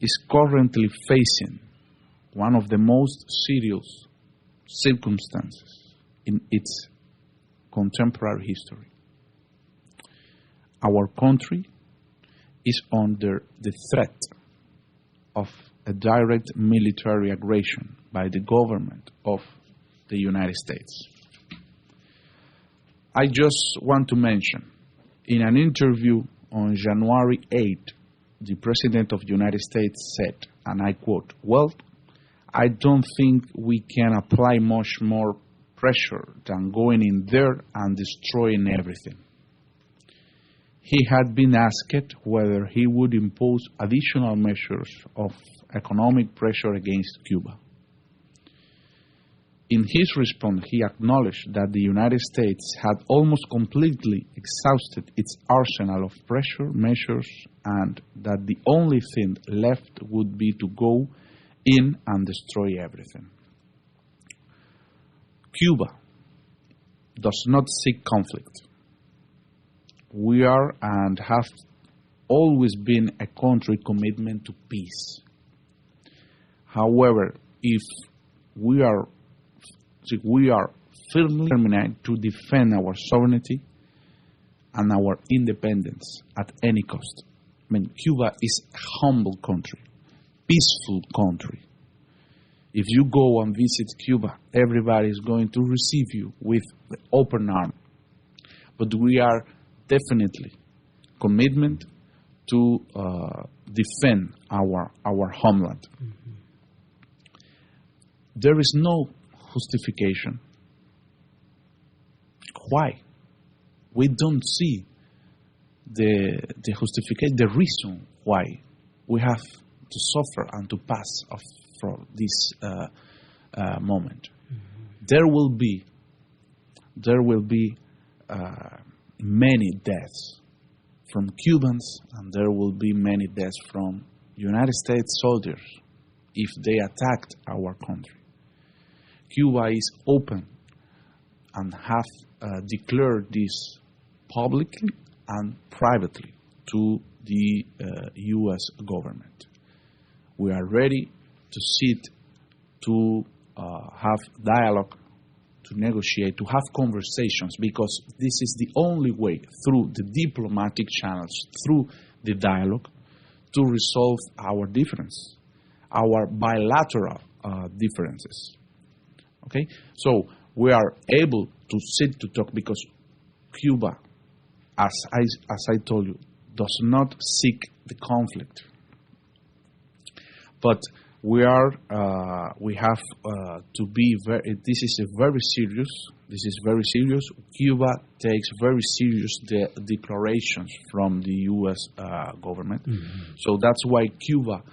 [SPEAKER 4] is currently facing one of the most serious circumstances in its contemporary history. Our country is under the threat of a direct military aggression by the government of the United States. I just want to mention, in an interview on January 8, the President of the United States said, and I quote, "Well, I don't think we can apply much more pressure than going in there and destroying everything." He had been asked whether he would impose additional measures of economic pressure against Cuba. In his response, he acknowledged that the United States had almost completely exhausted its arsenal of pressure measures and that the only thing left would be to go in and destroy everything. Cuba does not seek conflict. We are and have always been a country committed to peace. However, if we are firmly determined to defend our sovereignty and our independence at any cost. I mean, Cuba is a humble country, peaceful country. If you go and visit Cuba, everybody is going to receive you with open arms. But we are definitely committed to defend our homeland. Mm-hmm. There is no justification. Why? We don't see the justification, the reason why we have to suffer and to pass from this moment. Mm-hmm. There will be many deaths from Cubans, and there will be many deaths from United States soldiers if they attacked our country. Cuba is open and have declared this publicly and privately to the U.S. government. We are ready to sit, to have dialogue, to negotiate, to have conversations, because this is the only way, through the diplomatic channels, through the dialogue, to resolve our difference, our bilateral differences. Okay, so we are able to sit to talk because Cuba, as I told you, does not seek the conflict. But we have to be very. This is very serious. Cuba takes very serious the declarations from the U.S. government. Mm-hmm. So that's why Cuba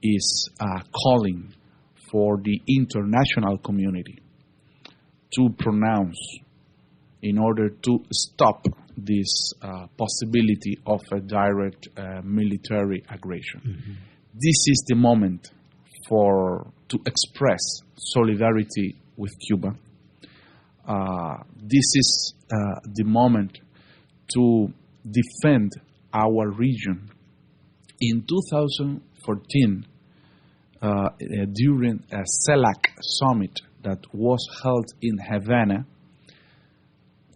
[SPEAKER 4] is calling for the international community to pronounce in order to stop this possibility of a direct military aggression. Mm-hmm. This is the moment to express solidarity with Cuba. This is the moment to defend our region. In 2014, during a CELAC summit that was held in Havana,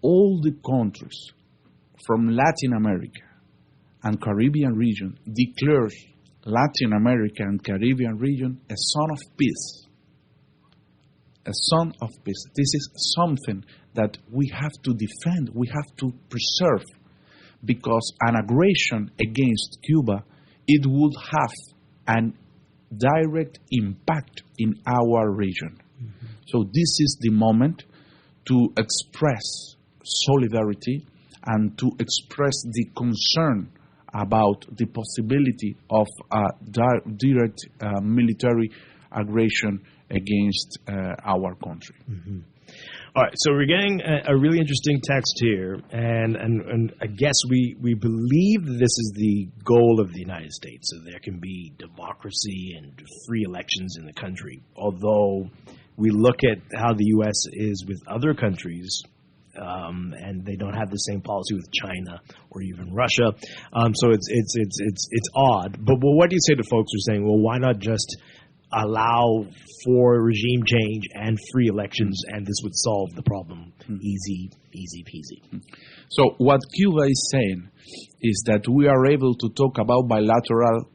[SPEAKER 4] all the countries from Latin America and Caribbean region declared Latin America and Caribbean region a zone of peace. A zone of peace. This is something that we have to defend, we have to preserve, because an aggression against Cuba, it would have a direct impact in our region. Mm-hmm. So this is the moment to express solidarity and to express the concern about the possibility of a direct military aggression against our country.
[SPEAKER 2] Mm-hmm. All right, so we're getting a really interesting text here, and I guess we believe that this is the goal of the United States, so there can be democracy and free elections in the country, although we look at how the U.S. is with other countries, and they don't have the same policy with China or even Russia, so it's odd. But what do you say to folks who are saying, well, why not just allow for regime change and free elections, and this would solve the problem? Easy peasy.
[SPEAKER 4] So what Cuba is saying is that we are able to talk about bilateral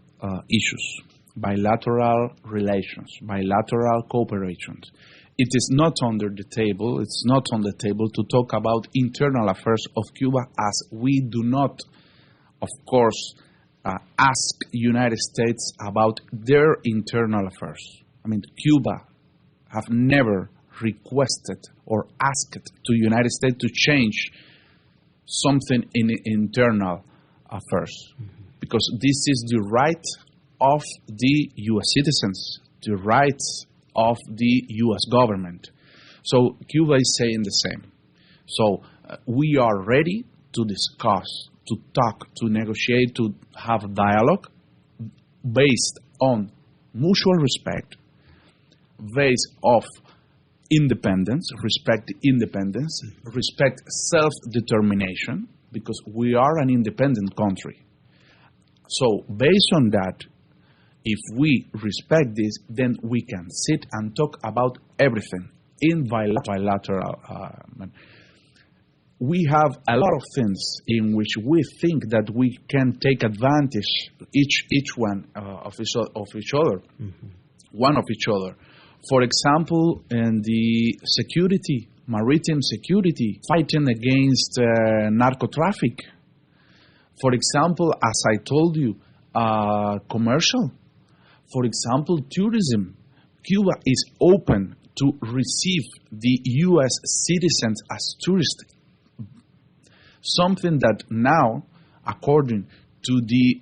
[SPEAKER 4] issues, bilateral relations, bilateral cooperation. It is not under the table, it's not on the table to talk about internal affairs of Cuba, as we do not, of course, ask United States about their internal affairs. I mean, Cuba have never requested or asked to United States to change something in internal affairs, because this is the right of the U.S. citizens, the rights of the U.S. government. So Cuba is saying the same. So we are ready to discuss, to talk, to negotiate, to have dialogue based on mutual respect, based of independence, respect self-determination, because we are an independent country. So based on that, if we respect this, then we can sit and talk about everything in bilateral. We have a lot of things in which we think that we can take advantage each one of each other, one of each other. For example, in the security, maritime security, fighting against narco traffic. For example, as I told you, commercial. For example, tourism. Cuba is open to receive the U.S. citizens as tourists. Something that now, according to the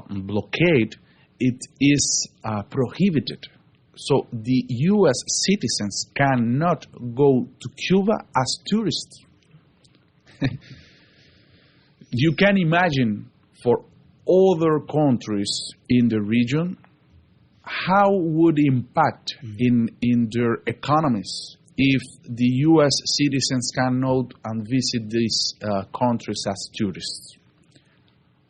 [SPEAKER 4] blockade, it is prohibited. So the U.S. citizens cannot go to Cuba as tourists. You can imagine for other countries in the region how would impact in their economies if the U.S. citizens cannot and visit these countries as tourists.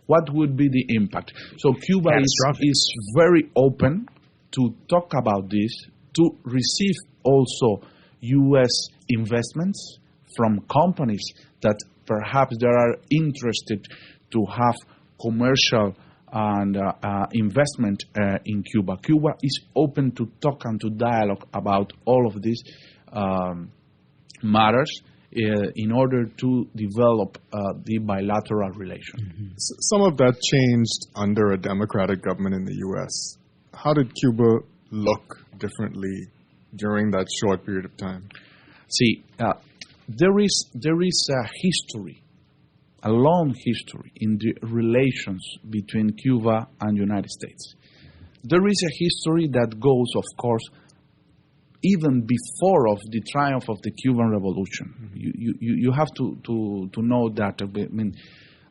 [SPEAKER 4] What would be the impact? So Cuba is very open to talk about this, to receive also U.S. investments from companies that perhaps they are interested to have commercial and investment in Cuba. Cuba is open to talk and to dialogue about all of these matters in order to develop the bilateral relation.
[SPEAKER 10] Some of that changed under a Democratic government in the U.S. How did Cuba look differently during that short period of time?
[SPEAKER 4] See, there is a history, a long history in the relations between Cuba and the United States. There is a history that goes, of course, even before of the triumph of the Cuban Revolution. You have to know that. I mean,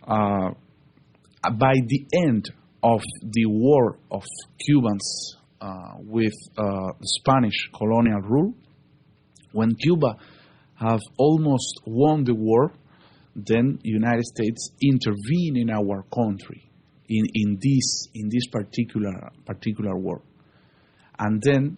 [SPEAKER 4] by the end of the war of Cubans with Spanish colonial rule, when Cuba have almost won the war, then United States intervene in our country in this particular war, and then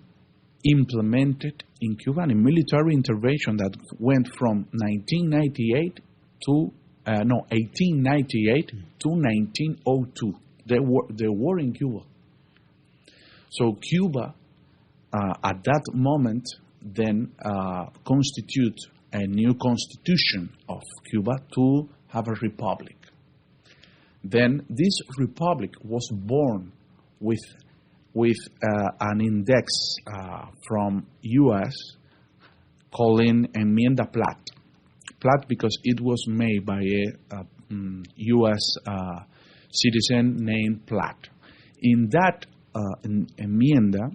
[SPEAKER 4] implemented in Cuba a military intervention that went from 1898 to 1902. The war in Cuba. So Cuba, at that moment, then constitute a new constitution of Cuba to have a republic. Then this republic was born with an index from U.S. calling Enmienda Platt. Platt because it was made by a U.S. citizen named Platt. In that enmienda,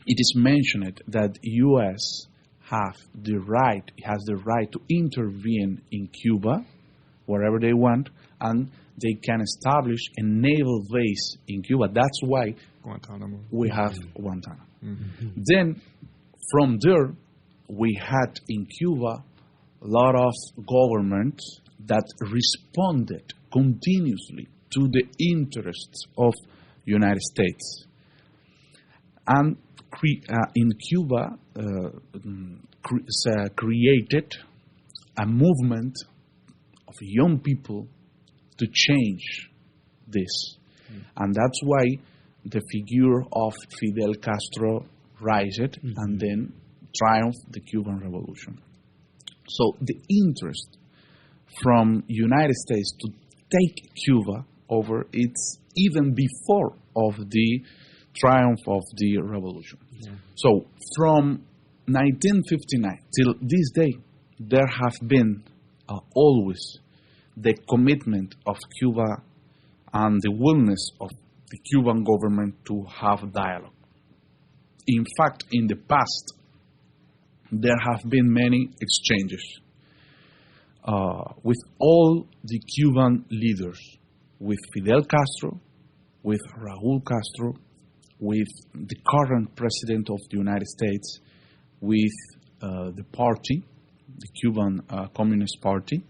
[SPEAKER 4] it is mentioned that U.S. has the right to intervene in Cuba wherever they want, and they can establish a naval base in Cuba. That's why
[SPEAKER 10] Guantanamo.
[SPEAKER 4] We have Guantanamo.
[SPEAKER 10] Mm-hmm.
[SPEAKER 4] Then, from there, we had in Cuba a lot of governments that responded continuously to the interests of United States. And in Cuba, created a movement of young people to change this. And that's why the figure of Fidel Castro rised and then triumphed the Cuban Revolution. So the interest from United States to take Cuba over, it's even before of the triumph of the revolution. Yeah. So from 1959 till this day, there have been always the commitment of Cuba and the willingness of the Cuban government to have dialogue. In fact, in the past, there have been many exchanges with all the Cuban leaders, with Fidel Castro, with Raúl Castro, with the current president of the United States, with the party, the Cuban Communist Party.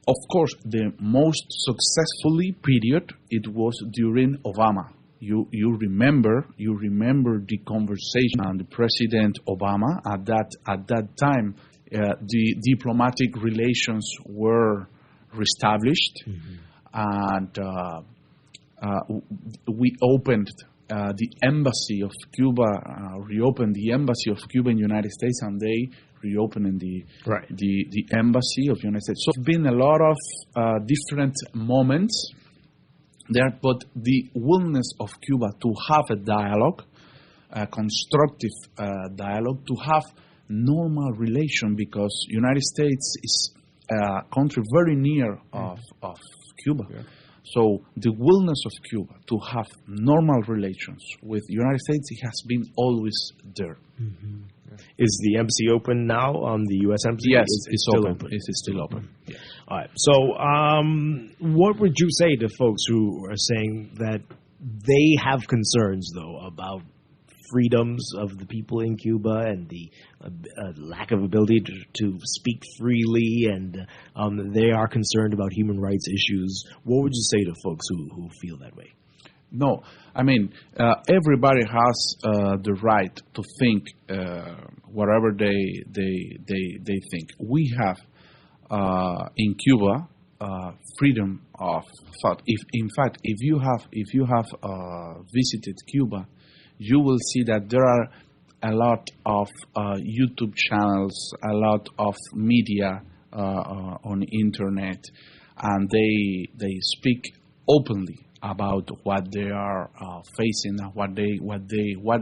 [SPEAKER 4] Of course, the most successfully period, it was during Obama. You remember the conversation and the President Obama at that time. The diplomatic relations were reestablished, and we opened the embassy of Cuba, reopened the embassy of Cuba in the United States, and they reopened the embassy of the United States. So it's been a lot of different moments there, but the willingness of Cuba to have a dialogue, a constructive dialogue, to have normal relation, because United States is a country very near of Cuba. Yeah. So the willingness of Cuba to have normal relations with the United States, it has been always there.
[SPEAKER 2] Mm-hmm. Yeah. Is the embassy open now on the U.S. embassy?
[SPEAKER 4] Yes, it's still open. It is still open.
[SPEAKER 2] Yeah. All right. So what would you say to folks who are saying that they have concerns, though, about freedoms of the people in Cuba and the lack of ability to speak freely, and they are concerned about human rights issues? What would you say to folks who feel that way?
[SPEAKER 4] No, I mean, everybody has the right to think whatever they think. We have in Cuba freedom of thought. If you have visited Cuba, you will see that there are a lot of YouTube channels, a lot of media on the internet, and they speak openly about what they are facing, what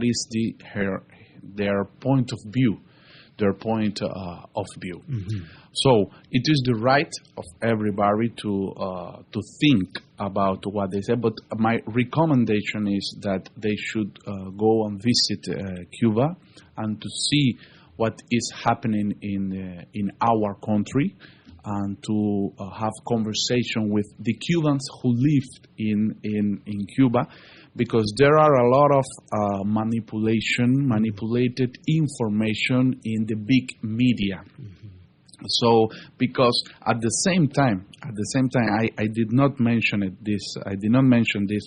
[SPEAKER 4] is their point of view, Mm-hmm. So it is the right of everybody to think about what they say. But my recommendation is that they should go and visit Cuba and to see what is happening in our country, and to have conversation with the Cubans who lived in Cuba, because there are a lot of manipulated information in the big media. Mm-hmm. So, because at the same time, I did not mention this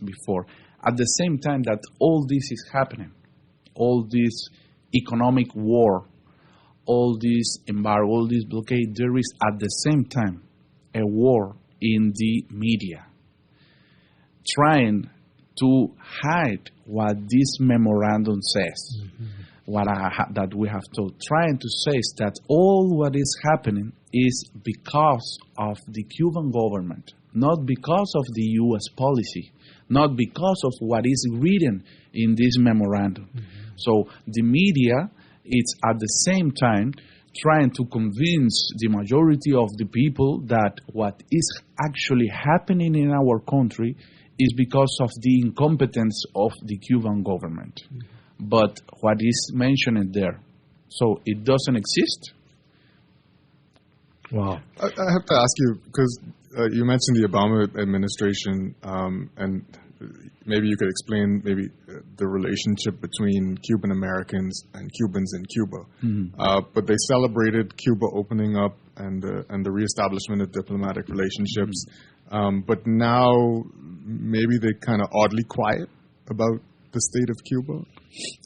[SPEAKER 4] before. At the same time that all this is happening, all this economic war, all this embargo, all this blockade, there is at the same time a war in the media, trying to hide what this memorandum says. Mm-hmm. That we have told, trying to say is that all what is happening is because of the Cuban government, not because of the U.S. policy, not because of what is written in this memorandum. Mm-hmm. So the media is at the same time trying to convince the majority of the people that what is actually happening in our country is because of the incompetence of the Cuban government. Mm-hmm. But what is mentioned there, So it doesn't exist.
[SPEAKER 2] Wow.
[SPEAKER 10] I have to ask you, because you mentioned the Obama administration, and maybe you could explain the relationship between Cuban Americans and Cubans in Cuba. But they celebrated Cuba opening up and the reestablishment of diplomatic relationships. But now maybe they're kind of oddly quiet about the state of Cuba.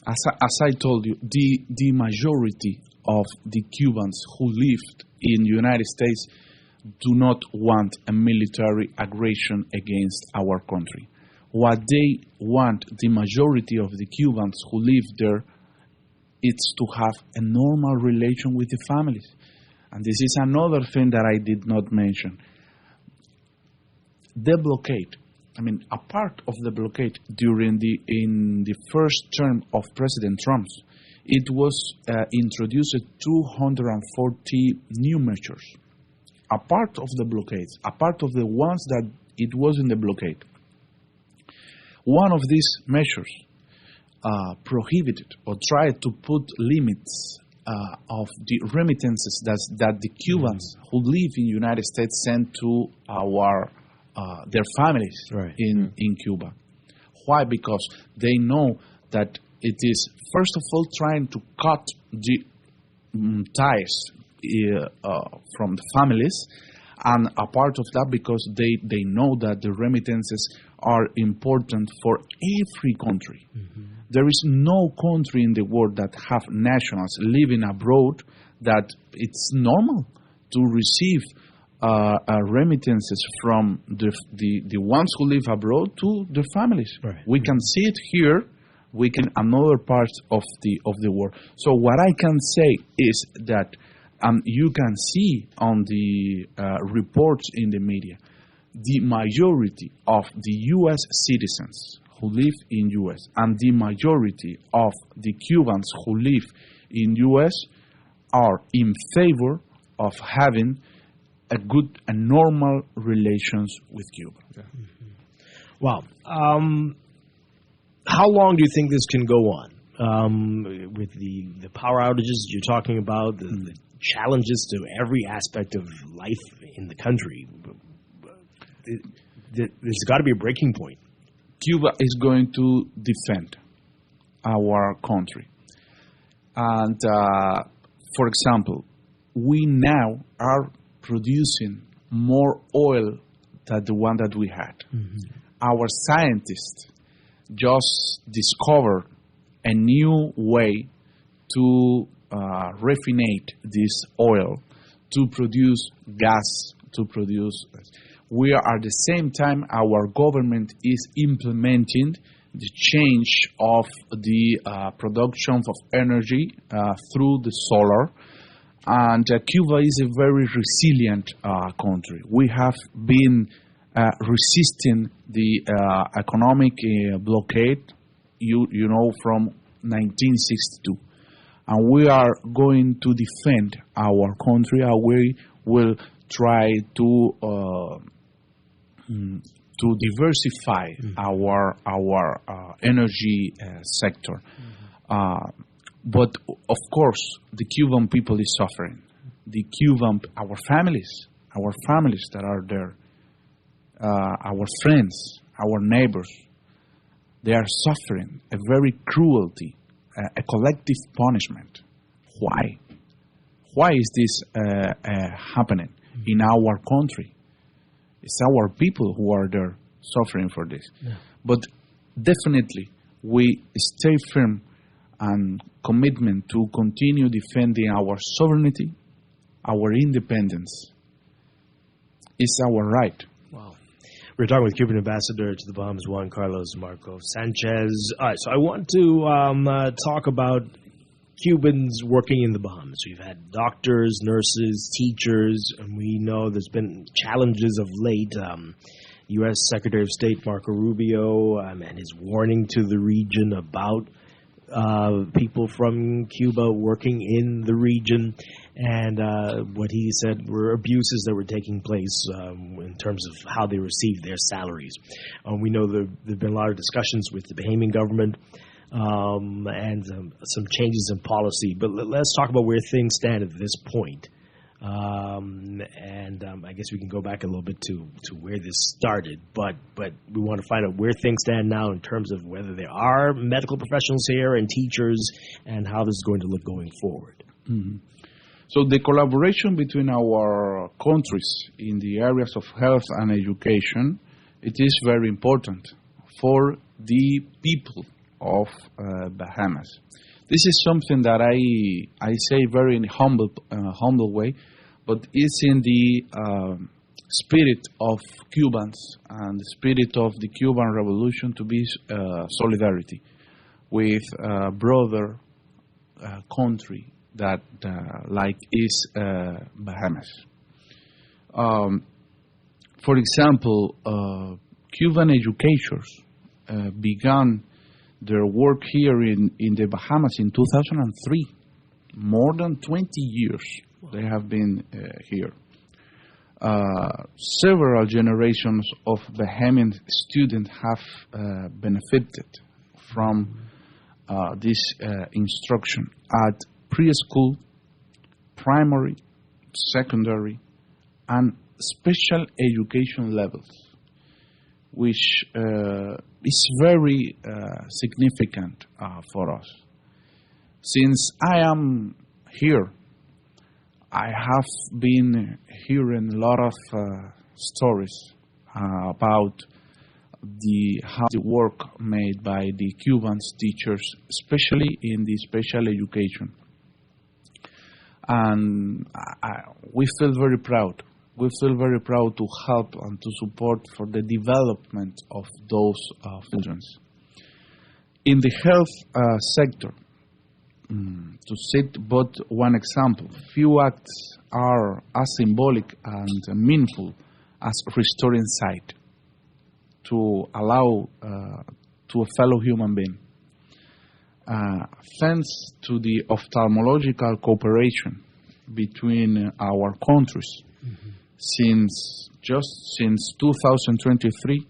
[SPEAKER 4] As I told you, the majority of the Cubans who lived in the United States do not want a military aggression against our country. What they want, the majority of the Cubans who live there, is to have a normal relation with the families. And this is another thing that I did not mention. The blockade, a part of the blockade in the first term of President Trump's, it was introduced 240 new measures. A part of the blockades, a part of the ones that it was in the blockade. One of these measures prohibited or tried to put limits of the remittances that the Cubans who live in the United States send to their families in Cuba. Why? Because they know that it is, first of all, trying to cut the ties from the families, and a part of that because they know that the remittances are important for every country. There is no country in the world that have nationals living abroad that it's normal to receive remittances from the ones who live abroad to their families. We can see it here. We can another parts of the world. So what I can say is that you can see on the reports in the media, the majority of the U.S. citizens who live in U.S. and the majority of the Cubans who live in U.S. are in favor of having a good and normal relations with Cuba.
[SPEAKER 2] Wow. How long do you think this can go on? With the power outages you're talking about, the challenges to every aspect of life in the country, there's got to be a breaking point.
[SPEAKER 4] Cuba is going to defend our country. And, for example, we now are producing more oil than the one that we had. Our scientists just discovered a new way to raffinate this oil, to produce gas, to produce. We are at the same time, our government is implementing the change of the production of energy through the solar. And Cuba is a very resilient country. We have been resisting the economic blockade, you know, from 1962. And we are going to defend our country, and we will try to diversify our energy sector. But of course, the Cuban people is suffering. Our families that are there, our friends, our neighbors, they are suffering a very cruelty, a collective punishment. Why? Why is this happening in our country? It's our people who are there suffering for this. But definitely, we stay firm and commitment to continue defending our sovereignty, our independence. It's our right.
[SPEAKER 2] Wow. We're talking with Cuban Ambassador to the Bahamas, Juan Carlos Marco Sanchez. All right, so I want to talk about Cubans working in the Bahamas. We've had doctors, nurses, teachers, and we know there's been challenges of late. U.S. Secretary of State Marco Rubio and his warning to the region about people from Cuba working in the region, and what he said were abuses that were taking place in terms of how they received their salaries. We know there have been a lot of discussions with the Bahamian government and some changes in policy. But let's talk about where things stand at this point. I guess we can go back a little bit to where this started, but we want to find out where things stand now in terms of whether there are medical professionals here and teachers, and how this is going to look going forward.
[SPEAKER 4] Mm-hmm. So the collaboration between our countries in the areas of health and education, it is very important for the people of Bahamas. This is something that I say very in humble way, but it's in the spirit of Cubans and the spirit of the Cuban Revolution to be solidarity with a brother country that like is Bahamas. For example, Cuban educators began their work here in the Bahamas in 2003. More than 20 years they have been here. Several generations of Bahamian students have benefited from this instruction at preschool, primary, secondary, and special education levels, which is very significant for us. Since I am here, I have been hearing a lot of stories about how the work made by the Cuban teachers, especially in the special education. And we feel very proud. We feel very proud to help and to support for the development of those children. In the health sector, to cite but one example, few acts are as symbolic and meaningful as restoring sight to allow to a fellow human being. Thanks to the ophthalmological cooperation between our countries, since 2023,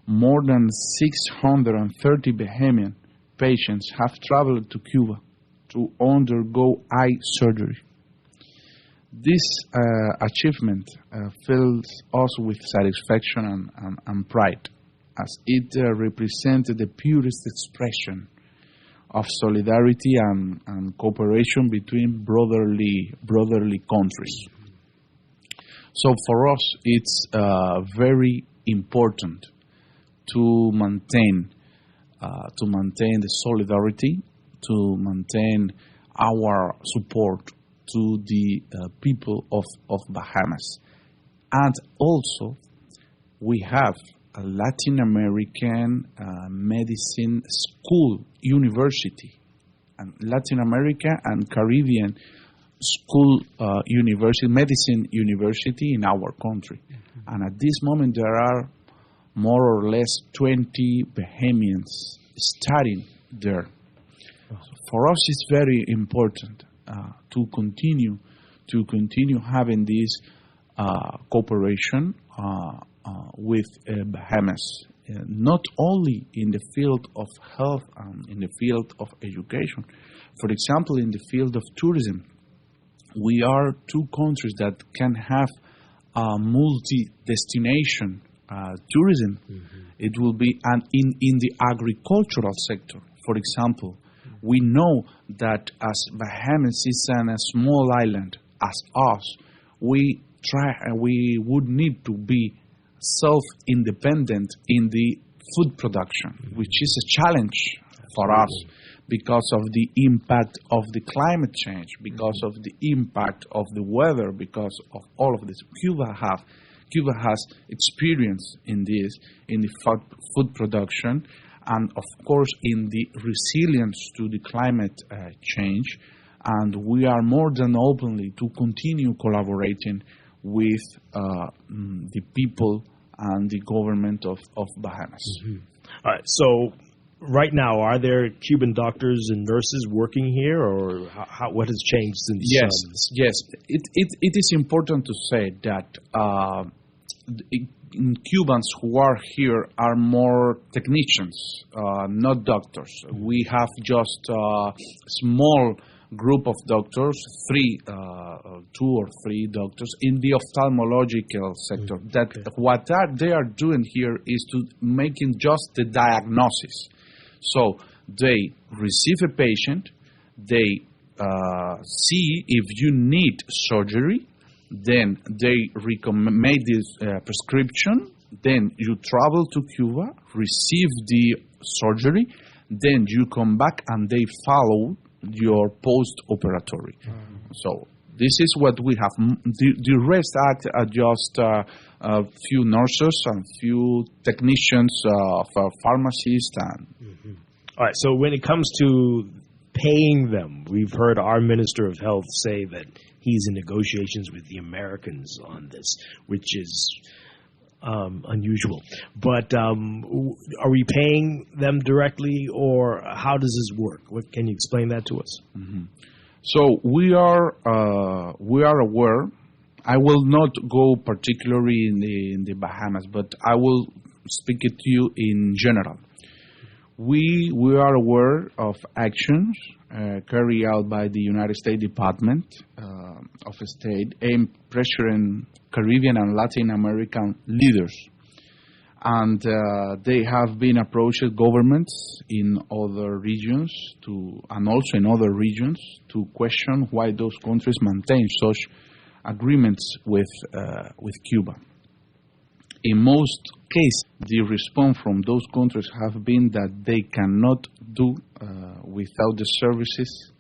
[SPEAKER 4] more than 630 Bahamian patients have traveled to Cuba to undergo eye surgery. This achievement fills us with satisfaction and pride, as it represented the purest expression of solidarity and cooperation between brotherly countries. So for us, it's very important to maintain the solidarity, to maintain our support to the people of Bahamas. And also, we have a Latin American medicine school university, and Latin America and Caribbean school university, medicine university in our country. And at this moment, there are more or less 20 Bahamians studying there. So for us, it's very important to continue having this cooperation with Bahamas, not only in the field of health and in the field of education. For example, in the field of tourism, we are two countries that can have multi-destination tourism. It will be in the agricultural sector, for example. We know that as Bahamas is a small island as us, we would need to be self-independent in the food production, which is a challenge for us because of the impact of the climate change, because of the impact of the weather, because of all of this. Cuba has experience in this, in the food production, and of course in the resilience to the climate change. And we are more than openly to continue collaborating with the people and the government of Bahamas.
[SPEAKER 2] All right, so right now, are there Cuban doctors and nurses working here, or what has changed since?
[SPEAKER 4] Yes. It is important to say that Cubans who are here are more technicians, not doctors. We have just a small group of doctors, 2 or 3 doctors in the ophthalmological sector. What they are doing here is to making just the diagnosis. So they receive a patient, they see if you need surgery, then they make this prescription, then you travel to Cuba, receive the surgery, then you come back and they follow your post-operatory. So this is what we have. The rest are just a few nurses and few technicians, pharmacists.
[SPEAKER 2] All right, so when it comes to paying them, we've heard our Minister of Health say that he's in negotiations with the Americans on this, which is unusual. But are we paying them directly, or how does this work? Can you explain that to us?
[SPEAKER 4] So we are aware. I will not go particularly in the Bahamas, but I will speak it to you in general. We are aware of actions carried out by the United States Department of State aimed pressuring Caribbean and Latin American leaders. And they have been approached governments in other regions and also in other regions to question why those countries maintain such agreements with Cuba. In most cases, the response from those countries have been that they cannot do without the services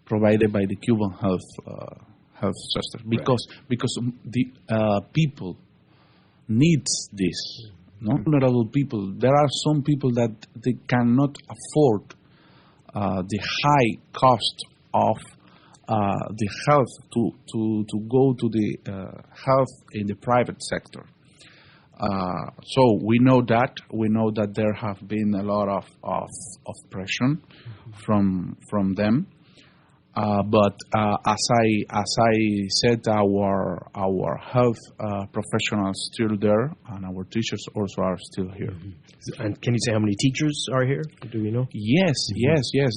[SPEAKER 4] provided by the Cuban health system, because the people needs this. Vulnerable people. There are some people that they cannot afford the high cost of the health to go to the health in the private sector. So we know that there have been a lot of pressure from them. But as I said, our health professionals still there, and our teachers also are still here.
[SPEAKER 2] And can you say how many teachers are here? Do we know?
[SPEAKER 4] Yes.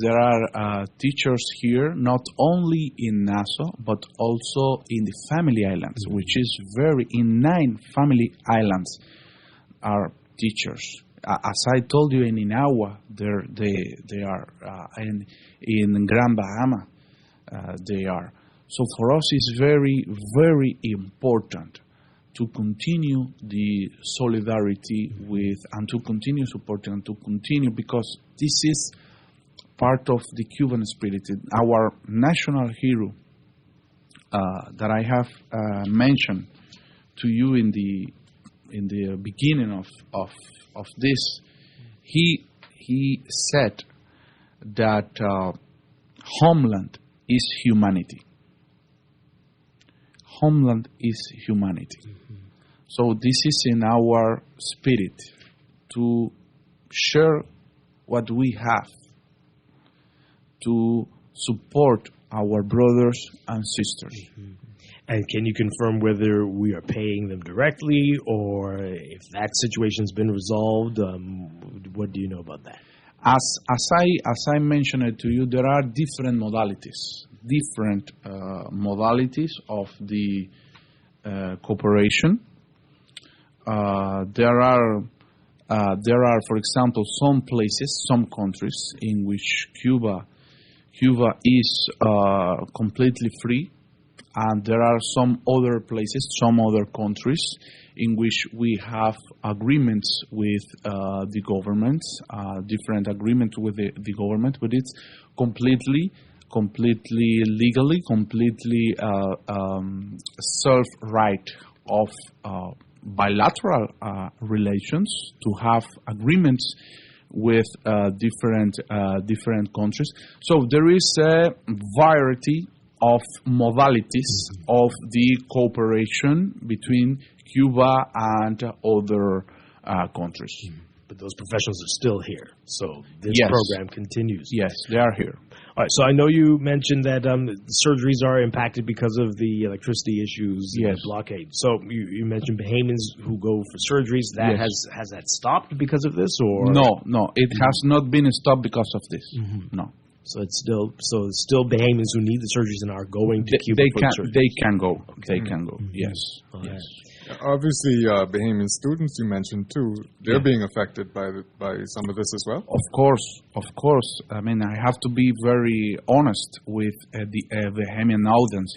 [SPEAKER 4] There are teachers here, not only in Nassau, but also in the Family Islands, which is in 9 Family Islands are teachers. As I told you, in Inagua, they are in Grand Bahama. They are. So for us, it's very, very important to continue the solidarity and to continue supporting and to continue, because this is part of the Cuban spirit. Our national hero that I have mentioned to you in the beginning of this, he said that homeland is humanity. Homeland is humanity. So this is in our spirit to share what we have, to support our brothers and sisters.
[SPEAKER 2] And can you confirm whether we are paying them directly, or if that situation's been resolved? What do you know about that?
[SPEAKER 4] As I mentioned it to you, there are different modalities of the cooperation. There are, for example, some places, some countries in which Cuba is completely free, and there are some other places, some other countries in which we have agreements with the governments, different agreements with the government, but it's completely legally, completely self-right of bilateral relations to have agreements with different countries. So there is a variety of modalities of the cooperation between Cuba and other countries.
[SPEAKER 2] But those professionals are still here, so this program continues.
[SPEAKER 4] Yes, they are here.
[SPEAKER 2] All right, so I know you mentioned that surgeries are impacted because of the electricity issues,
[SPEAKER 4] yes,
[SPEAKER 2] the blockade. So you mentioned Bahamians who go for surgeries. That has that stopped because of this, or
[SPEAKER 4] no, it has not been stopped because of this. No.
[SPEAKER 2] So it's still Bahamians who need the surgeries and are going to Cuba for surgeries.
[SPEAKER 4] They can go. They can go. Yes. Yes.
[SPEAKER 10] Obviously, Bahamian students you mentioned too, they're being affected by some of this as well.
[SPEAKER 4] Of course. I mean, I have to be very honest with the Bahamian audience,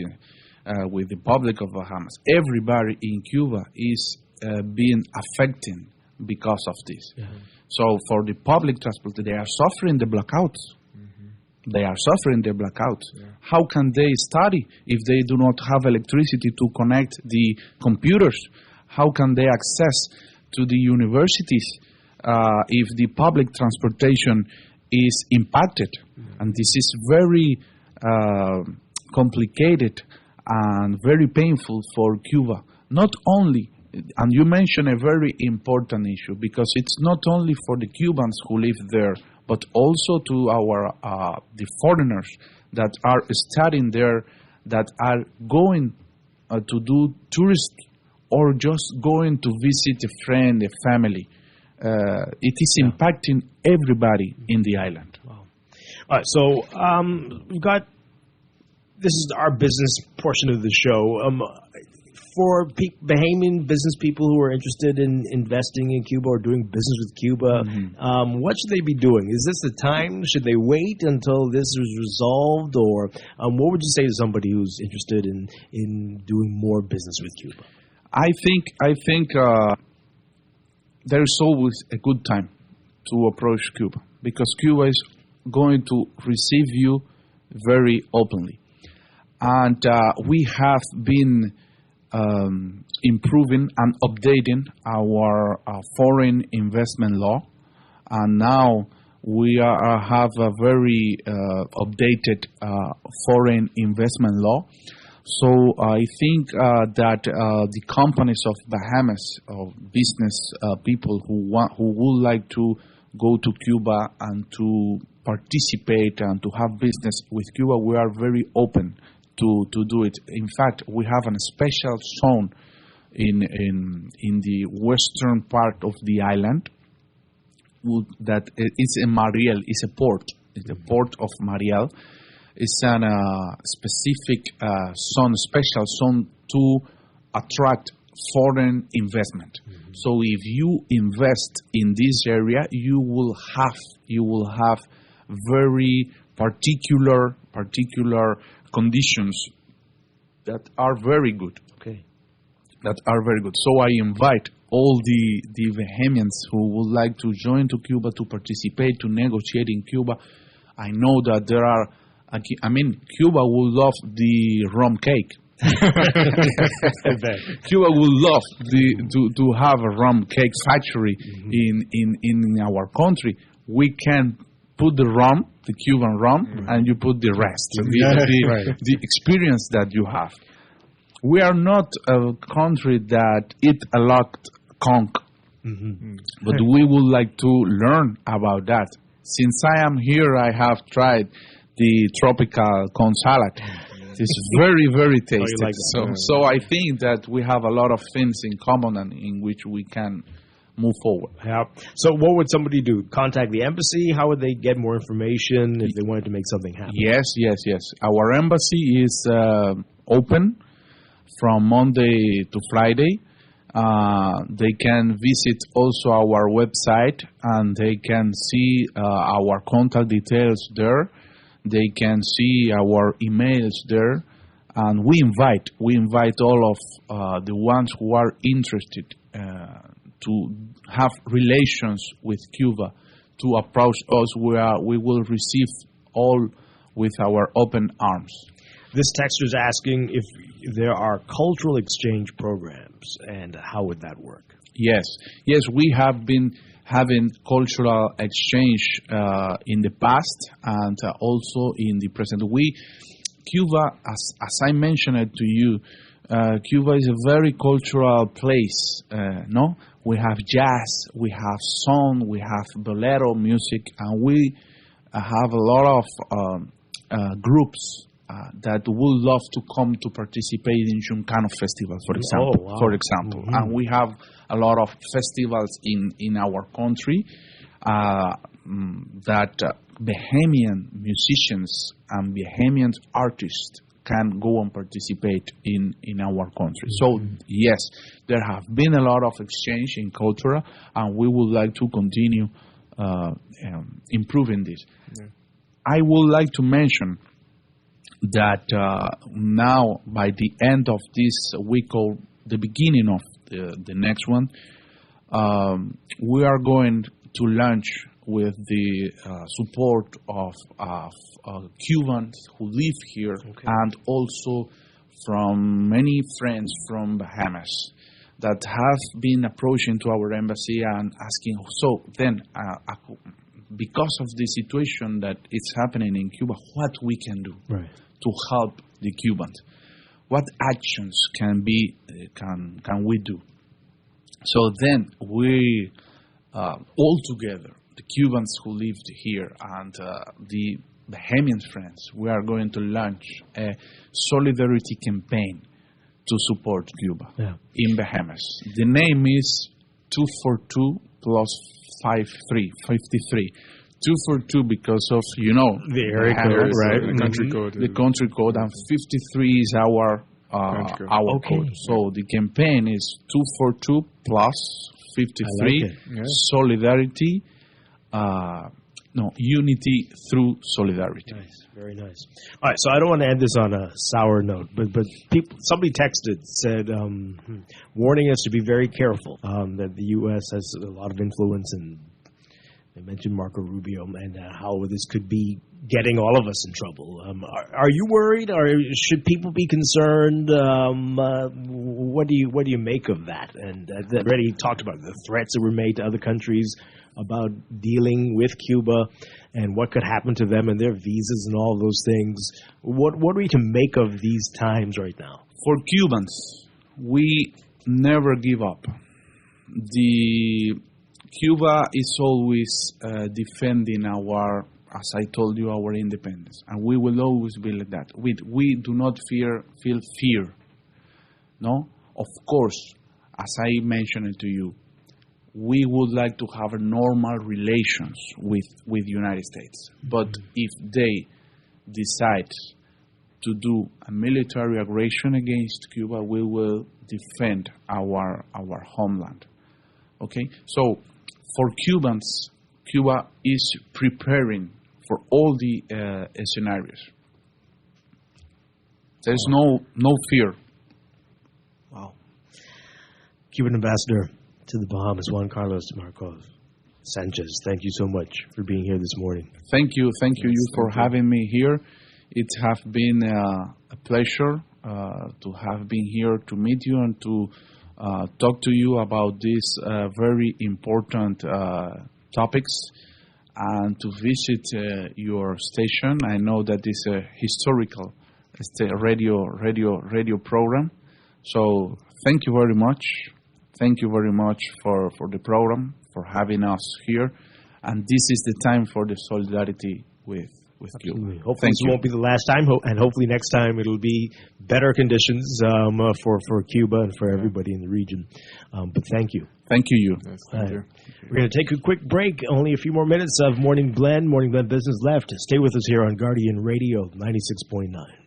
[SPEAKER 4] with the public of Bahamas. Everybody in Cuba is being affected because of this. So for the public transport, they are suffering the blackouts. They are suffering the blackouts. How can they study if they do not have electricity to connect the computers? How can they access to the universities if the public transportation is impacted? And this is very complicated and very painful for Cuba. Not only, and you mentioned a very important issue, because it's not only for the Cubans who live there, but also to the foreigners that are studying there, that are going to do tourist or just going to visit a friend, a family. It is impacting everybody in the island.
[SPEAKER 2] All right, so we've got, this is our business portion of the show. For Bahamian business people who are interested in investing in Cuba or doing business with Cuba, what should they be doing? Is this the time? Should they wait until this is resolved? Or what would you say to somebody who's interested in doing more business with Cuba?
[SPEAKER 4] I think there is always a good time to approach Cuba, because Cuba is going to receive you very openly. And we have been improving and updating our foreign investment law, and now we have a very updated foreign investment law. So I think that the companies of Bahamas, of business people who would like to go to Cuba and to participate and to have business with Cuba, we are very open to do it. In fact, we have a special zone in the western part of the island that is in Mariel. It's a port. It's the port of Mariel. It's a specific zone, special zone to attract foreign investment. So if you invest in this area, you will have very particular conditions that are very good.
[SPEAKER 2] Okay.
[SPEAKER 4] That are very good. So I invite all the Bahamians who would like to join to Cuba, to participate, to negotiate in Cuba. I know that there are, Cuba will love the rum cake. Cuba will love to have a rum cake factory in our country. We can put the rum, the Cuban rum, and you put the rest, the experience that you have. We are not a country that eat a lot conch, but we would like to learn about that. Since I am here, I have tried the tropical conch salad. It's very, very tasty. So I think that we have a lot of things in common and in which we can move forward.
[SPEAKER 2] Yeah. So what would somebody do? Contact the embassy? How would they get more information if they wanted to make something happen?
[SPEAKER 4] Yes. Our embassy is open from Monday to Friday. They can visit also our website, and they can see our contact details there. They can see our emails there, and we invite all of the ones who are interested to have relations with Cuba to approach us. We will receive all with our open arms.
[SPEAKER 2] This texter is asking if there are cultural exchange programs, and how would that work?
[SPEAKER 4] Yes, we have been having cultural exchange in the past and also in the present. Cuba, as I mentioned it to you, Cuba is a very cultural place. No, we have jazz, we have song, we have bolero music, and we have a lot of groups that would love to come to participate in Gincana Festival, for example.
[SPEAKER 2] wow.
[SPEAKER 4] For example, and we have a lot of festivals in our country that Bahamian musicians and Bahamian artists can go and participate in our country. So yes, there have been a lot of exchange in culture, and we would like to continue improving this. I would like to mention that now, by the end of this week or the beginning of the next one, we are going to launch with the support of Cubans who live here, and also from many friends from Bahamas that have been approaching to our embassy and asking, so then, because of the situation that is happening in Cuba, what we can do to help the Cubans? What actions can we do? So then we all together, the Cubans who lived here and the Bahamian friends, we are going to launch a solidarity campaign to support Cuba in Bahamas. The name is 242 plus 53. 242 because of,
[SPEAKER 2] the area code, right?
[SPEAKER 10] The country code.
[SPEAKER 4] The country code, and 53 is our code. So the campaign is 242 plus 53. Solidarity. Unity through solidarity.
[SPEAKER 2] Nice, very nice. All right, so I don't want to end this on a sour note, but somebody said, warning us to be very careful, that the U.S. has a lot of influence, and they mentioned Marco Rubio and how this could be getting all of us in trouble. Are you worried, or should people be concerned? What do you make of that? And already talked about the threats that were made to other countries about dealing with Cuba and what could happen to them and their visas and all those things. What are we to make of these times right now?
[SPEAKER 4] For Cubans, we never give up. Cuba is always defending as I told you, our independence, and we will always be like that. We do not feel fear. No, of course, as I mentioned to you, we would like to have normal relations with the United States. But if they decide to do a military aggression against Cuba, we will defend our homeland. Okay? So for Cubans, Cuba is preparing for all the scenarios. There's no fear.
[SPEAKER 2] Wow. Cuban ambassador to the Bahamas, Juan Carlos Marcos Sanchez, thank you so much for being here this morning.
[SPEAKER 4] Thank you for having me here. It has been a pleasure to have been here to meet you and to talk to you about these very important topics, and to visit your station. I know that it's a historical radio program. So thank you very much. Thank you very much for the program, for having us here. And this is the time for the solidarity with Cuba.
[SPEAKER 2] Hopefully this won't be the last time, and hopefully next time it'll be better conditions for Cuba and for everybody in the region. But thank you.
[SPEAKER 4] Thank you.
[SPEAKER 10] Yes, thank you.
[SPEAKER 2] We're going to take a quick break. Only a few more minutes of Morning Blend Business left. Stay with us here on Guardian Radio 96.9.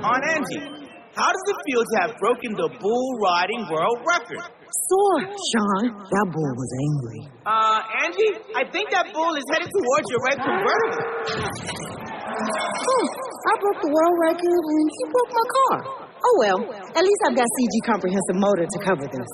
[SPEAKER 7] Aunt Angie, how does it feel to have broken the bull riding world record?
[SPEAKER 8] Sore, Sean. That bull was angry.
[SPEAKER 7] Angie, I think that bull is headed towards your red convertible.
[SPEAKER 8] Oh, I broke the world record and he broke my car. Oh well, at least I've got CG Comprehensive Motor to cover this.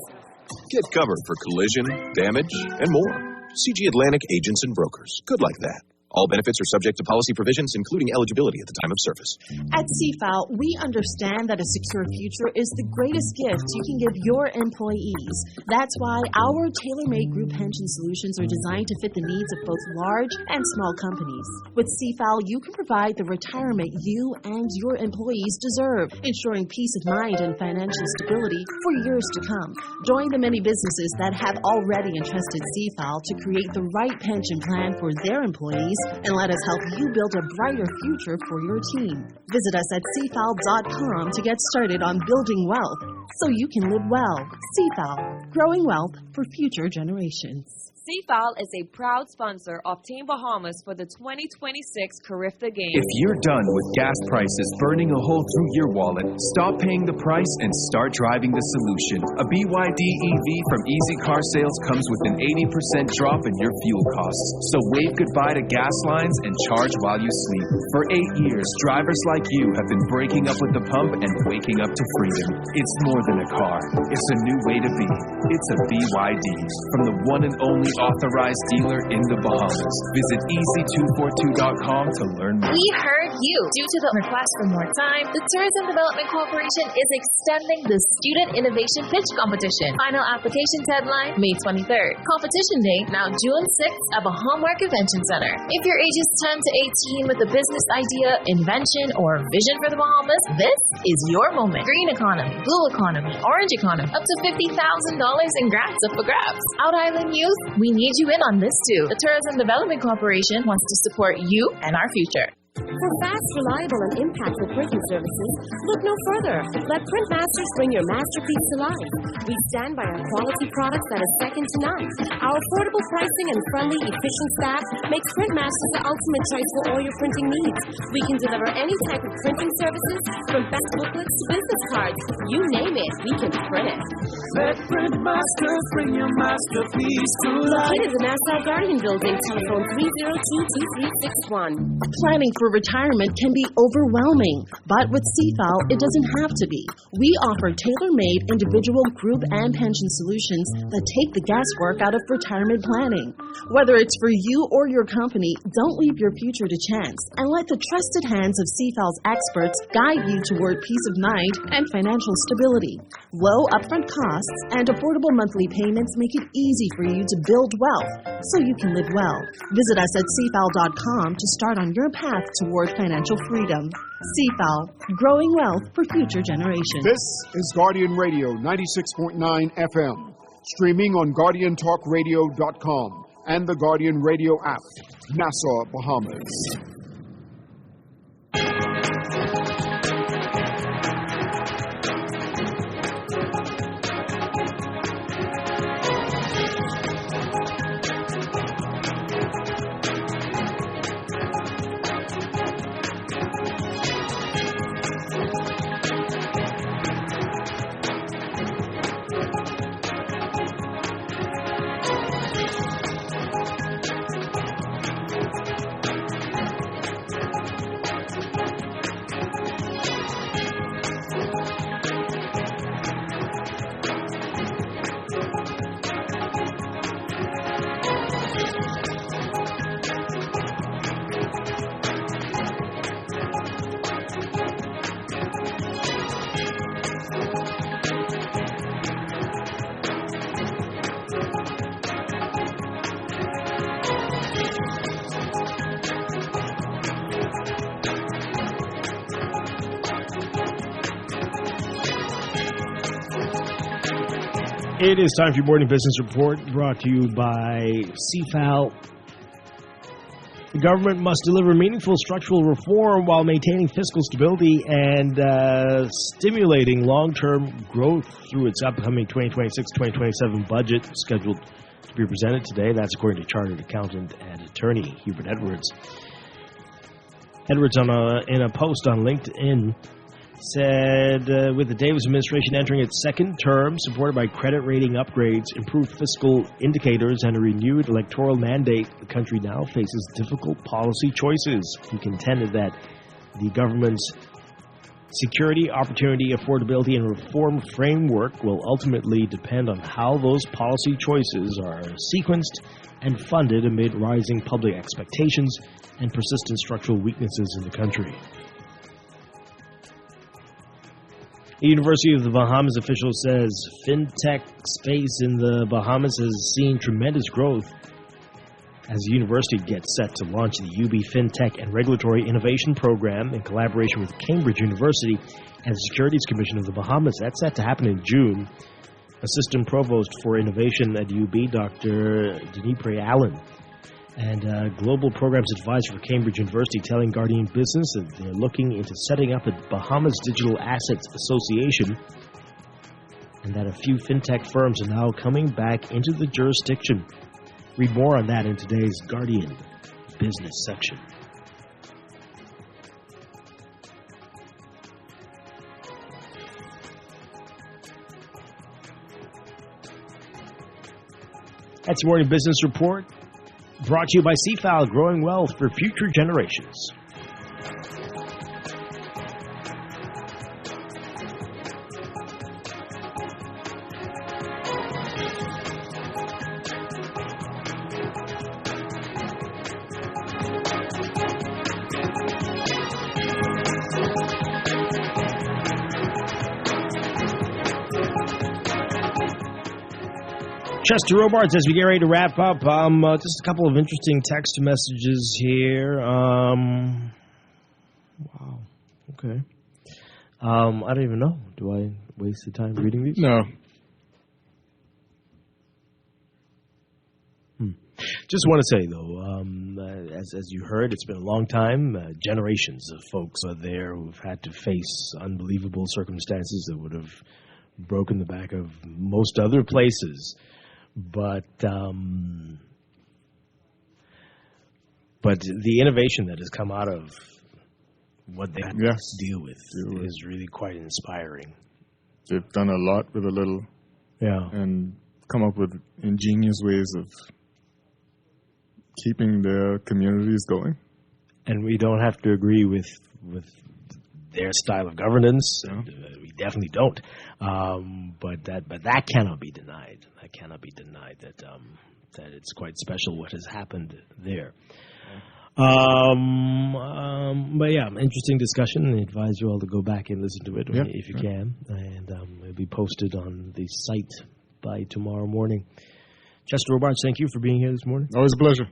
[SPEAKER 11] Get covered for collision, damage, and more. CG Atlantic Agents and Brokers. Good like that. All benefits are subject to policy provisions, including eligibility at the time of service.
[SPEAKER 23] At CFAL, we understand that a secure future is the greatest gift you can give your employees. That's why our tailor-made group pension solutions are designed to fit the needs of both large and small companies. With CFAL, you can provide the retirement you and your employees deserve, ensuring peace of mind and financial stability for years to come. Join the many businesses that have already entrusted CFAL to create the right pension plan for their employees, and let us help you build a brighter future for your team. Visit us at cfal.com to get started on building wealth so you can live well. CFAL, growing wealth for future generations.
[SPEAKER 12] CFAL is a proud sponsor of Team Bahamas for the 2026 Carifta Games.
[SPEAKER 5] If you're done with gas prices burning a hole through your wallet, stop paying the price and start driving the solution. A BYD EV from Easy Car Sales comes with an 80% drop in your fuel costs. So wave goodbye to gas lines and charge while you sleep. For 8 years, drivers like you have been breaking up with the pump and waking up to freedom. It's more than a car. It's a new way to be. It's a BYD. From the one and only authorized dealer in the Bahamas. Visit easy242.com to learn more.
[SPEAKER 13] We heard you. Due to the request for more time, the Tourism Development Corporation is extending the Student Innovation Pitch Competition. Final application deadline, May 23rd. Competition date, now June 6th at Bahama Convention Center. If your age is 10 to 18 with a business idea, invention, or vision for the Bahamas, this is your moment. Green economy, blue economy, orange economy, up to $50,000 in grants up for grabs. Out Island youth, we need you in on this too. The Tourism Development Corporation wants to support you and our future.
[SPEAKER 24] For fast, reliable, and impactful printing services, look no further. Let Printmasters bring your masterpiece to life. We stand by our quality products that is second to none. Our affordable pricing and friendly, efficient staff makes Printmasters the ultimate choice for all your printing needs. We can deliver any type of printing services, from best booklets to business cards. You name it, we can print it.
[SPEAKER 3] Let Printmasters bring your masterpiece to life.
[SPEAKER 24] Located in the Nassau Guardian Building, telephone 302-2361.
[SPEAKER 23] Planning for retirement can be overwhelming, but with CFAL, it doesn't have to be. We offer tailor-made individual, group, and pension solutions that take the guesswork out of retirement planning. Whether it's for you or your company, don't leave your future to chance and let the trusted hands of CFAL's experts guide you toward peace of mind and financial stability. Low upfront costs and affordable monthly payments make it easy for you to build wealth so you can live well. Visit us at cfal.com to start on your path toward financial freedom. CFAL, growing wealth for future generations.
[SPEAKER 1] This is Guardian Radio 96.9 FM, streaming on GuardianTalkRadio.com and the Guardian Radio app, Nassau, Bahamas.
[SPEAKER 2] It is time for your morning business report, brought to you by CFAL. The government must deliver meaningful structural reform while maintaining fiscal stability and stimulating long-term growth through its upcoming 2026-2027 budget scheduled to be presented today. That's according to Chartered Accountant and Attorney Hubert Edwards. Edwards, in a post on LinkedIn, said with the Davis administration entering its second term, supported by credit rating upgrades, improved fiscal indicators, and a renewed electoral mandate, the country now faces difficult policy choices. He contended that the government's security, opportunity, affordability, and reform framework will ultimately depend on how those policy choices are sequenced and funded amid rising public expectations and persistent structural weaknesses in the country. The University of the Bahamas official says fintech space in the Bahamas has seen tremendous growth as the university gets set to launch the UB Fintech and Regulatory Innovation Program in collaboration with Cambridge University and the Securities Commission of the Bahamas. That's set to happen in June. Assistant Provost for Innovation at UB, Dr. Denipre Allen, and Global Programs Advisor for Cambridge University, telling Guardian Business that they're looking into setting up a Bahamas Digital Assets Association and that a few fintech firms are now coming back into the jurisdiction. Read more on that in today's Guardian Business section. That's your morning business report, brought to you by CFAL, growing wealth for future generations. Chester Robards, as we get ready to wrap up, just a couple of interesting text messages here. Wow. Okay. I don't even know. Do I waste the time reading these?
[SPEAKER 10] No.
[SPEAKER 2] Just want to say, though, as you heard, it's been a long time. Generations of folks are there who've had to face unbelievable circumstances that would have broken the back of most other places. But the innovation that has come out of what they have to deal with is really quite inspiring.
[SPEAKER 10] They've done a lot with a little, and come up with ingenious ways of keeping their communities going.
[SPEAKER 2] And we don't have to agree with their style of governance. We definitely don't. But that cannot be denied. That cannot be denied that it's quite special what has happened there. But yeah, interesting discussion. I advise you all to go back and listen to it if you can. And it'll be posted on the site by tomorrow morning. Chester Robards, thank you for being here this morning.
[SPEAKER 10] Always a pleasure.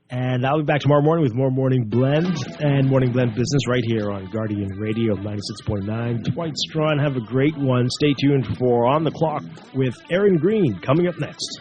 [SPEAKER 2] And I'll be back tomorrow morning with more Morning Blend and Morning Blend Business right here on Guardian Radio 96.9. Dwight, Strachan, have a great one. Stay tuned for On the Clock with Aaron Green coming up next.